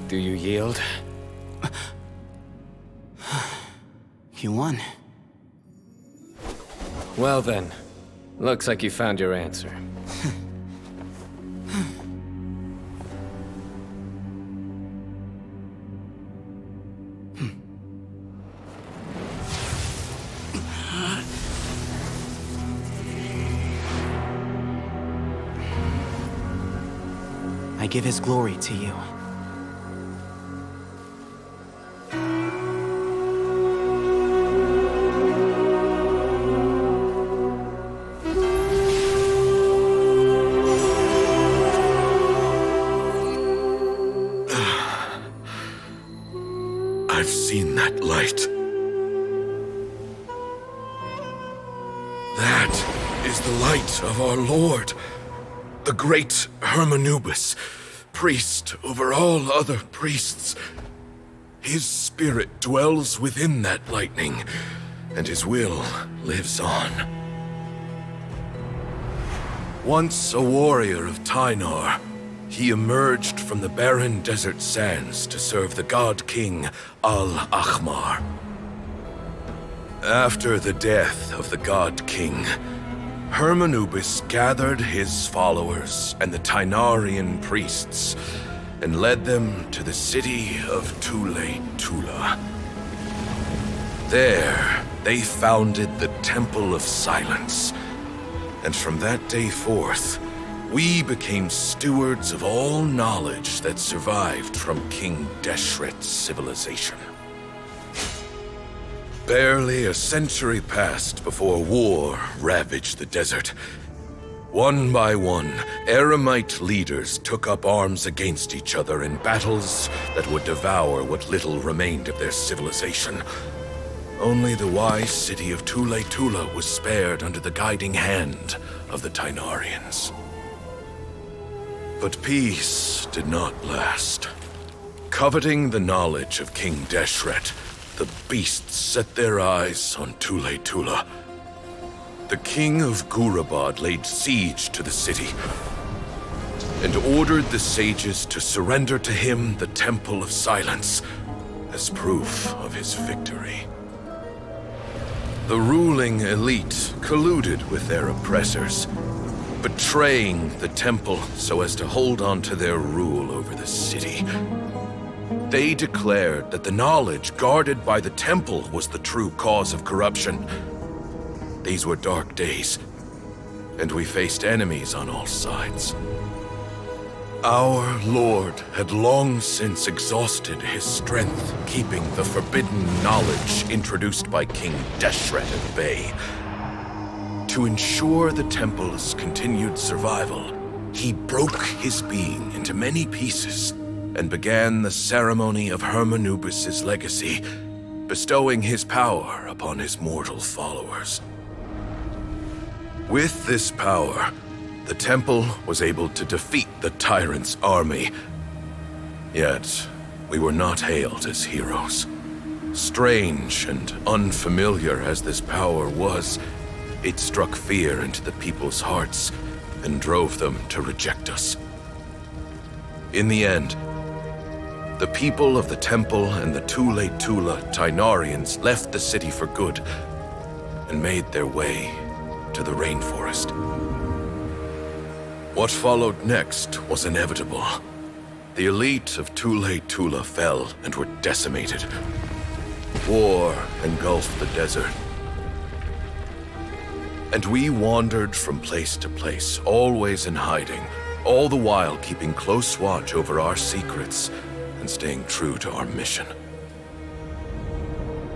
Do you yield? You won. Well then, looks like you found your answer. I give his glory to you. I've seen that light. That is the light of our Lord, the great Hermanubis, priest over all other priests. His spirit dwells within that lightning, and his will lives on. Once a warrior of Tynar, he emerged from the barren desert sands to serve the god king Al-Ahmar. After the death of the god king, Hermanubis gathered his followers and the Tynarian priests and led them to the city of Tule-Tula. There, they founded the Temple of Silence, and from that day forth, we became stewards of all knowledge that survived from King Deshret's civilization. Barely a century passed before war ravaged the desert. One by one, Eremite leaders took up arms against each other in battles that would devour what little remained of their civilization. Only the wise city of Tule was spared under the guiding hand of the Tainarians. But peace did not last. Coveting the knowledge of King Deshret, the beasts set their eyes on Tule. The king of Gurabad laid siege to the city and ordered the sages to surrender to him the Temple of Silence as proof of his victory. The ruling elite colluded with their oppressors, betraying the temple so as to hold on to their rule over the city. They declared that the knowledge guarded by the temple was the true cause of corruption. These were dark days, and we faced enemies on all sides. Our Lord had long since exhausted his strength, keeping the forbidden knowledge introduced by King Deshret at bay. To ensure the temple's continued survival, he broke his being into many pieces and began the ceremony of Hermanubis' legacy, bestowing his power upon his mortal followers. With this power, the temple was able to defeat the tyrant's army. Yet, we were not hailed as heroes. Strange and unfamiliar as this power was, it struck fear into the people's hearts and drove them to reject us. In the end, the people of the temple and the Tule Tainarians left the city for good and made their way to the rainforest. What followed next was inevitable. The elite of Tule fell and were decimated. War engulfed the desert. And we wandered from place to place, always in hiding, all the while keeping close watch over our secrets and staying true to our mission.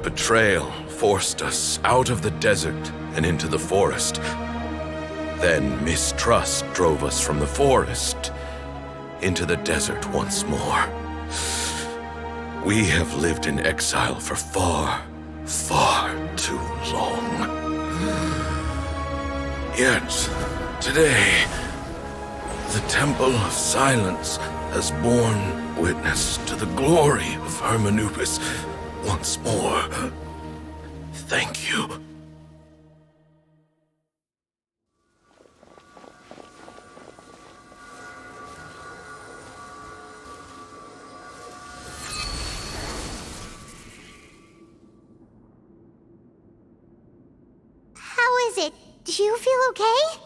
Betrayal forced us out of the desert and into the forest. Then mistrust drove us from the forest into the desert once more. We have lived in exile for far, far too long. Yet, today, the Temple of Silence has borne witness to the glory of Hermanubis once more. Thank you. How is it? Do you feel okay?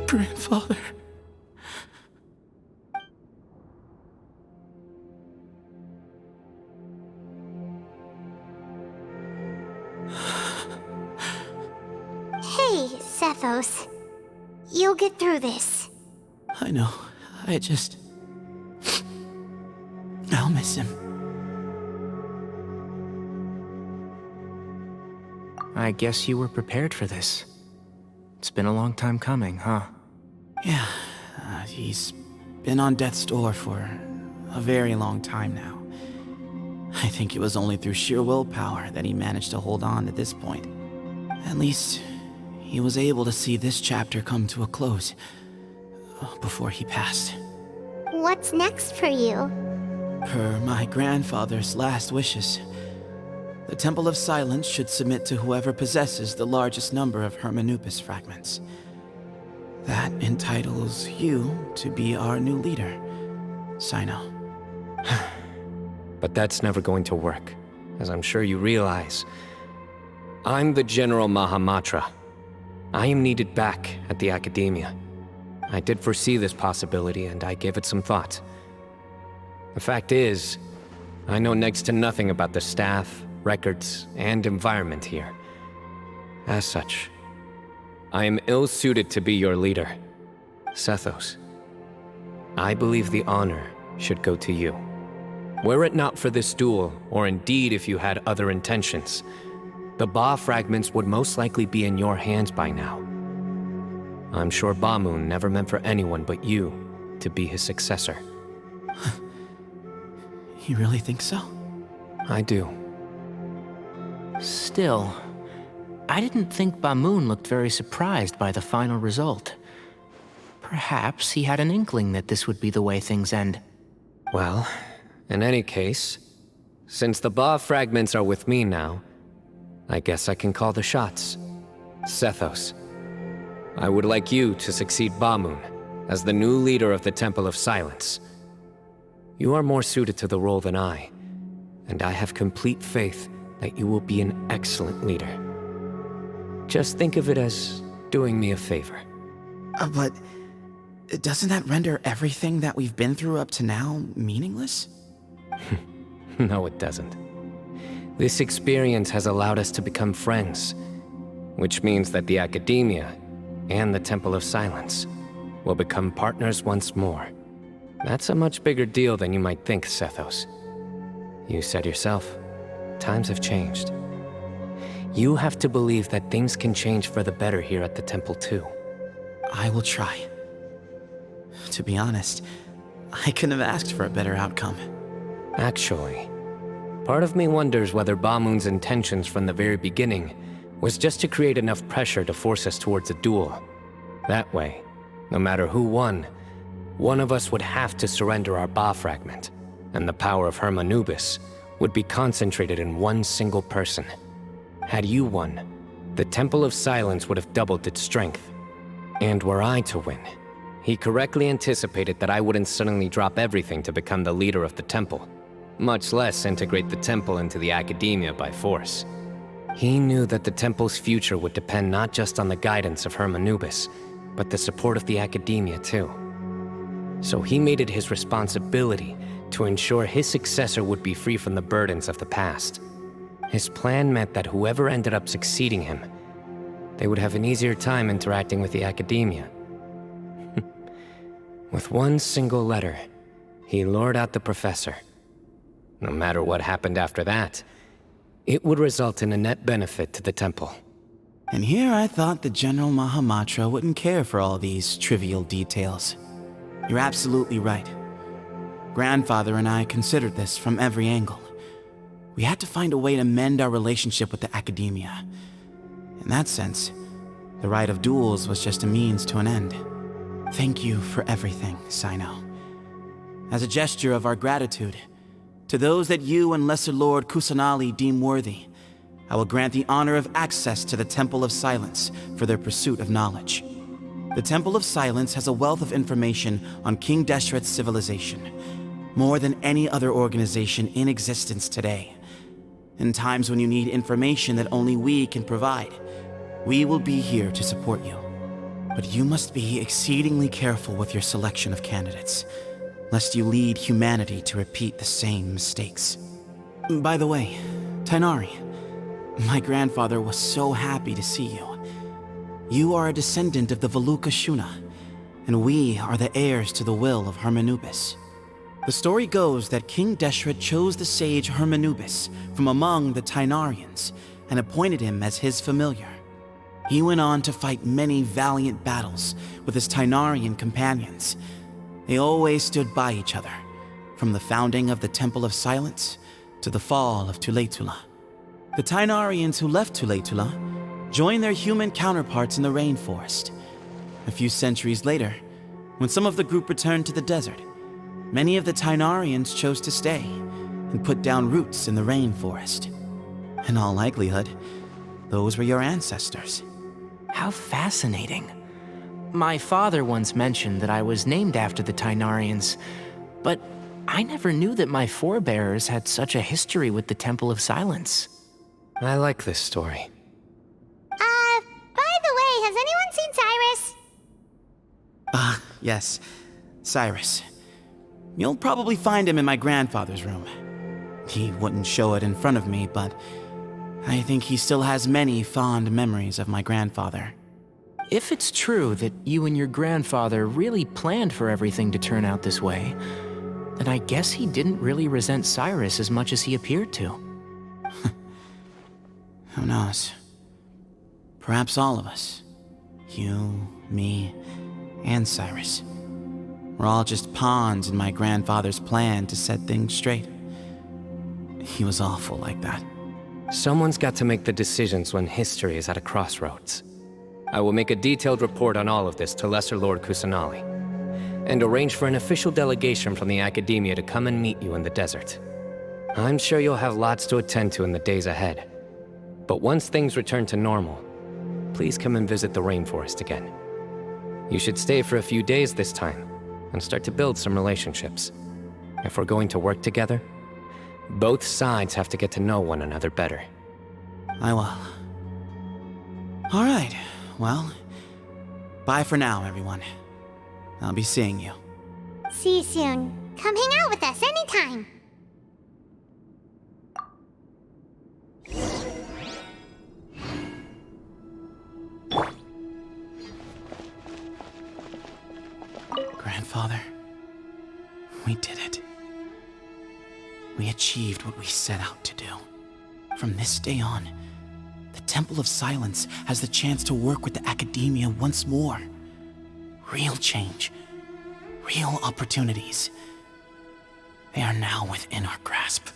Grandfather. Hey, Sethos. You'll get through this. I know. I'll miss him. I guess you were prepared for this. It's been a long time coming, huh? Yeah, he's been on death's door for a very long time now. I think it was only through sheer willpower that he managed to hold on to this point. At least, he was able to see this chapter come to a close before he passed. What's next for you? Per my grandfather's last wishes, the Temple of Silence should submit to whoever possesses the largest number of Hermanupus fragments. That entitles you to be our new leader, Cyno. But that's never going to work, as I'm sure you realize. I'm the General Mahamatra. I am needed back at the Academia. I did foresee this possibility, and I gave it some thought. The fact is, I know next to nothing about the staff, records, and environment here. As such, I am ill-suited to be your leader, Sethos. I believe the honor should go to you. Were it not for this duel, or indeed if you had other intentions, the Ba fragments would most likely be in your hands by now. I'm sure Bamoon never meant for anyone but you to be his successor. You really think so? I do. Still, I didn't think Bamoon looked very surprised by the final result. Perhaps he had an inkling that this would be the way things end. Well, in any case, since the Ba fragments are with me now, I guess I can call the shots. Sethos, I would like you to succeed Bamoon as the new leader of the Temple of Silence. You are more suited to the role than I, and I have complete faith that you will be an excellent leader. Just think of it as doing me a favor. But doesn't that render everything that we've been through up to now meaningless? No, it doesn't. This experience has allowed us to become friends, which means that the Academia and the Temple of Silence will become partners once more. That's a much bigger deal than you might think, Sethos. You said yourself, times have changed. You have to believe that things can change for the better here at the Temple too. I will try. To be honest, I couldn't have asked for a better outcome. Actually, part of me wonders whether Bamoon's intentions from the very beginning was just to create enough pressure to force us towards a duel. That way, no matter who won, one of us would have to surrender our Ba fragment, and the power of Hermanubis would be concentrated in one single person. Had you won, the Temple of Silence would have doubled its strength. And were I to win, he correctly anticipated that I wouldn't suddenly drop everything to become the leader of the Temple, much less integrate the Temple into the Academia by force. He knew that the Temple's future would depend not just on the guidance of Hermanubis, but the support of the Academia too. So he made it his responsibility to ensure his successor would be free from the burdens of the past. His plan meant that whoever ended up succeeding him, they would have an easier time interacting with the Academia. With one single letter, he lured out the professor. No matter what happened after that, it would result in a net benefit to the Temple. And here I thought the General Mahamatra wouldn't care for all these trivial details. You're absolutely right. Grandfather and I considered this from every angle. We had to find a way to mend our relationship with the Academia. In that sense, the right of duels was just a means to an end. Thank you for everything, Cyno. As a gesture of our gratitude, to those that you and Lesser Lord Kusanali deem worthy, I will grant the honor of access to the Temple of Silence for their pursuit of knowledge. The Temple of Silence has a wealth of information on King Deshret's civilization, more than any other organization in existence today. In times when you need information that only we can provide, we will be here to support you. But you must be exceedingly careful with your selection of candidates, lest you lead humanity to repeat the same mistakes. By the way, Tainari, my grandfather was so happy to see you. You are a descendant of the Veluka Shuna, and we are the heirs to the will of Hermanubis. The story goes that King Deshret chose the sage Hermanubis from among the Tainarians and appointed him as his familiar. He went on to fight many valiant battles with his Tainarian companions. They always stood by each other, from the founding of the Temple of Silence to the fall of Tuletula. The Tainarians who left Tuletula joined their human counterparts in the rainforest. A few centuries later, when some of the group returned to the desert, many of the Tainarians chose to stay and put down roots in the rainforest. In all likelihood, those were your ancestors. How fascinating. My father once mentioned that I was named after the Tainarians, but I never knew that my forebears had such a history with the Temple of Silence. I like this story. By the way, has anyone seen Cyrus? Yes, Cyrus. You'll probably find him in my grandfather's room. He wouldn't show it in front of me, but I think he still has many fond memories of my grandfather. If it's true that you and your grandfather really planned for everything to turn out this way, then I guess he didn't really resent Cyrus as much as he appeared to. Who knows? Perhaps all of us. You, me, and Cyrus. We're all just pawns in my grandfather's plan to set things straight. He was awful like that. Someone's got to make the decisions when history is at a crossroads. I will make a detailed report on all of this to Lesser Lord Kusanali, and arrange for an official delegation from the Academia to come and meet you in the desert. I'm sure you'll have lots to attend to in the days ahead. But once things return to normal, please come and visit the rainforest again. You should stay for a few days this time, and start to build some relationships. If we're going to work together, both sides have to get to know one another better. I will. All right, well, bye for now, everyone. I'll be seeing you. See you soon. Come hang out with us anytime. Grandfather, we did it. We achieved what we set out to do. From this day on, the Temple of Silence has the chance to work with the Academia once more. Real change, real opportunities. They are now within our grasp.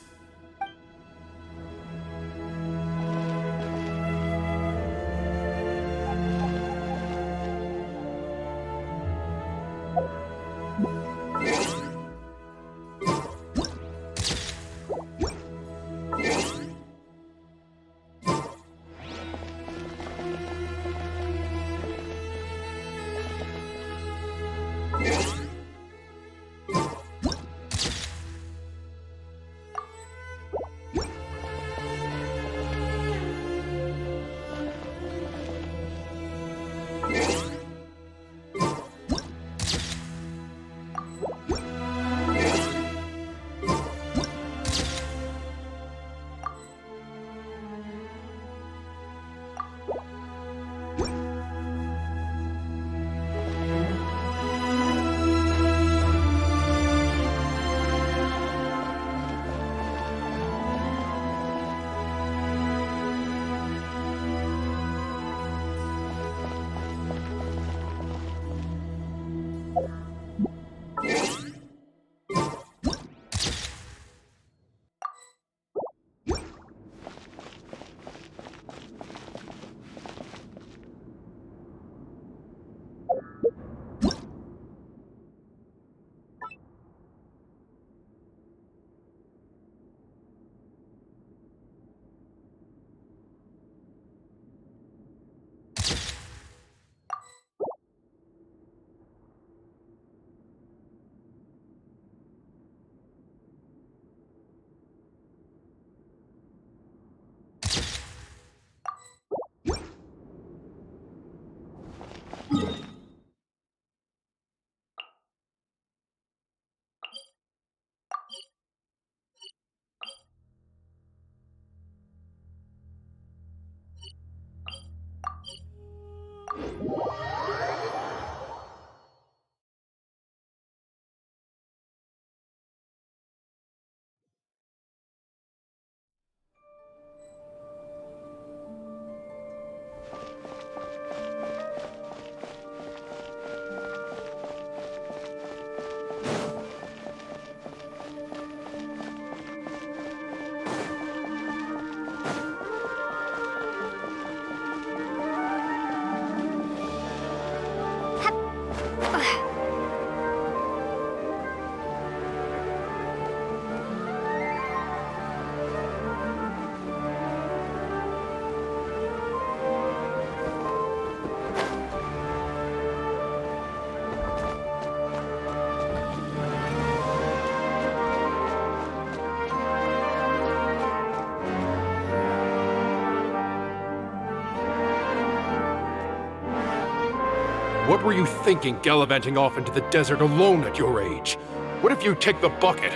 What were you thinking gallivanting off into the desert alone at your age? What if you take the bucket,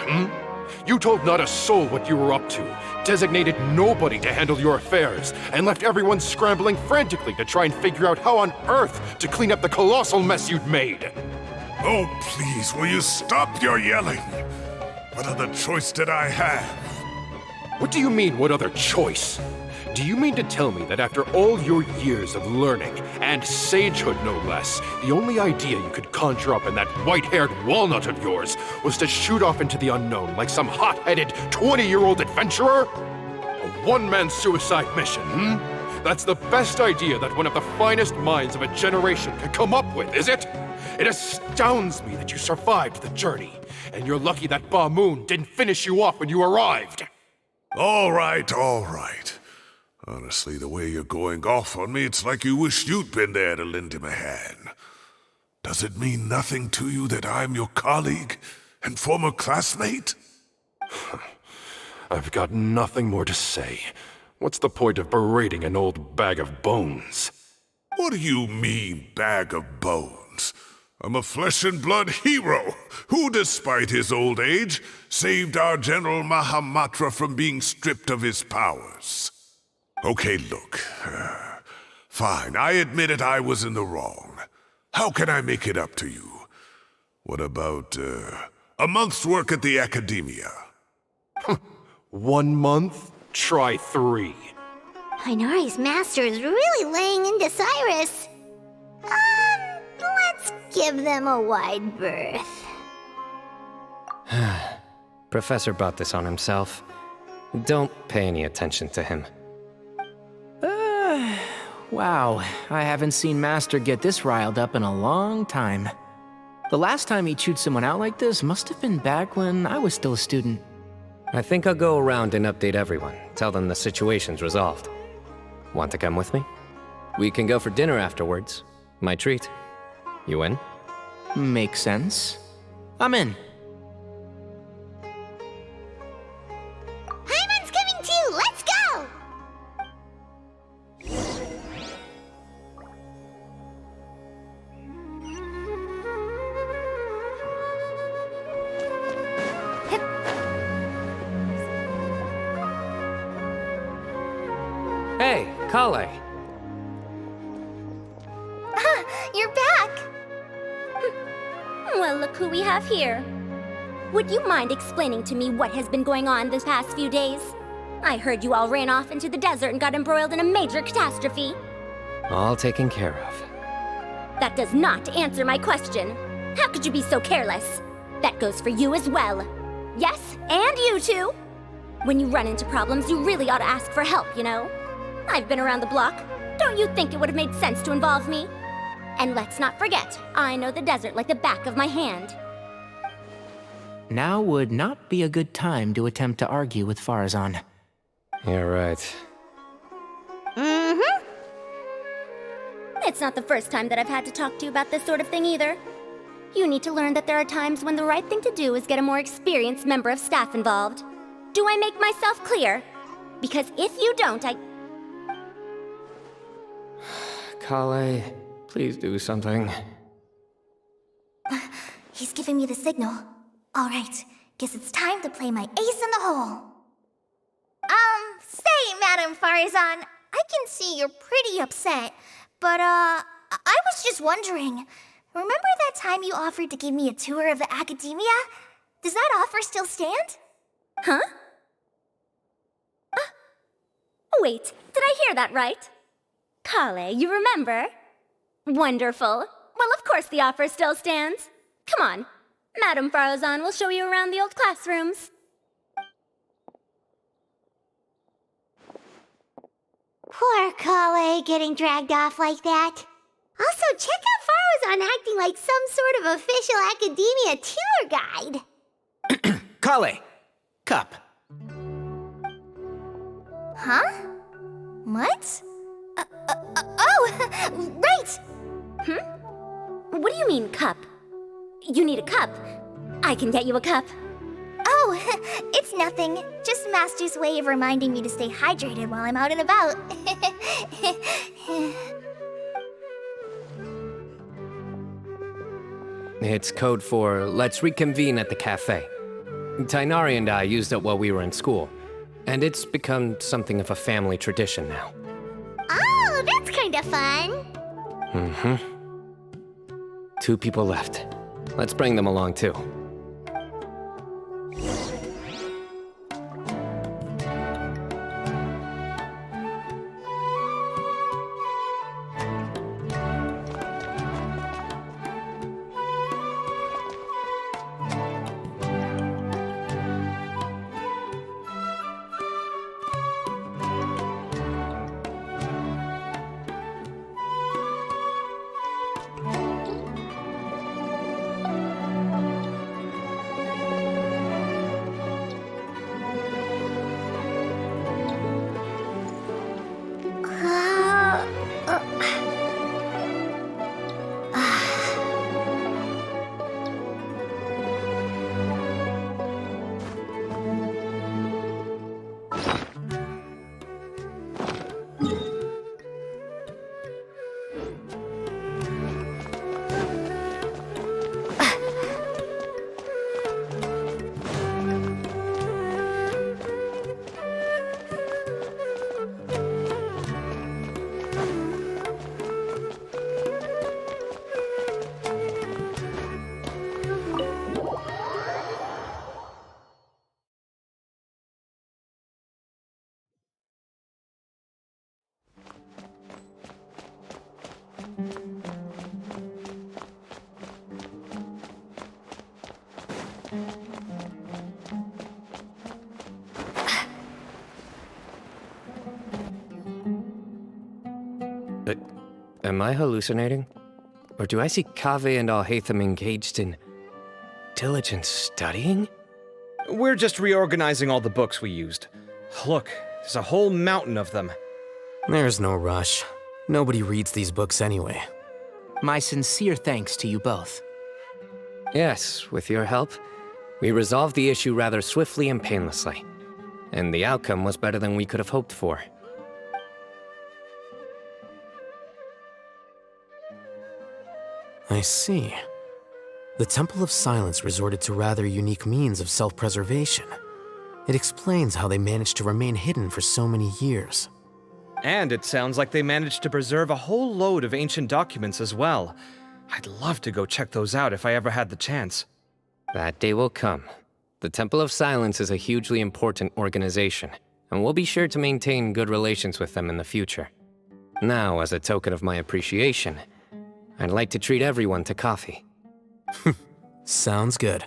You told not a soul what you were up to, designated nobody to handle your affairs, and left everyone scrambling frantically to try and figure out how on earth to clean up the colossal mess you'd made. Oh, please, will you stop your yelling? What other choice did I have? What do you mean, what other choice? Do you mean to tell me that after all your years of learning, and sagehood no less, the only idea you could conjure up in that white-haired walnut of yours was to shoot off into the unknown like some hot-headed 20-year-old adventurer? A one-man suicide mission, That's the best idea that one of the finest minds of a generation could come up with, is it? It astounds me that you survived the journey, and you're lucky that Ba Moon didn't finish you off when you arrived. All right, all right. Honestly, the way you're going off on me, it's like you wish you'd been there to lend him a hand. Does it mean nothing to you that I'm your colleague and former classmate? I've got nothing more to say. What's the point of berating an old bag of bones? What do you mean, bag of bones? I'm a flesh and blood hero who, despite his old age, saved our General Mahamatra from being stripped of his powers. Okay, look. Fine, I admit it, I was in the wrong. How can I make it up to you? What about, a month's work at the Academia? 1 month? Try 3. Tighnari's master is really laying into Cyrus. Let's give them a wide berth. Professor brought this on himself. Don't pay any attention to him. Wow, I haven't seen Master get this riled up in a long time. The last time he chewed someone out like this must have been back when I was still a student. I think I'll go around and update everyone, tell them the situation's resolved. Want to come with me? We can go for dinner afterwards. My treat. You in? Makes sense. I'm in. Paimon's coming too! Let's go! Hey, Kale. You're back! Well, look who we have here. Would you mind explaining to me what has been going on this past few days? I heard you all ran off into the desert and got embroiled in a major catastrophe. All taken care of. That does not answer my question. How could you be so careless? That goes for you as well. Yes, and you too. When you run into problems, you really ought to ask for help, you know? I've been around the block. Don't you think it would have made sense to involve me? And let's not forget, I know the desert like the back of my hand. Now would not be a good time to attempt to argue with Farazan. You're right. Mm-hmm. It's not the first time that I've had to talk to you about this sort of thing either. You need to learn that there are times when the right thing to do is get a more experienced member of staff involved. Do I make myself clear? Because if you don't, Kale, please do something. He's giving me the signal. All right, guess it's time to play my ace in the hole. Say, Madam Farazan, I can see you're pretty upset, but, I was just wondering, remember that time you offered to give me a tour of the Academia? Does that offer still stand? Huh? Wait, did I hear that right? Kale, you remember? Wonderful. Well, of course the offer still stands. Come on. Madam Farazan will show you around the old classrooms. Poor Kale getting dragged off like that. Also, check out Farazan acting like some sort of official Academia tour guide. Kale! Cup. Huh? What? Oh, right! What do you mean, cup? You need a cup. I can get you a cup. Oh, it's nothing. Just Master's way of reminding me to stay hydrated while I'm out and about. It's code for let's reconvene at the cafe. Tighnari and I used it while we were in school, and it's become something of a family tradition now. Oh, that's kind of fun. Mm-hmm. 2 people left. Let's bring them along too. Am I hallucinating? Or do I see Kaveh and Alhaitham engaged in diligent studying? We're just reorganizing all the books we used. Look, there's a whole mountain of them. There's no rush. Nobody reads these books anyway. My sincere thanks to you both. Yes, with your help, we resolved the issue rather swiftly and painlessly. And the outcome was better than we could have hoped for. I see. The Temple of Silence resorted to rather unique means of self-preservation. It explains how they managed to remain hidden for so many years. And it sounds like they managed to preserve a whole load of ancient documents as well. I'd love to go check those out if I ever had the chance. That day will come. The Temple of Silence is a hugely important organization, and we'll be sure to maintain good relations with them in the future. Now, as a token of my appreciation, I'd like to treat everyone to coffee. Sounds good.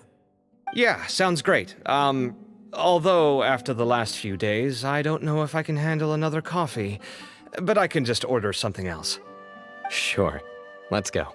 Yeah, sounds great. Although after the last few days, I don't know if I can handle another coffee. But I can just order something else. Sure. Let's go.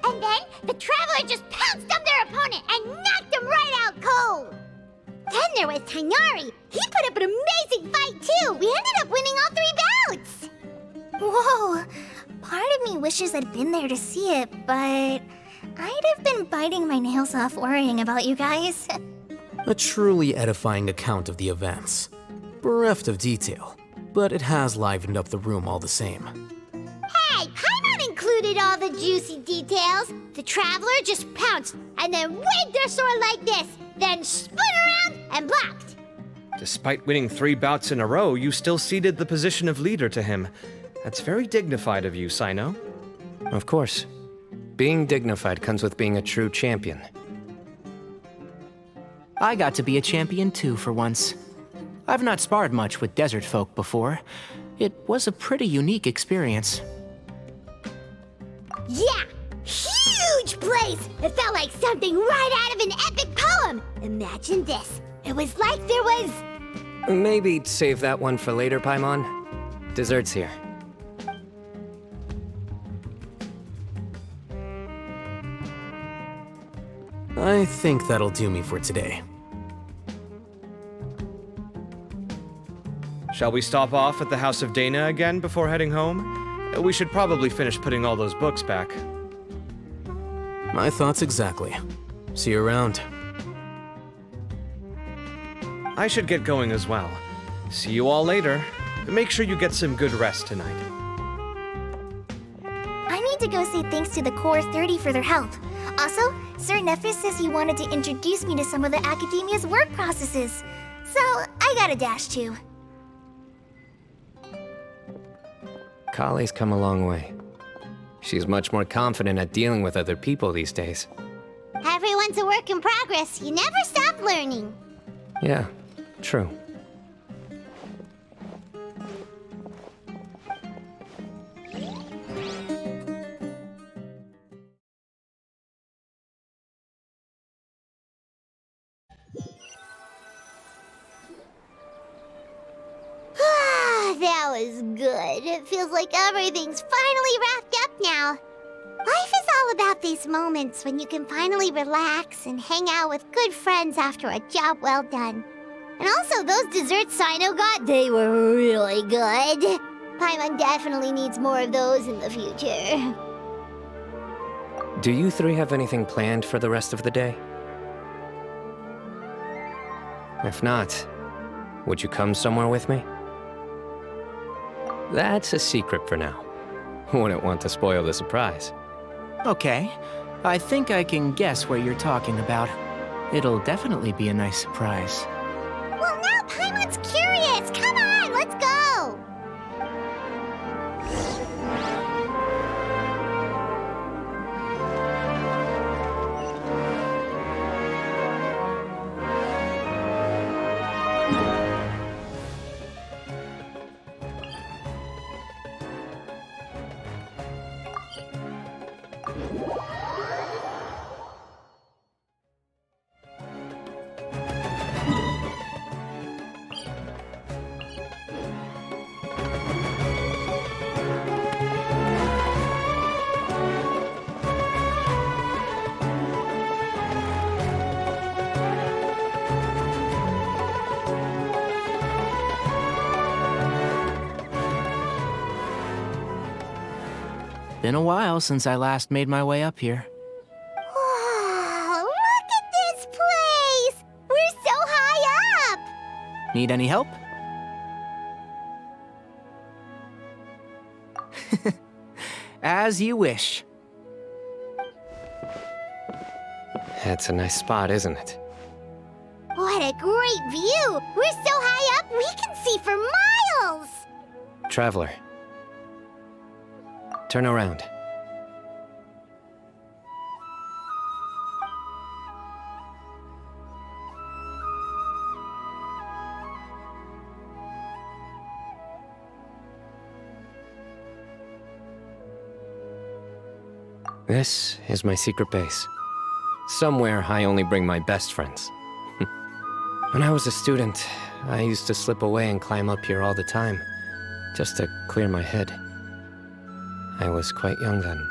And then the Traveler just pounced on their opponent and knocked him right out cold. Then there was Tighnari. He put up an amazing fight too. We ended up winning all 3 bouts. Whoa! Part of me wishes I'd been there to see it, but I'd have been biting my nails off worrying about you guys. A truly edifying account of the events. Bereft of detail, but it has livened up the room all the same. Hey, Paimon included all the juicy details. The Traveler just pounced and then waved their sword like this, then spun around and blocked. Despite winning 3 bouts in a row, you still ceded the position of leader to him. That's very dignified of you, Cyno. Of course. Being dignified comes with being a true champion. I got to be a champion too for once. I've not sparred much with desert folk before. It was a pretty unique experience. Yeah! Huge place! It felt like something right out of an epic poem! Imagine this. It was like there was... Maybe save that one for later, Paimon. Dessert's here. I think that'll do me for today. Shall we stop off at the House of Dana again before heading home? We should probably finish putting all those books back. My thoughts exactly. See you around. I should get going as well. See you all later. Make sure you get some good rest tonight. I need to go say thanks to the Core 30 for their help. Also, Sir Nephis says he wanted to introduce me to some of the Academia's work processes. So, I gotta dash too. Kale's come a long way. She's much more confident at dealing with other people these days. Everyone's a work in progress. You never stop learning. Yeah, true. That was good. It feels like everything's finally wrapped up now. Life is all about these moments when you can finally relax and hang out with good friends after a job well done. And also, those desserts Cyno got, they were really good. Paimon definitely needs more of those in the future. Do you three have anything planned for the rest of the day? If not, would you come somewhere with me? That's a secret for now. Wouldn't want to spoil the surprise. Okay, I think I can guess what you're talking about. It'll definitely be a nice surprise. Well, now Paimon's curious. Come on, let's go. Been a while since I last made my way up here. Wow, look at this place! We're so high up! Need any help? As you wish. It's a nice spot, isn't it? What a great view! We're so high up, we can see for miles! Traveler. Turn around. This is my secret base. Somewhere I only bring my best friends. When I was a student, I used to slip away and climb up here all the time, just to clear my head. I was quite young then,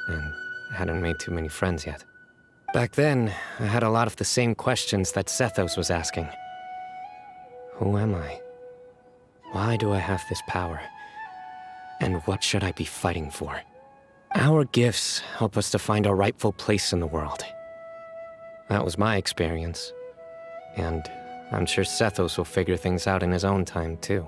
and hadn't made too many friends yet. Back then, I had a lot of the same questions that Sethos was asking. Who am I? Why do I have this power? And what should I be fighting for? Our gifts help us to find our rightful place in the world. That was my experience. And I'm sure Sethos will figure things out in his own time, too.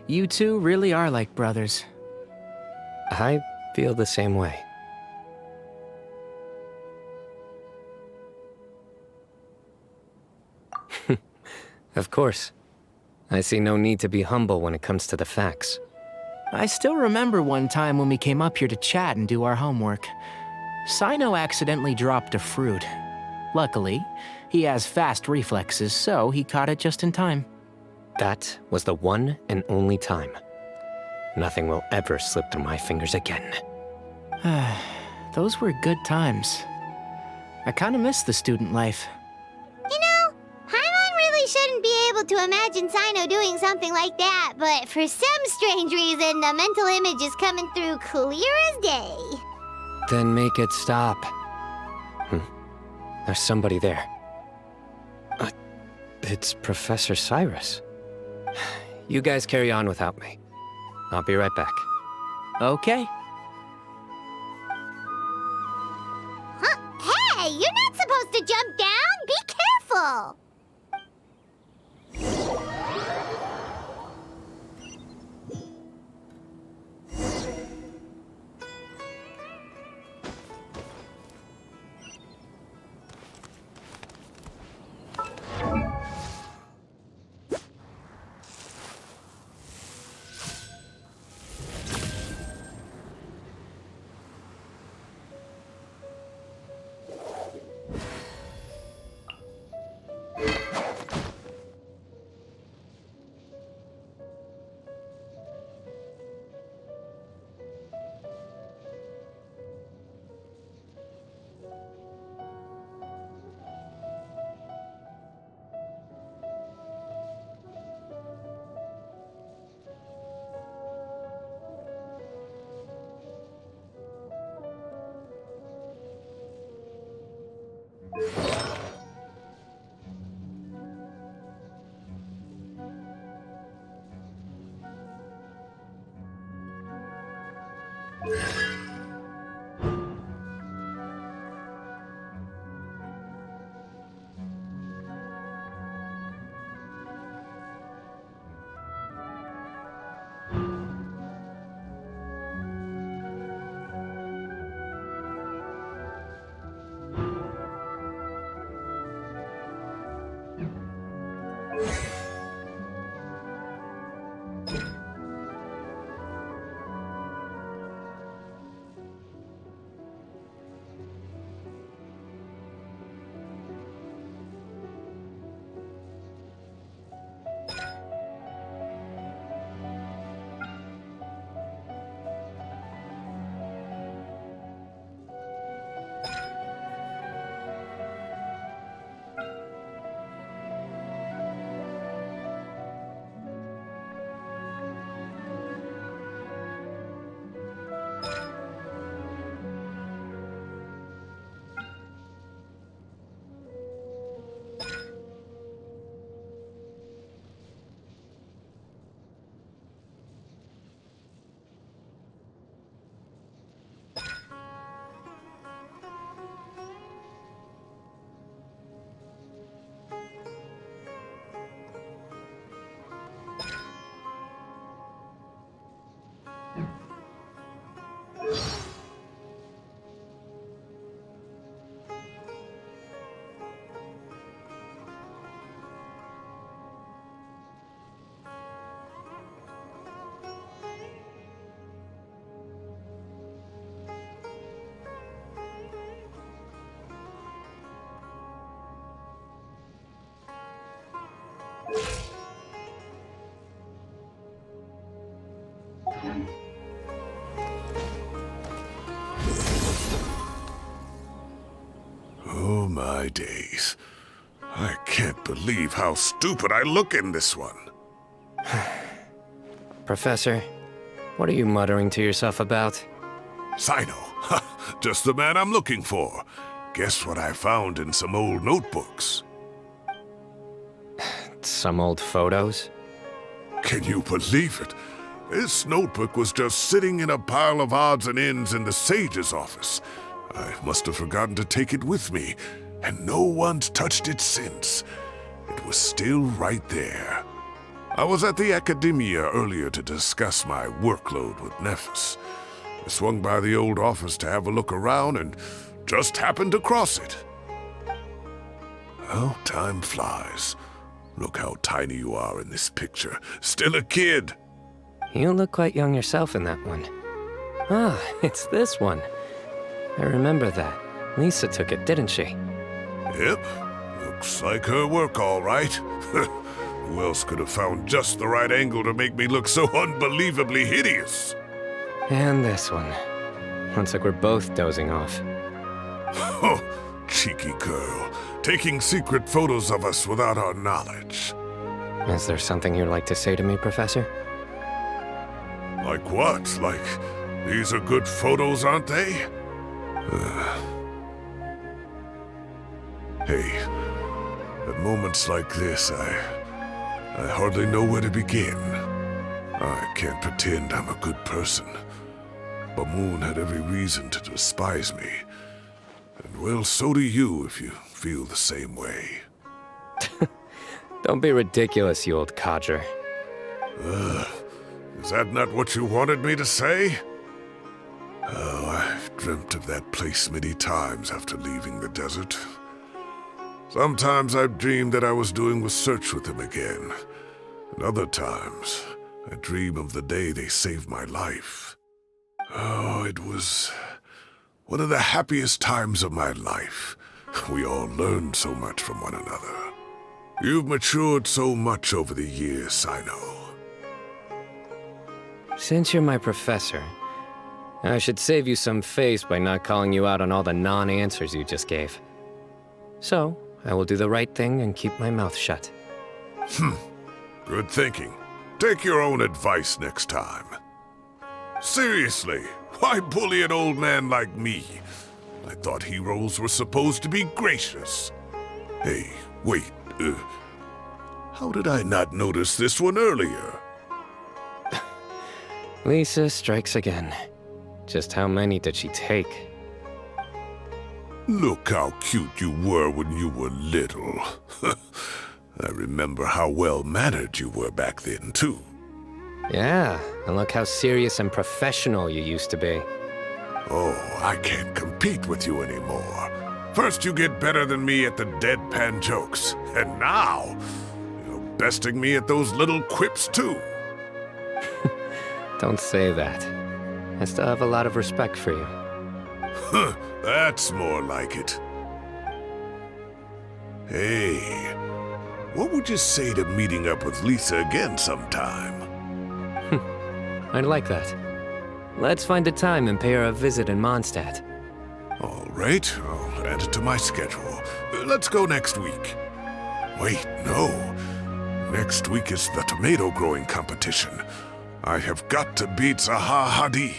You two really are like brothers. I feel the same way. Of course. I see no need to be humble when it comes to the facts. I still remember one time when we came up here to chat and do our homework. Cyno accidentally dropped a fruit. Luckily, he has fast reflexes, so he caught it just in time. That was the one and only time. Nothing will ever slip through my fingers again. Those were good times. I kinda miss the student life. You know, Paimon really shouldn't be able to imagine Cyno doing something like that, but for some strange reason, the mental image is coming through clear as day. Then make it stop. There's somebody there. It's Professor Cyrus. You guys carry on without me. I'll be right back. Okay. Huh? Hey, you're not supposed to jump down! Be careful! Oh my days. I can't believe how stupid I look in this one. Professor, what are you muttering to yourself about? Cyno. Just the man I'm looking for. Guess what I found in some old notebooks? Some old photos? Can you believe it? This notebook was just sitting in a pile of odds and ends in the sage's office. I must have forgotten to take it with me, and no one's touched it since. It was still right there. I was at the Academia earlier to discuss my workload with Nephis. I swung by the old office to have a look around and just happened to cross it. Well, time flies. Look how tiny you are in this picture. Still a kid. You look quite young yourself in that one. Ah, it's this one. I remember that. Lisa took it, didn't she? Yep. Looks like her work, all right. Who else could have found just the right angle to make me look so unbelievably hideous? And this one. Looks like we're both dozing off. Oh, cheeky girl. Taking secret photos of us without our knowledge. Is there something you'd like to say to me, Professor? Like what? Like, these are good photos, aren't they? Hey, at moments like this, I hardly know where to begin. I can't pretend I'm a good person. Bamoon had every reason to despise me. And well, so do you if you feel the same way. Don't be ridiculous, you old codger. Is that not what you wanted me to say? Oh, I've dreamt of that place many times after leaving the desert. Sometimes I've dreamed that I was doing research with them again. And other times, I dream of the day they saved my life. Oh, it was one of the happiest times of my life. We all learned so much from one another. You've matured so much over the years, Cyno. Since you're my professor, I should save you some face by not calling you out on all the non-answers you just gave. So, I will do the right thing and keep my mouth shut. Good thinking. Take your own advice next time. Seriously, why bully an old man like me? I thought heroes were supposed to be gracious. Hey, wait, how did I not notice this one earlier? Lisa strikes again. Just how many did she take? Look how cute you were when you were little. I remember how well-mannered you were back then, too. Yeah, and look how serious and professional you used to be. Oh, I can't compete with you anymore. First you get better than me at the deadpan jokes, and now you're besting me at those little quips, too. Don't say that. I still have a lot of respect for you. Huh, that's more like it. Hey, what would you say to meeting up with Lisa again sometime? I'd like that. Let's find a time and pay her a visit in Mondstadt. All right, I'll add it to my schedule. Let's go next week. Wait, no. Next week is the tomato growing competition. I have got to beat Zaha Hadi.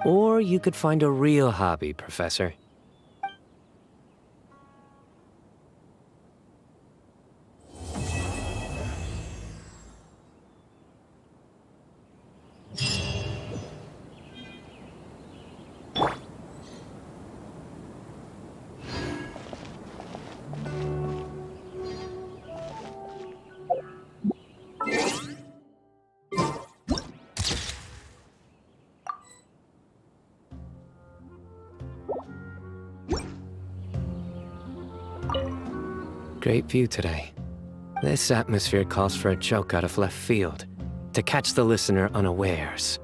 Or you could find a real hobby, Professor. Great view today. This atmosphere calls for a joke out of left field, to catch the listener unawares.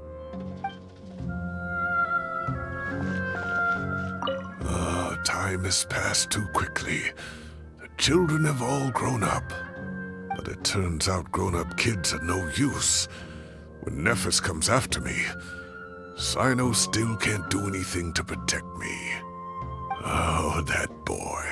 Time has passed too quickly. The children have all grown up. But it turns out grown-up kids are no use. When Nephis comes after me, Cyno still can't do anything to protect me. Oh, that boy.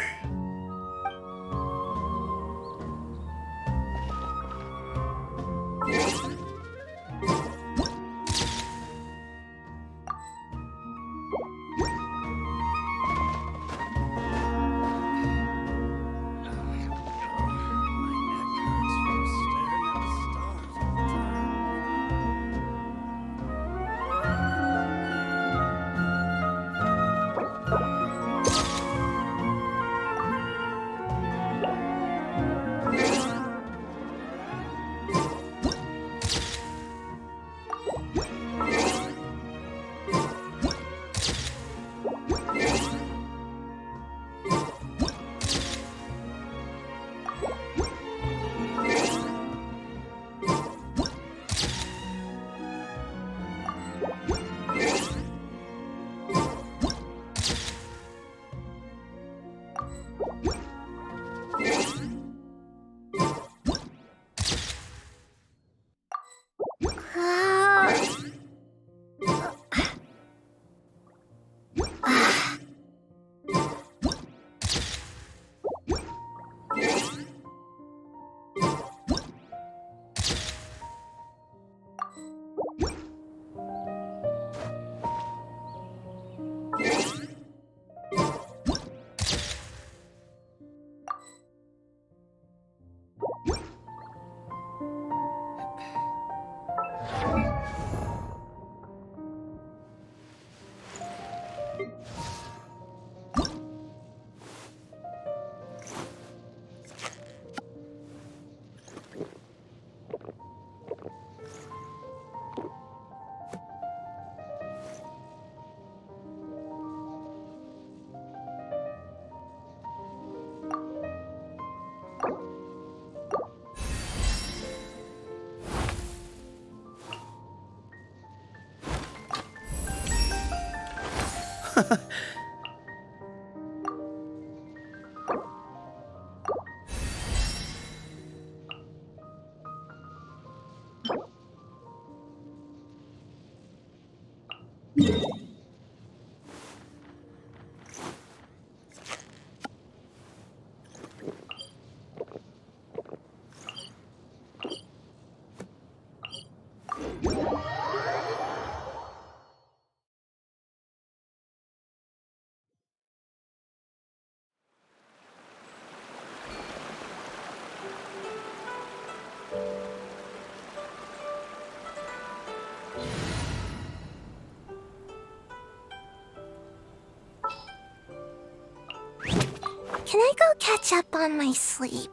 Can I go catch up on my sleep?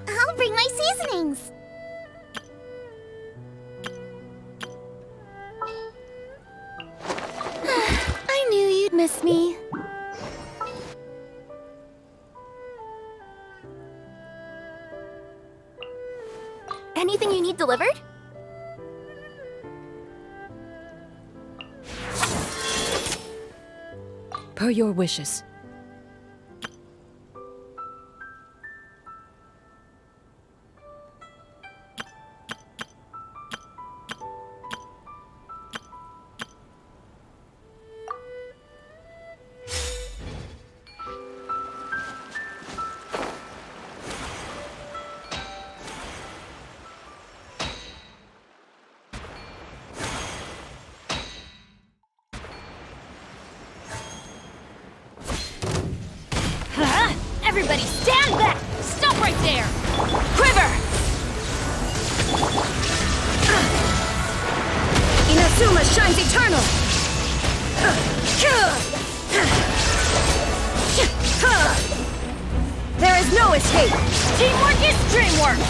I'll bring my seasonings. I knew you'd miss me. Anything you need delivered? Per your wishes. Everybody stand back! Stop right there! Quiver! Inazuma shines eternal! There is no escape! Teamwork is dreamwork!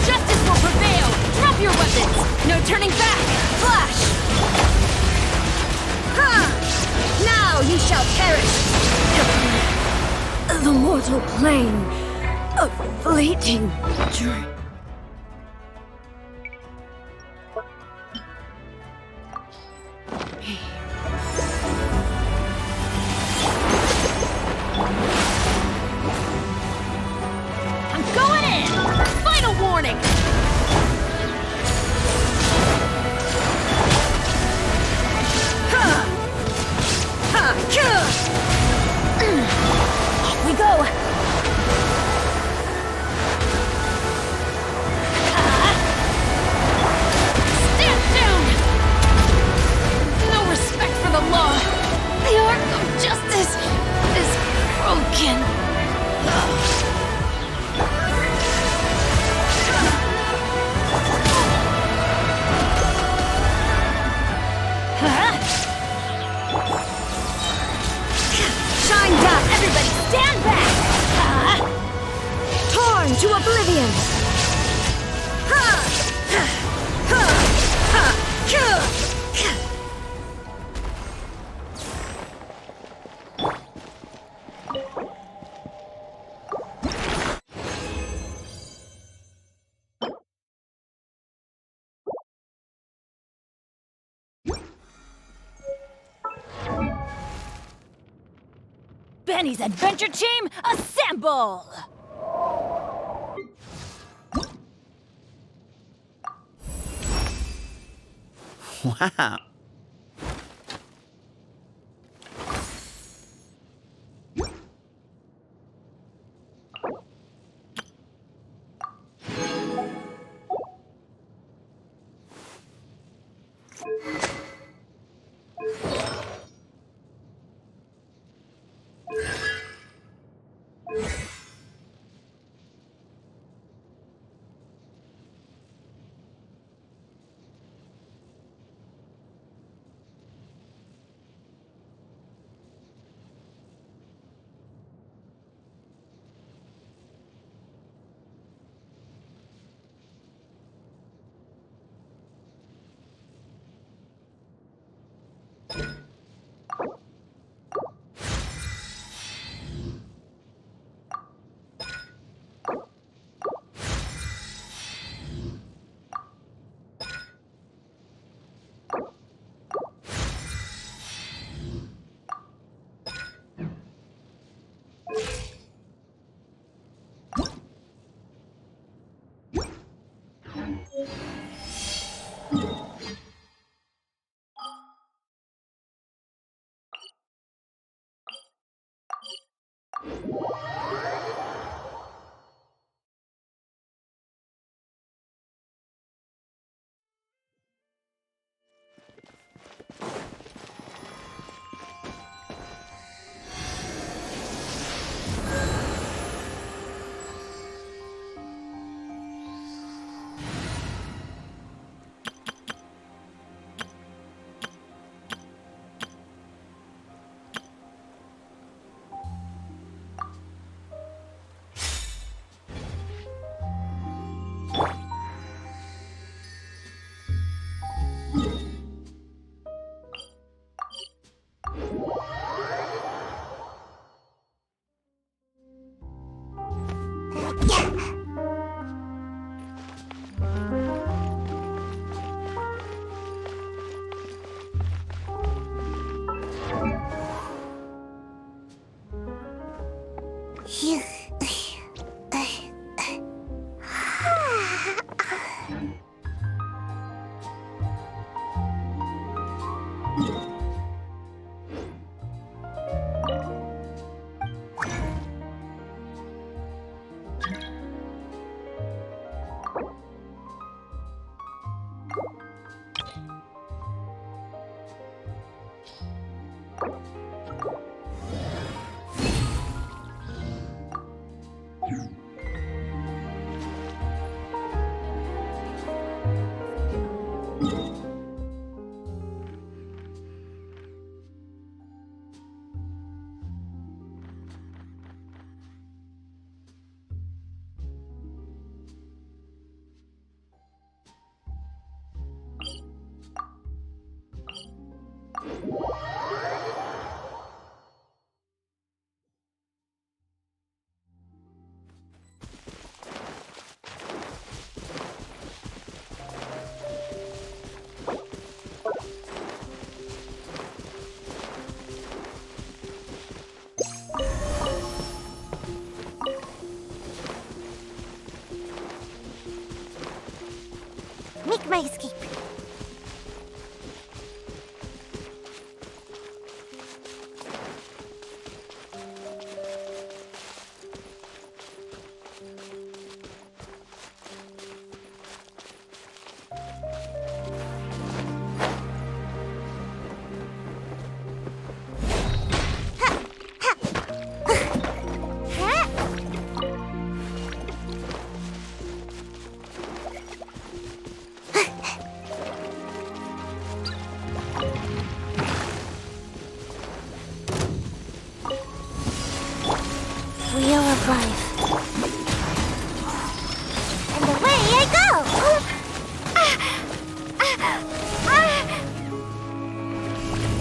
Justice will prevail! Drop your weapons! No turning back! Flash! Now you shall perish! The mortal plane of fleeting dream. I'm going in! Final warning! We go! Stand down! No respect for the law. The arc of justice is broken. Shine down! Everybody stand back! Torn to oblivion! Benny's adventure team, assemble! Wow. Make my escape. Wheel of life. And away I go!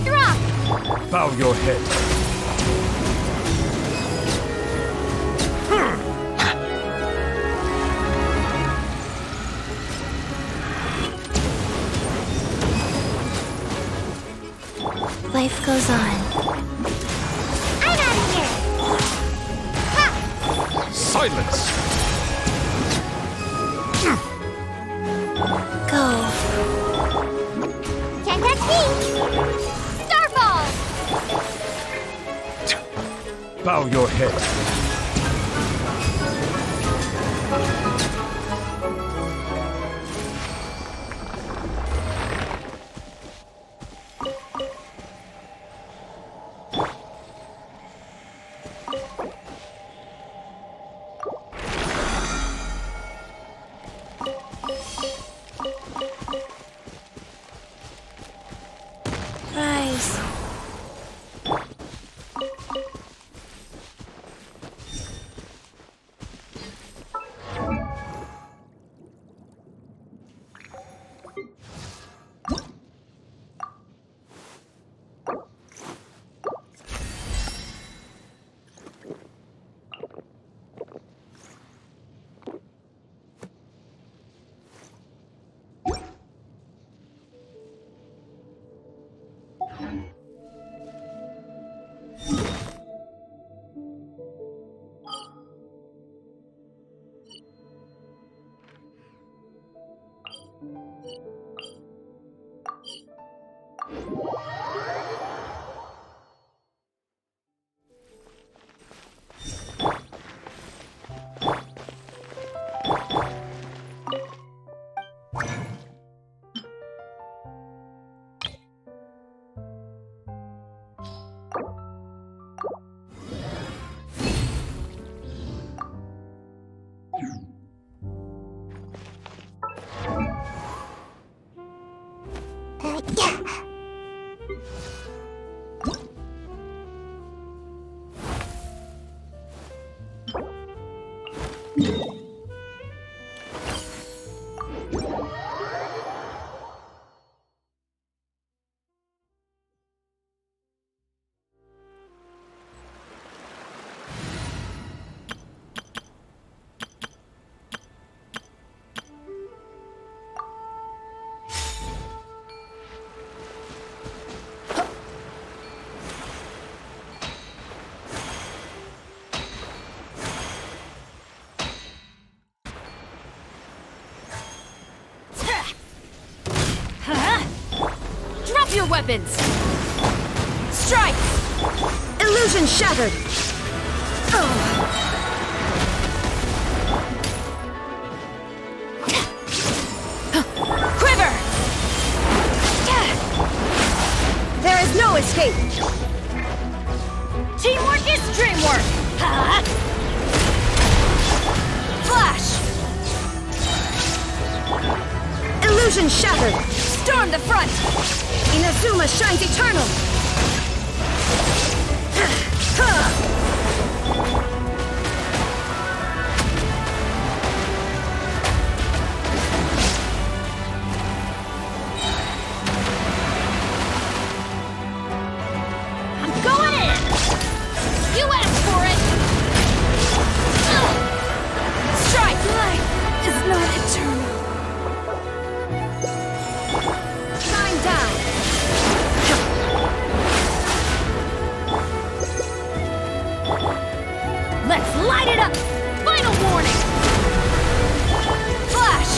Drop! Bow your head. Life goes on. I'm out of here! Silence! Go. Can't touch me! Starfall! Bow your head. Your weapons! Strike! Illusion shattered! Quiver! There is no escape! Teamwork is dreamwork! Flash! Illusion shattered! Storm the front! Inazuma shines eternal! I'm going in! You asked for it! Strike! Life is not eternal. Shine down! Let's light it up! Final warning! Flash!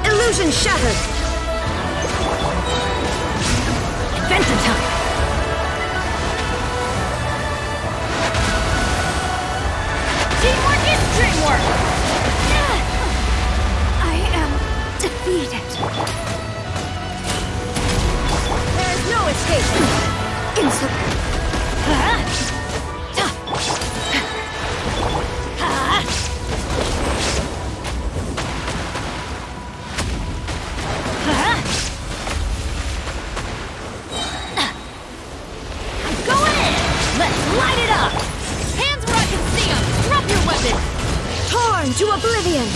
Illusion shattered! Adventure time! Teamwork is dreamwork! I am defeated. There is no escape! Light it up! Hands where I can see them! Drop your weapon! Torn to oblivion!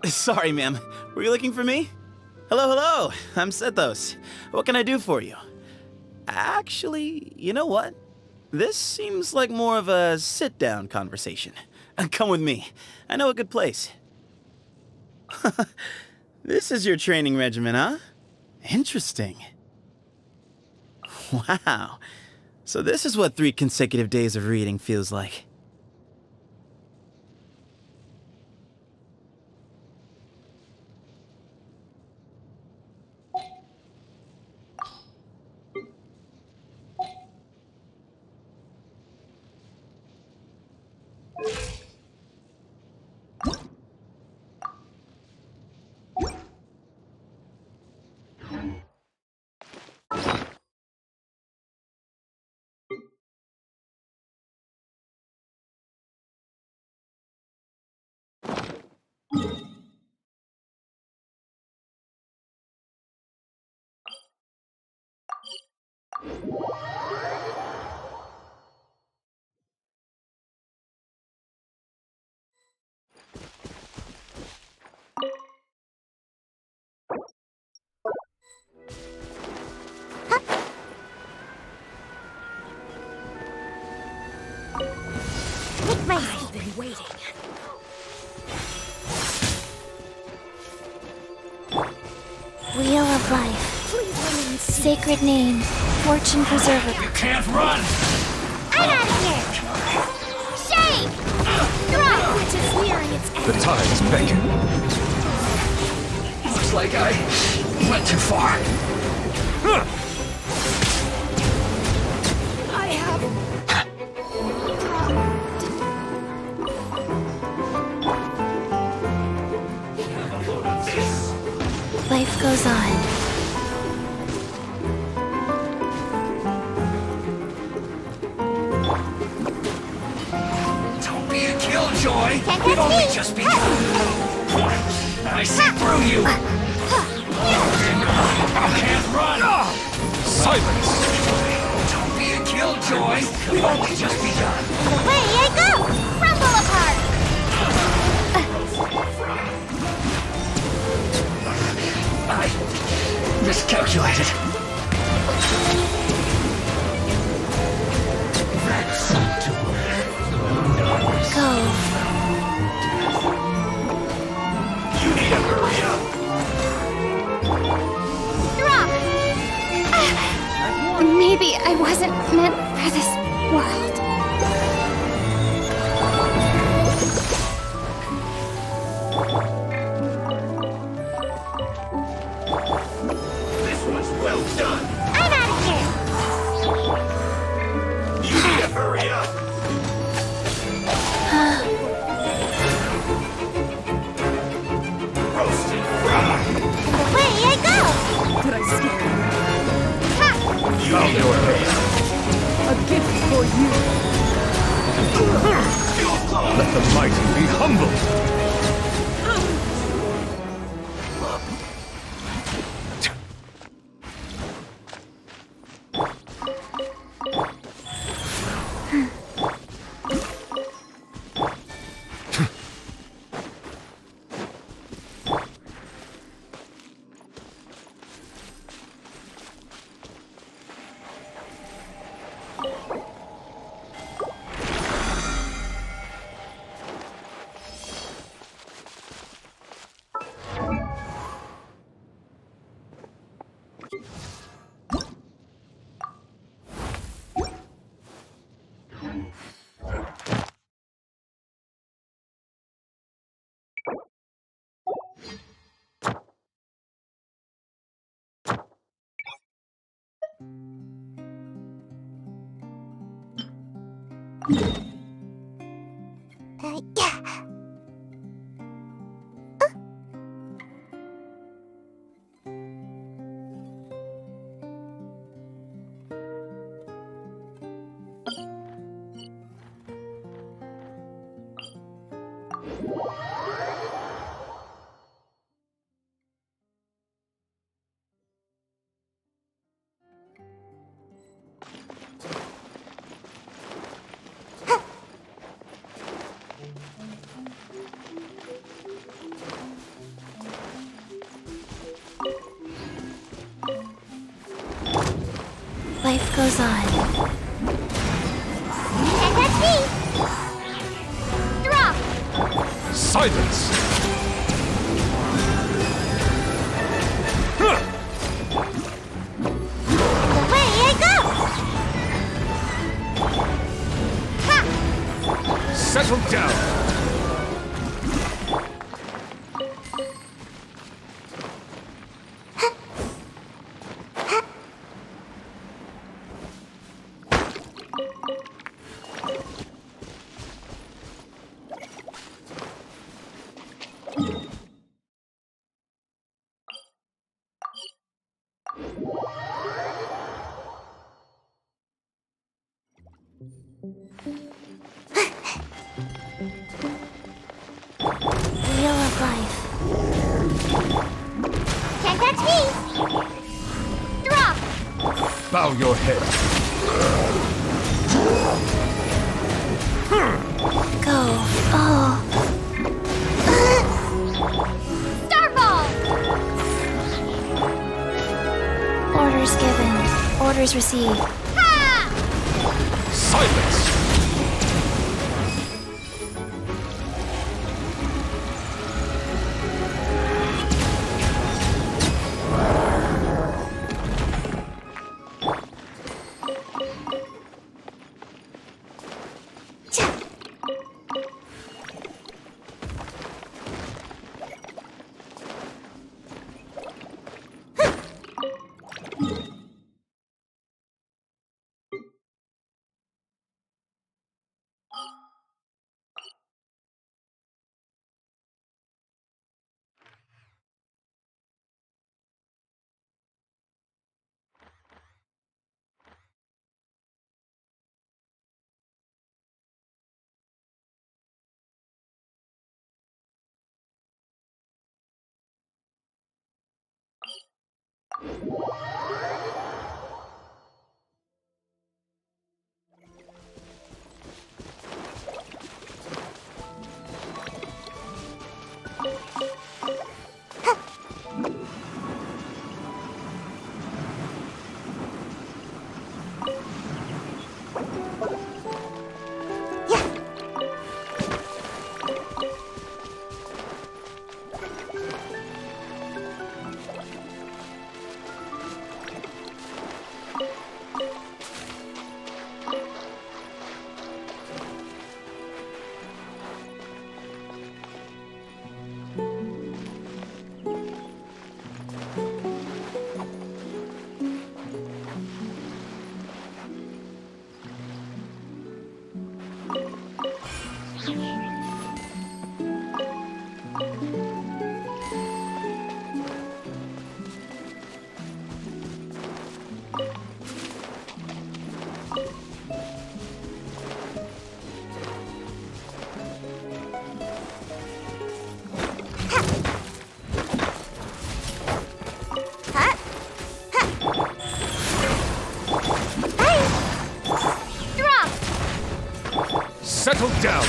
Sorry, ma'am. Were you looking for me? Hello, hello. I'm Sethos. What can I do for you? Actually, you know what? This seems like more of a sit-down conversation. Come with me. I know a good place. This is your training regimen, huh? Interesting. Wow. So this is what 3 consecutive days of reading feels like. I've been waiting. Wheel of Life. Sacred name. Fortune Preserver. You can't run! I'm out of here! Shake! Drop! Which is nearing its end. The tide's beckon. Looks like I went too far. I have... Life goes on. Don't be a killjoy! We've only just begun! I see through you! I can't run! Silence! Don't be a killjoy! We've only just begun! Away I go! Rumble apart! I miscalculated. That's to Go. You need to hurry up. Drop! Maybe I wasn't meant for this world. This one's well done. I'm out of here! You need to hurry up. Roasted fry. Away I go! Did I scare you? You need to hurry up. A gift for you. Let the mighty be humbled! Life goes on. And that's me! Drop! Silence! Away I go! Ha! Settle down! Wheel of life. Can't touch me! Drop! Bow your head. Go. Oh. Starball! Orders given. Orders received. Ha! Silence! Settle down!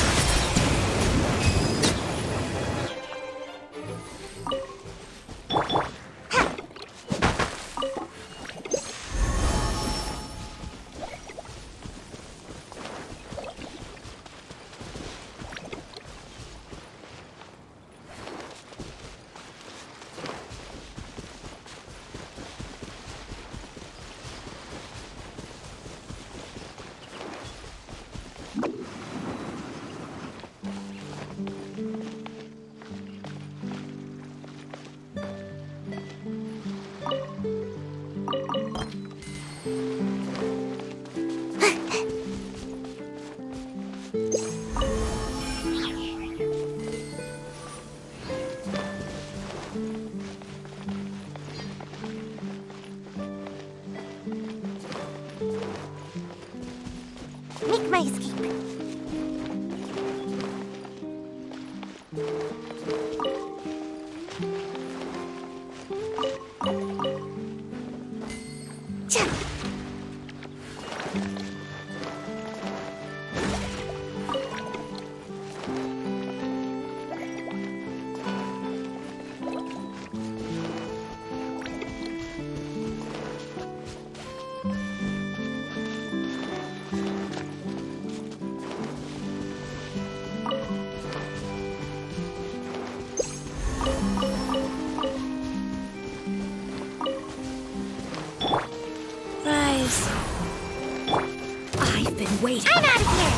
been waiting. I'm out of here!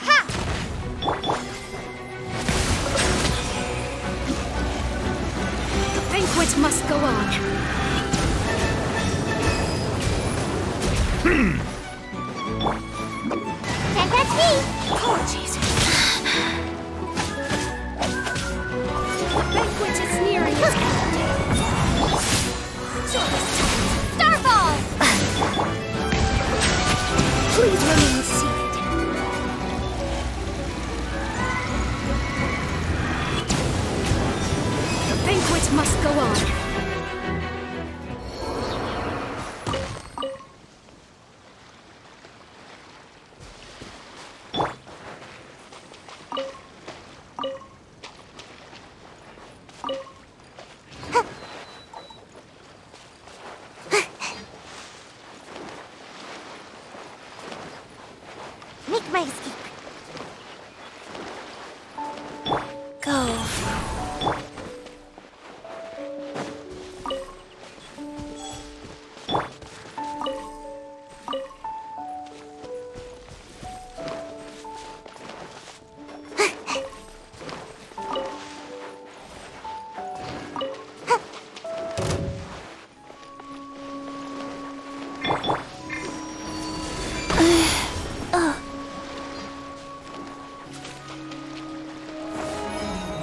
Ha! The banquet must go on. Can't catch me! Oh, Jesus. The banquet is nearing its end. Starfall! Please remain seated. The banquet must go on. Make my escape. Go.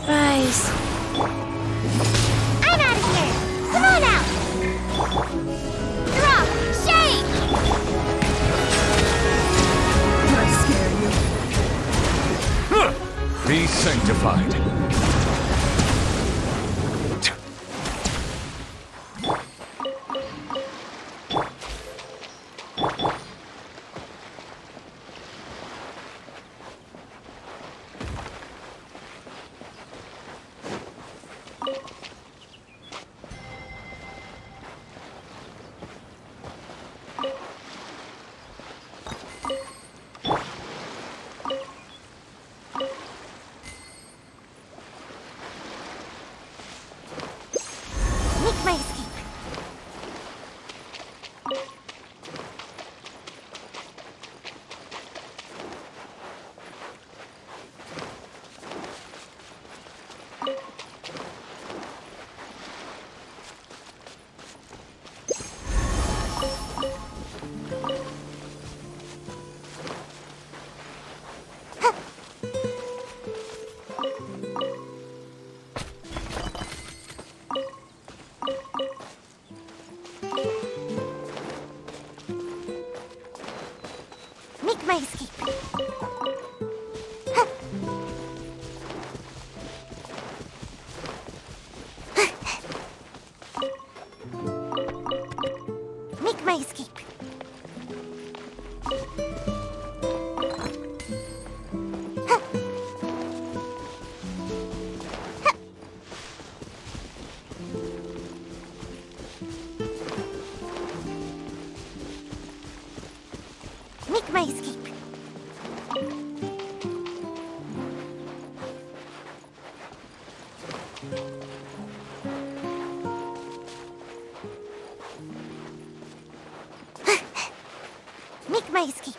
Rise. I'm out of here! Come on out! Drop! Shake! Can I scare you? Be sanctified. Make my escape. Make my escape. Make my escape. Make my escape. Make my escape.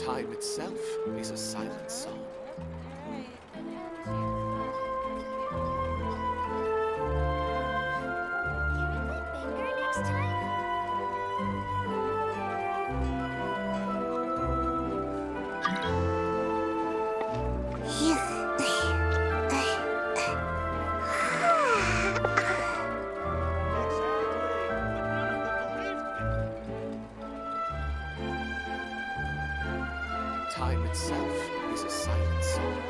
Time itself is a silent song. Time itself is a silent song.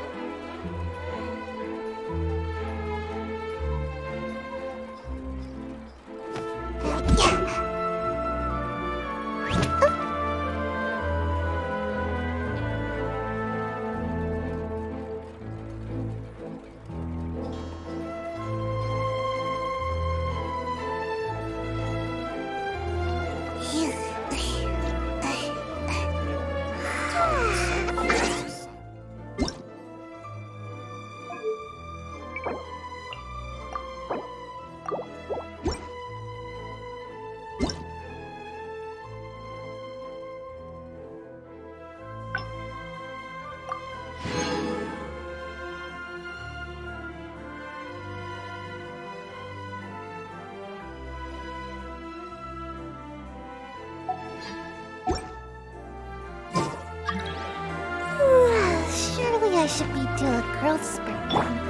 Surely I should be due a growth spurt then.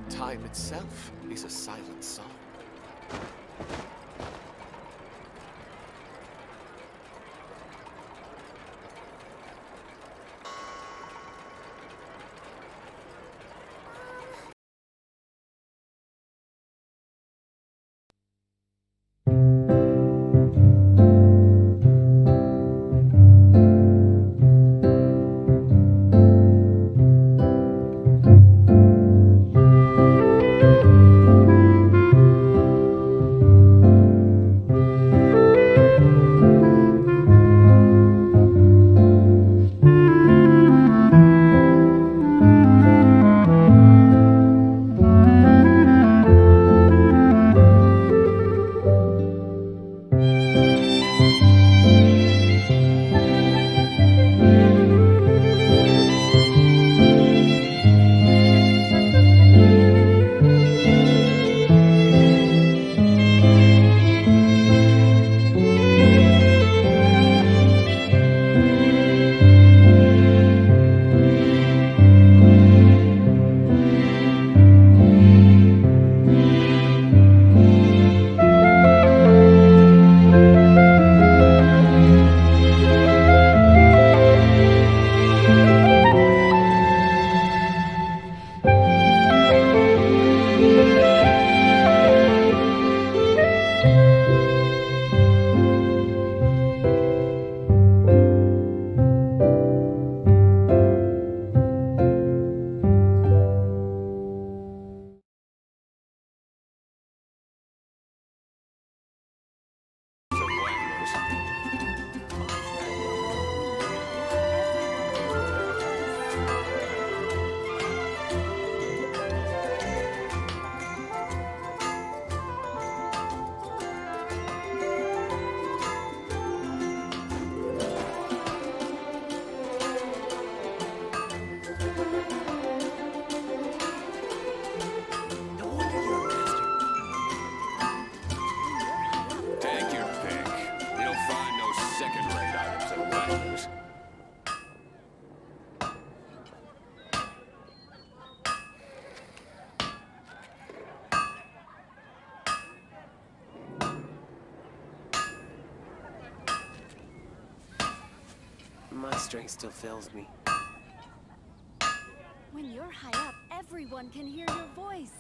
Time itself is a silent song. My strength still fails me. When you're high up, everyone can hear your voice.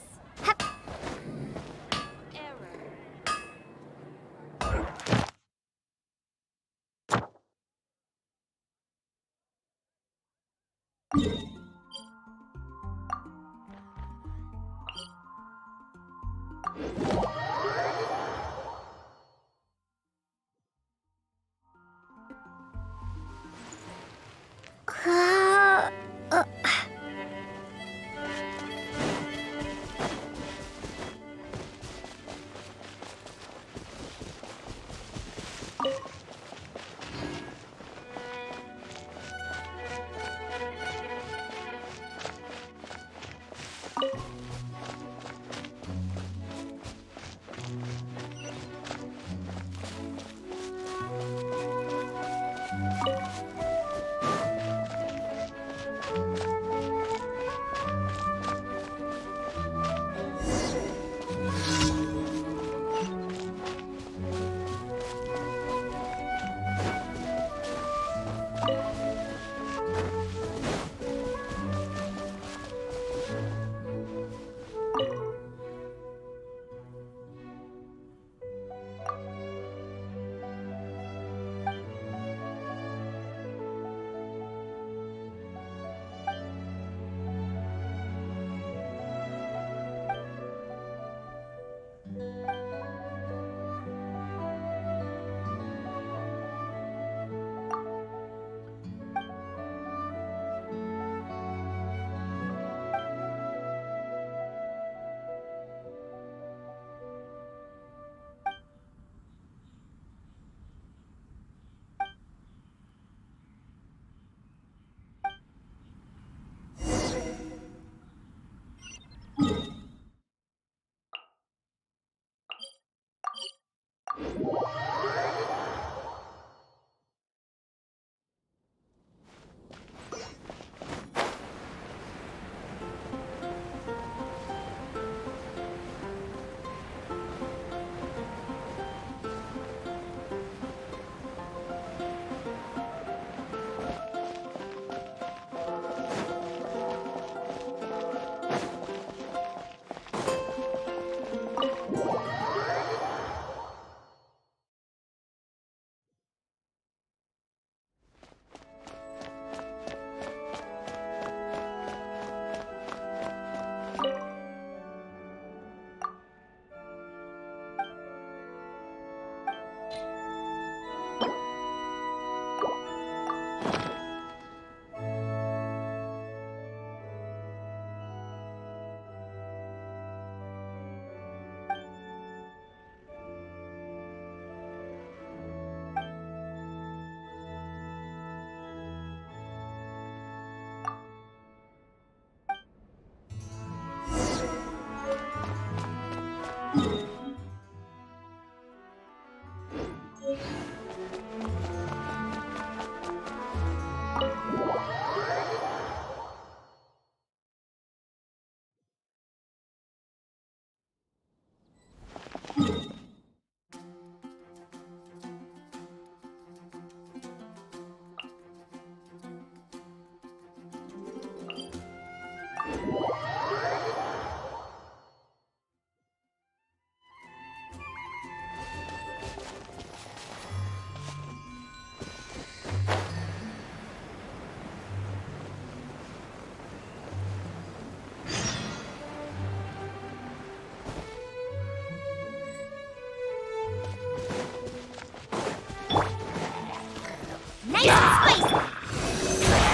Nice and spicy.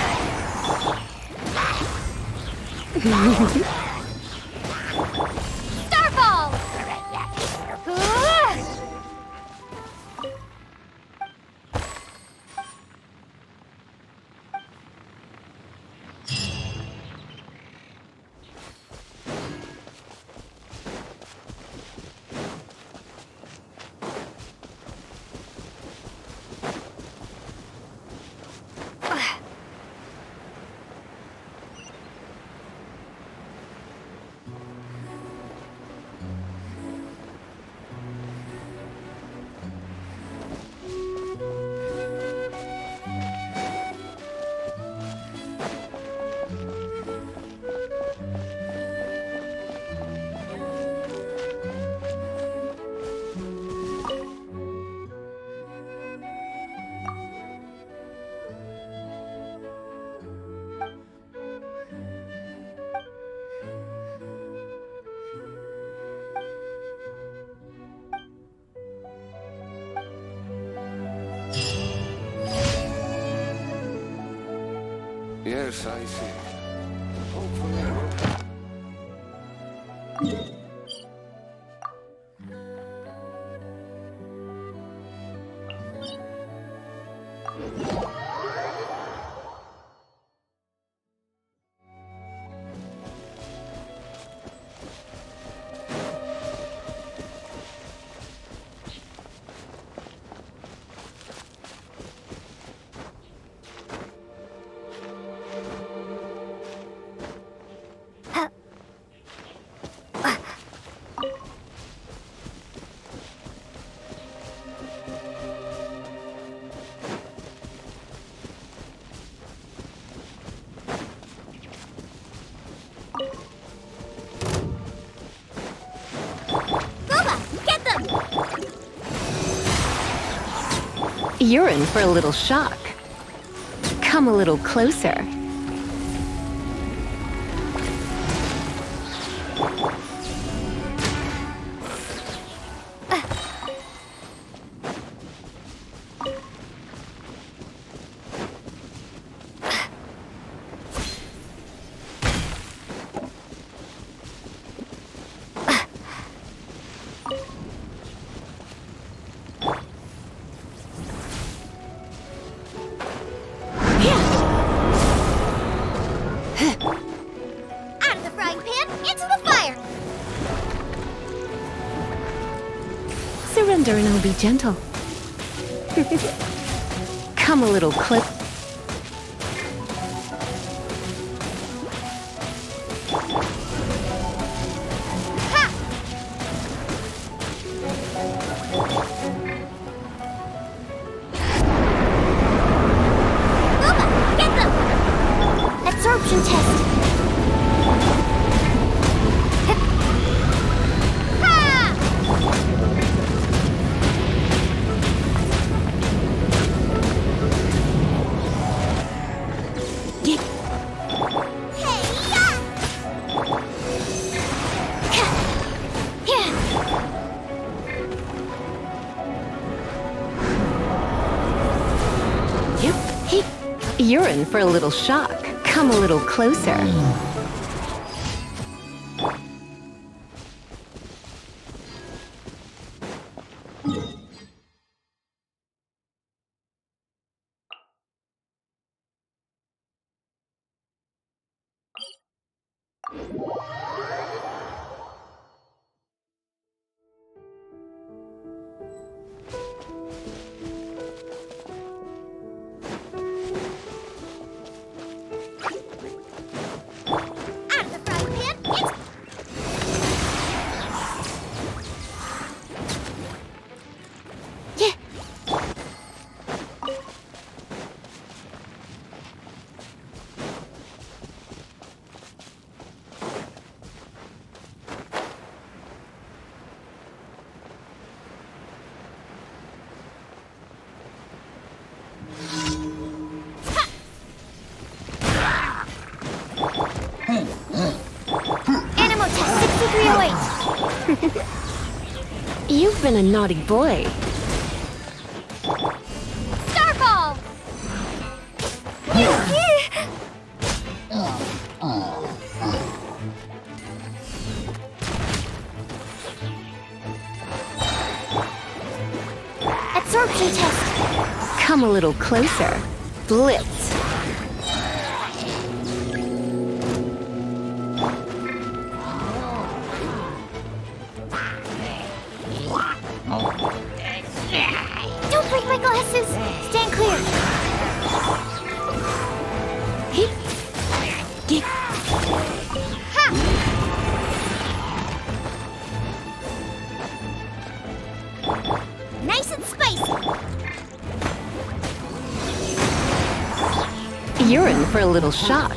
Starfall! Yes, I see. Hopefully I will. You're in for a little shock. Come a little closer. Surrender and I'll be gentle. Come a little close. Get them! Absorption test. You're in for a little shock. Come a little closer. You've been a naughty boy. Starfall! Come a little closer. Blitz. Don't break my glasses! Stand clear! Ha! Nice and spicy! You're in for a little shock.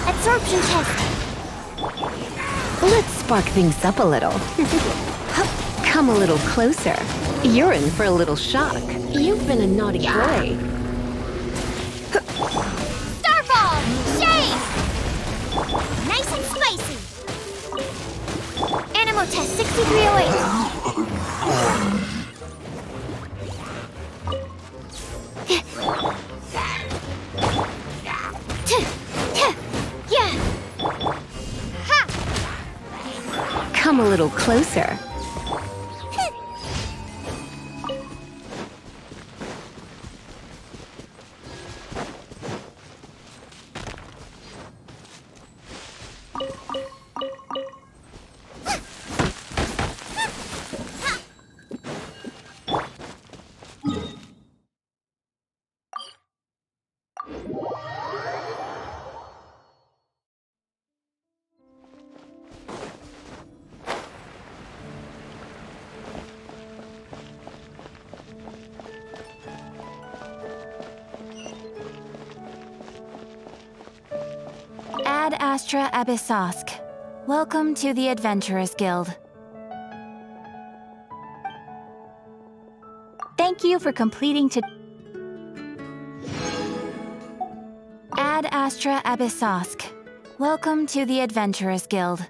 Absorption test. Let's spark things up a little. Come a little closer. You're in for a little shock. You've been a naughty boy. Starball! Shade! Nice and spicy. Animo test 6308. Come a little closer. Ad Astra Abyssosk. Welcome to the Adventurers Guild. Thank you for completing Ad Astra Abyssosk. Welcome to the Adventurers Guild.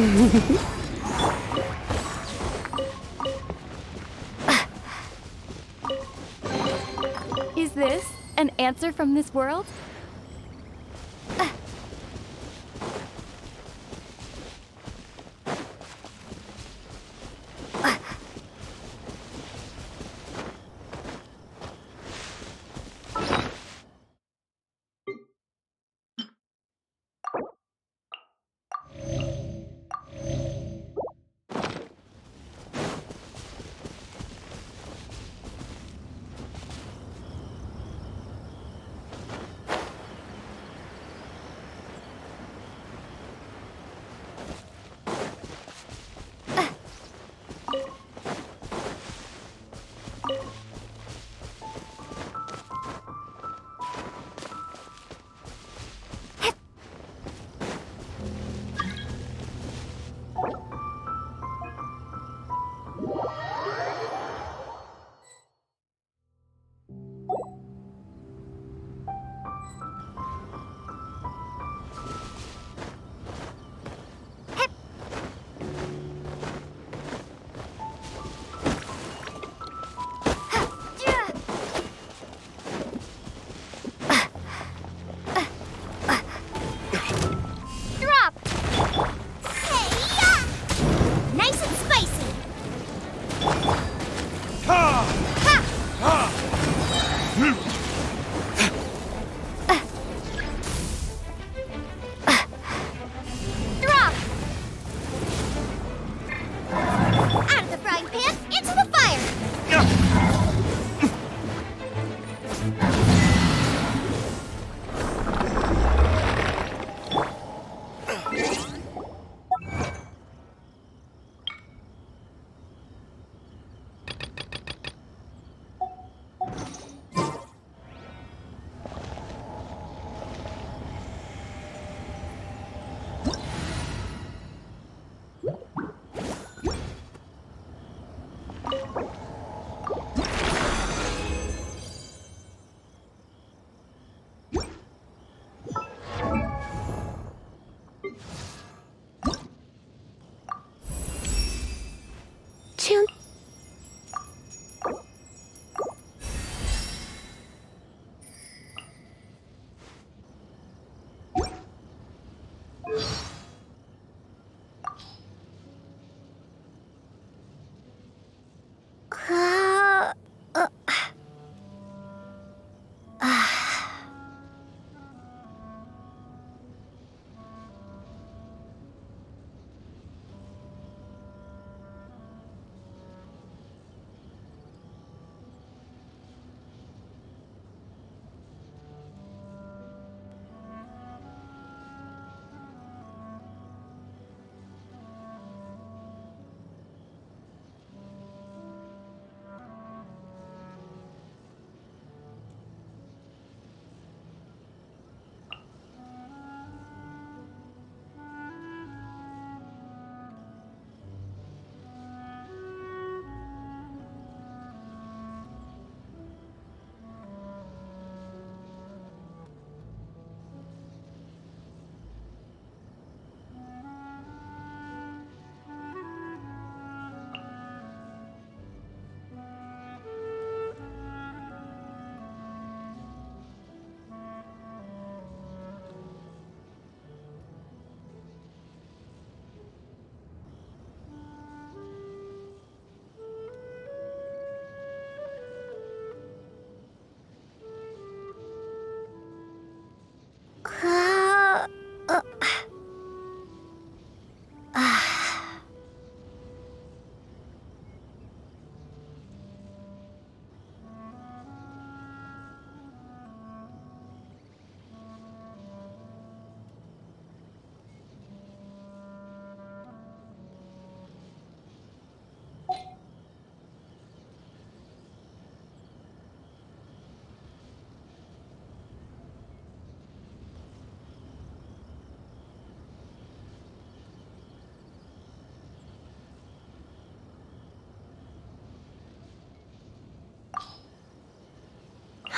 Is this an answer from this world?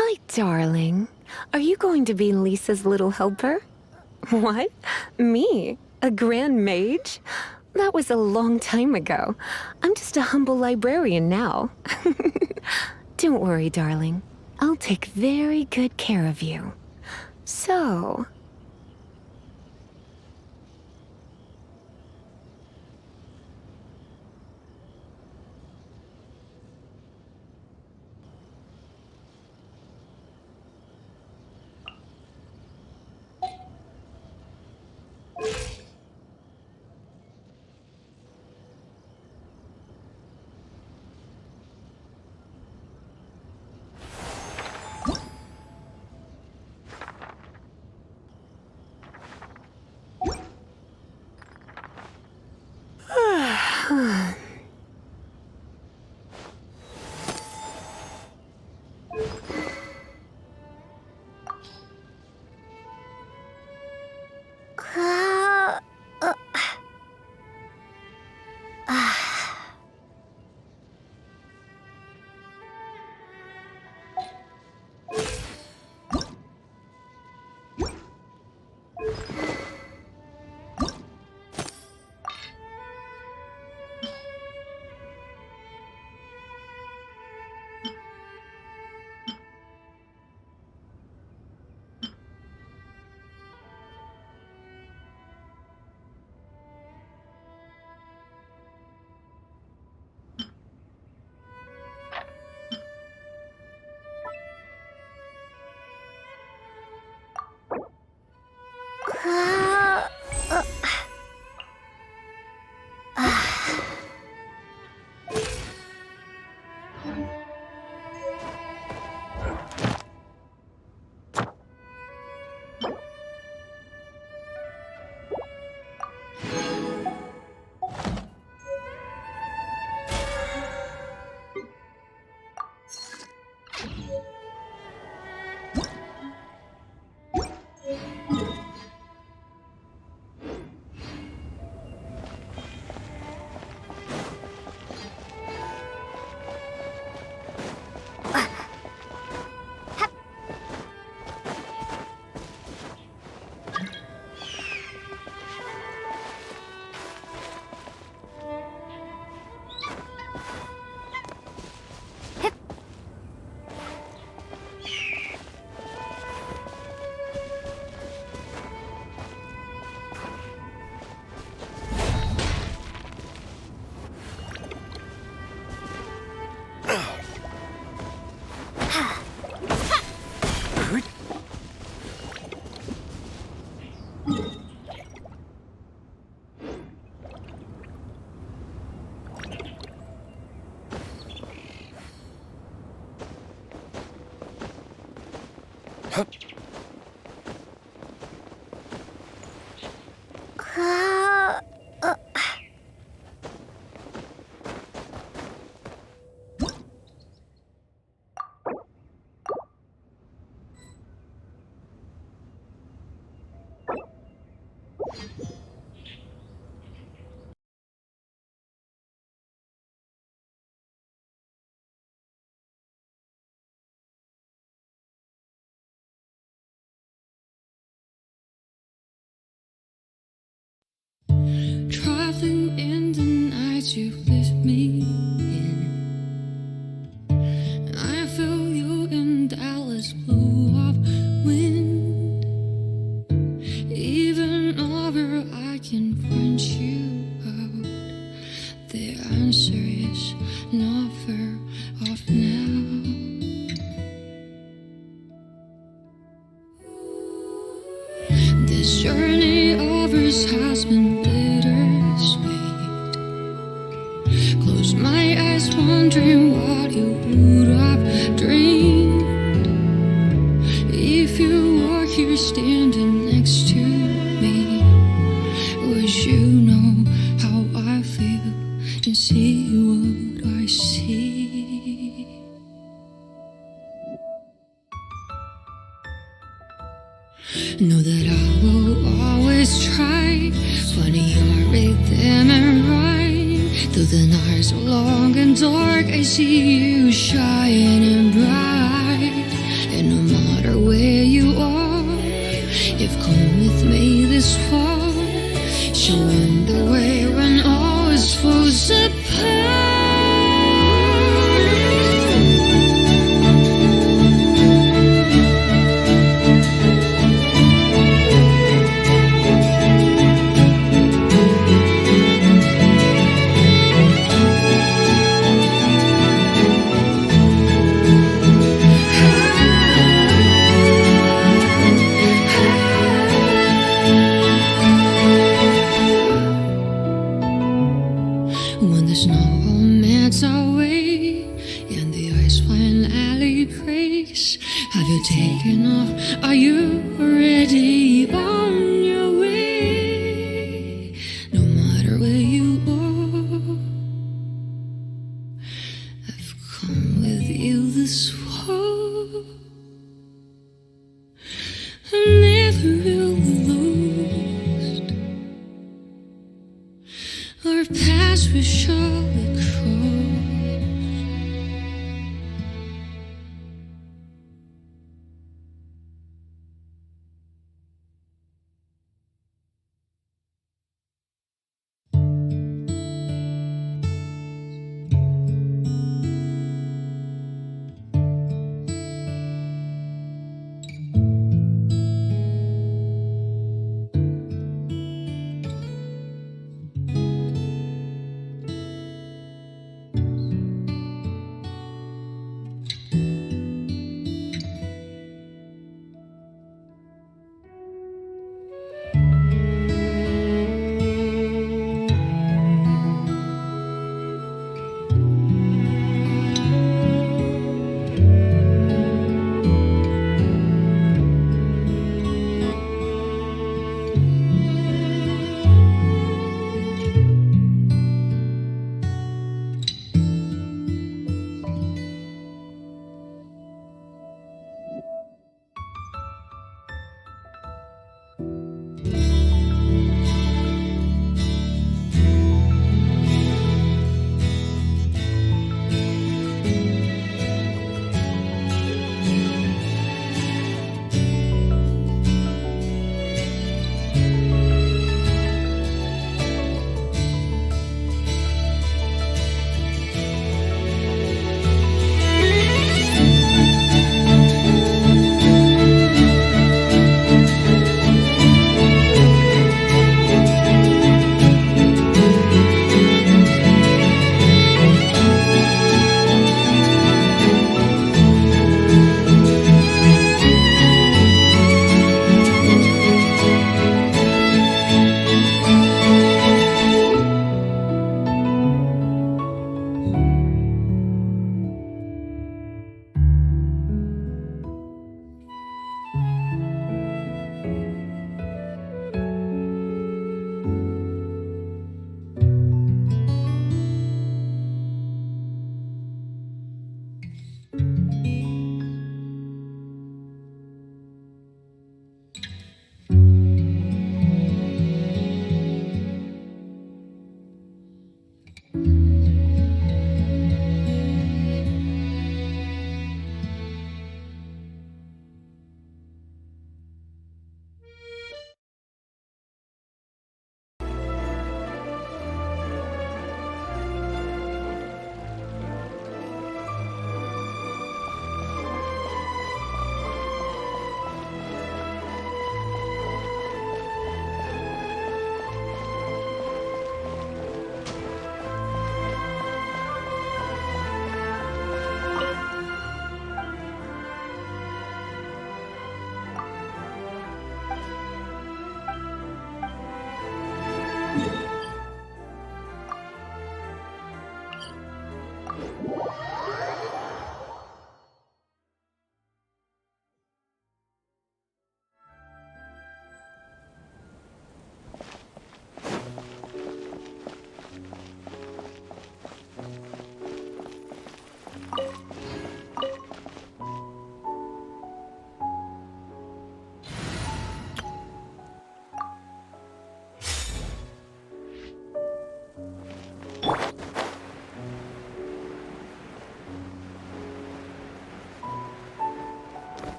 Hi, darling. Are you going to be Lisa's little helper? What? Me? A Grand Mage? That was a long time ago. I'm just a humble librarian now. Don't worry, darling. I'll take very good care of you. So... Traveling in the night you lift me in, and I feel you in Dallas blue of wind. Even over I can find you out. The answer is not far off now. This journey of ours has been bittersweet. Close my eyes wondering what you would have dreamed if you were here standing next to me. Would you know how I feel and see what I see? Know that I will always try, funny your rhythm and rhyme. Though the nights are long and dark, I see you shining bright. And no matter where you are, you've come with me this far. showing the way when all is falls apart. When the snow melts away and the ice finally breaks, have you taken off? Are you already on your way? No matter where you are, I've come with you this far. I'm never really lost. Our paths will surely cross.